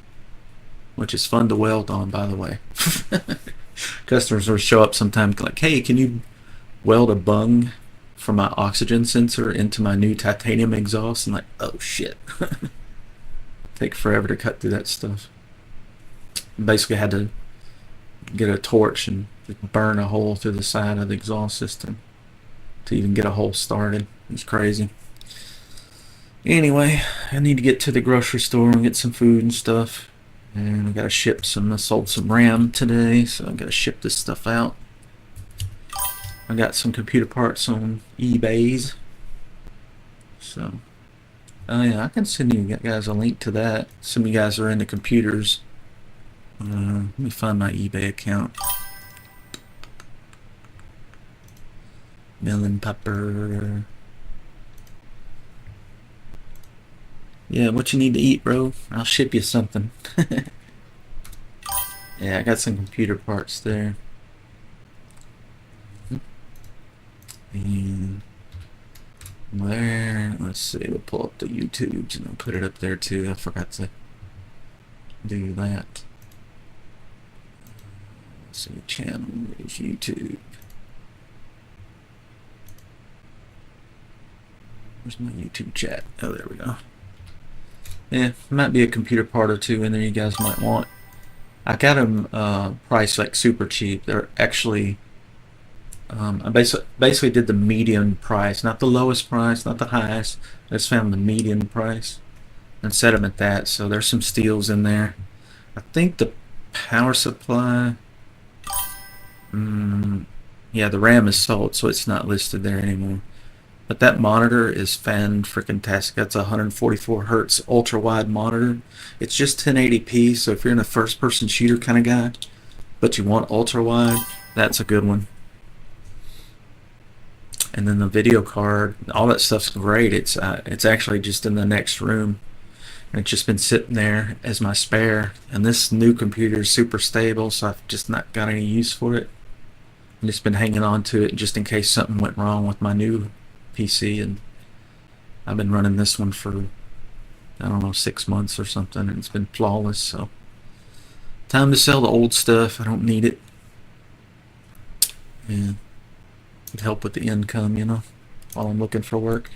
which is fun to weld on, by the way. Customers will show up sometimes like, hey, can you weld a bung from my oxygen sensor into my new titanium exhaust? And like, oh shit. Take forever to cut through that stuff. Basically had to get a torch and burn a hole through the side of the exhaust system to even get a hole started. It's crazy. Anyway, I need to get to the grocery store and get some food and stuff. And I gotta ship I sold some RAM today, so I gotta ship this stuff out. I got some computer parts on eBay's. So, yeah, I can send you guys a link to that. Some of you guys are into computers. Let me find my eBay account. Mellonpopr. Yeah, what you need to eat, bro? I'll ship you something. Yeah, I got some computer parts there. And where? Let's see. We'll pull up the YouTubes and I'll put it up there too. I forgot to do that. Let's see. Channel is YouTube. Where's my YouTube chat? Oh, there we go. Yeah, might be a computer part or two in there you guys might want. I got them priced like super cheap. They're actually, I basically did the median price, not the lowest price, not the highest. I just found the median price and set them at that. So there's some steals in there. I think the power supply, yeah, the RAM is sold, so it's not listed there anymore. But that monitor is fan-freaking-tastic. That's a 144 hertz ultra-wide monitor. It's just 1080p, so if you're in a first-person shooter kind of guy, but you want ultra-wide, that's a good one. And then the video card, all that stuff's great. It's actually just in the next room. And it's just been sitting there as my spare. And this new computer is super stable, so I've just not got any use for it. I've just been hanging on to it just in case something went wrong with my new PC, and I've been running this one for, I don't know, 6 months or something, and it's been flawless. So time to sell the old stuff. I don't need it. And it'd help with the income, while I'm looking for work.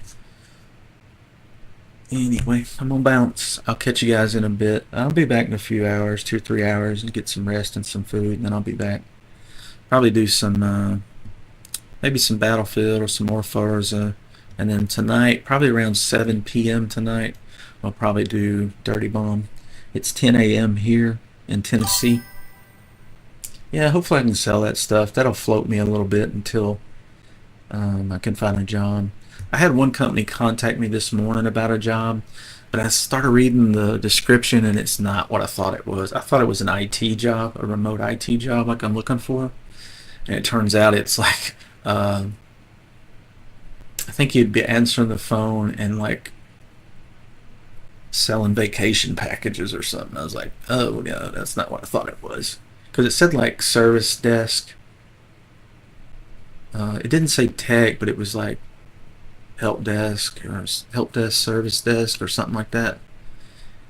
Anyway, I'm gonna bounce. I'll catch you guys in a bit. I'll be back in a few hours, 2 or 3 hours, and get some rest and some food, and then I'll be back. Probably do some maybe some Battlefield or some more Forza, and then tonight, probably around 7 p.m. tonight, I'll probably do Dirty Bomb. It's 10 a.m. here in Tennessee. Yeah, hopefully I can sell that stuff. That'll float me a little bit until I can find a job. I had one company contact me this morning about a job, but I started reading the description and it's not what I thought it was. I thought it was an IT job, a remote IT job like I'm looking for, and it turns out it's like I think you'd be answering the phone and like selling vacation packages or something. I was like, oh no, that's not what I thought it was, because it said like service desk. It didn't say tech, but it was like help desk or help desk, service desk or something like that.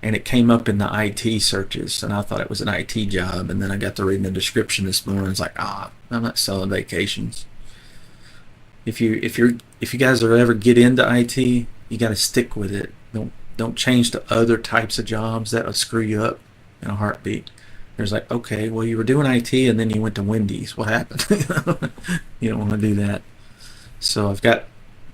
And it came up in the IT searches, and I thought it was an IT job. And then I got to reading the description this morning. It's like, I'm not selling vacations. If you guys ever get into IT, you got to stick with it. Don't change to other types of jobs. That'll screw you up in a heartbeat. There's like, okay, well, you were doing IT and then you went to Wendy's. What happened? You don't want to do that. So I've got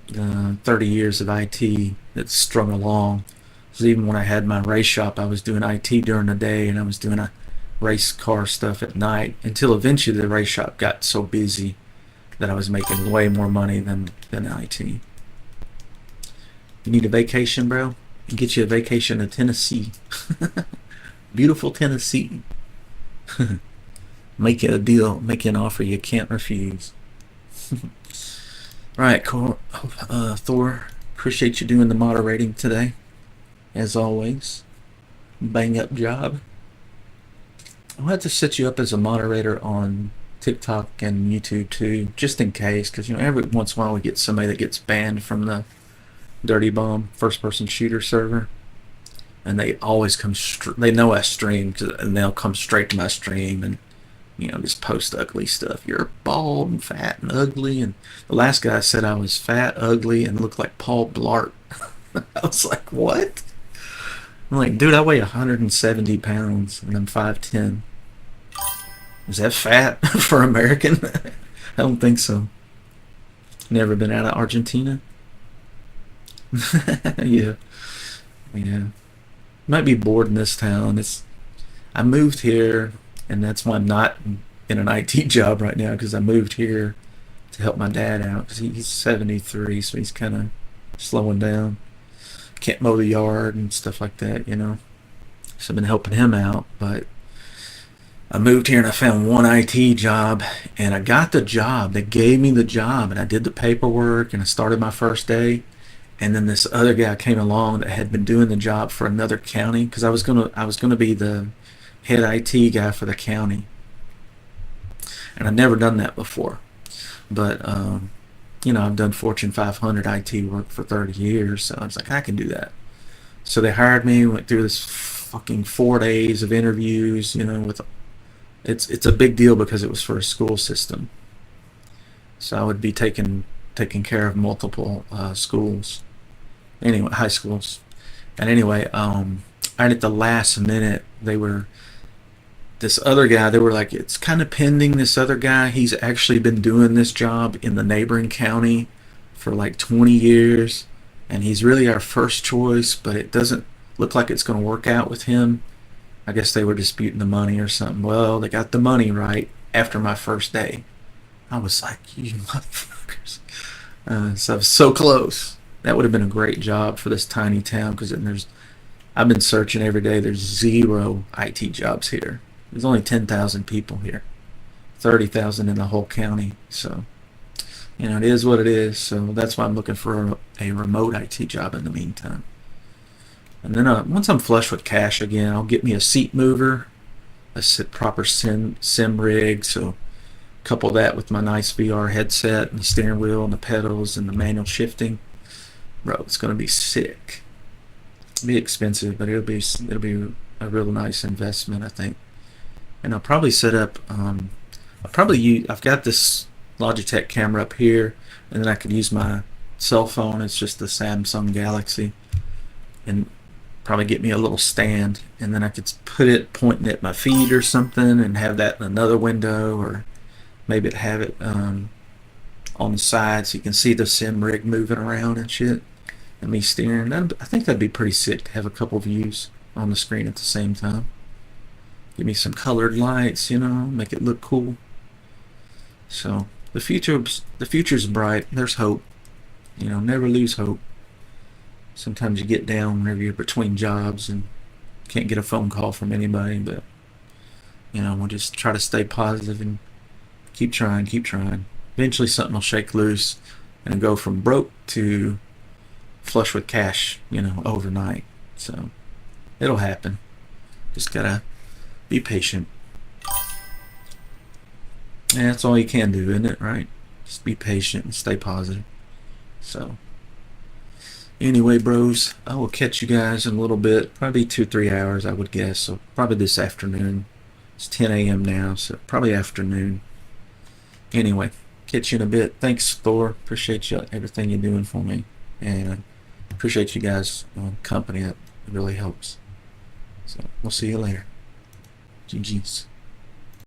30 years of IT that's strung along. So even when I had my race shop, I was doing IT during the day and I was doing a race car stuff at night, until eventually the race shop got so busy that I was making way more money than IT. You need a vacation, bro? Can get you a vacation to Tennessee. Beautiful Tennessee. Make you a deal, make you an offer you can't refuse. Right, cool. Thor, appreciate you doing the moderating today, as always. Bang up job. I'll have to set you up as a moderator on TikTok and YouTube too, just in case, because every once in a while we get somebody that gets banned from the Dirty Bomb first-person shooter server, and they always come. They know I stream, and they'll come straight to my stream and just post ugly stuff. You're bald and fat and ugly. And the last guy said I was fat, ugly, and looked like Paul Blart. I was like, what? I'm like, dude, I weigh 170 pounds and I'm 5'10". Is that fat for American? I don't think so. Never been out of Argentina? Yeah. Might be bored in this town. I moved here, and that's why I'm not in an IT job right now, because I moved here to help my dad out, because he's 73, so he's kind of slowing down. Can't mow the yard and stuff like that, So I've been helping him out, but I moved here and I found one IT job, and I got the job. They gave me the job, and I did the paperwork, and I started my first day. And then this other guy came along that had been doing the job for another county, because I was gonna be the head IT guy for the county, and I'd never done that before. But I've done Fortune 500 IT work for 30 years, so I was like, I can do that. So they hired me. Went through this fucking 4 days of interviews. It's a big deal because it was for a school system. So I would be taking care of multiple schools. Anyway, high schools. And anyway, right at the last minute, this other guy, they were like, it's kind of pending. This other guy, he's actually been doing this job in the neighboring county for like 20 years, and he's really our first choice, but it doesn't look like it's going to work out with him. I guess they were disputing the money or something. Well, they got the money right after my first day. I was like, you motherfuckers. So I was so close. That would have been a great job for this tiny town, because I've been searching every day. There's 0 IT jobs here. There's only 10,000 people here, 30,000 in the whole county. So, it is what it is. So that's why I'm looking for a remote IT job in the meantime. And then once I'm flush with cash again, I'll get me a seat mover, a proper sim rig. So couple that with my nice VR headset and the steering wheel and the pedals and the manual shifting. Bro, it's gonna be sick. It'll be expensive, but it'll be a real nice investment, I think. And I'll probably set up. I've got this Logitech camera up here, and then I could use my cell phone. It's just the Samsung Galaxy, and probably get me a little stand, and then I could put it pointing at my feet or something, and have that in another window, or maybe have it on the side so you can see the sim rig moving around and shit, and me steering. I think that'd be pretty sick to have a couple views on the screen at the same time. Give me some colored lights, make it look cool. So the future's bright. There's hope. Never lose hope. Sometimes you get down whenever you're between jobs and can't get a phone call from anybody, but we'll just try to stay positive and keep trying. Eventually something will shake loose and go from broke to flush with cash, overnight. So it'll happen. Just gotta be patient. And that's all you can do, isn't it, right? Just be patient and stay positive. So anyway, bros, I will catch you guys in a little bit. Probably 2-3 hours, I would guess. So probably this afternoon. It's 10 a.m. now, so probably afternoon. Anyway, catch you in a bit. Thanks, Thor. Appreciate you, everything you're doing for me. And Appreciate you guys company. It really helps. So we'll see you later. GG's.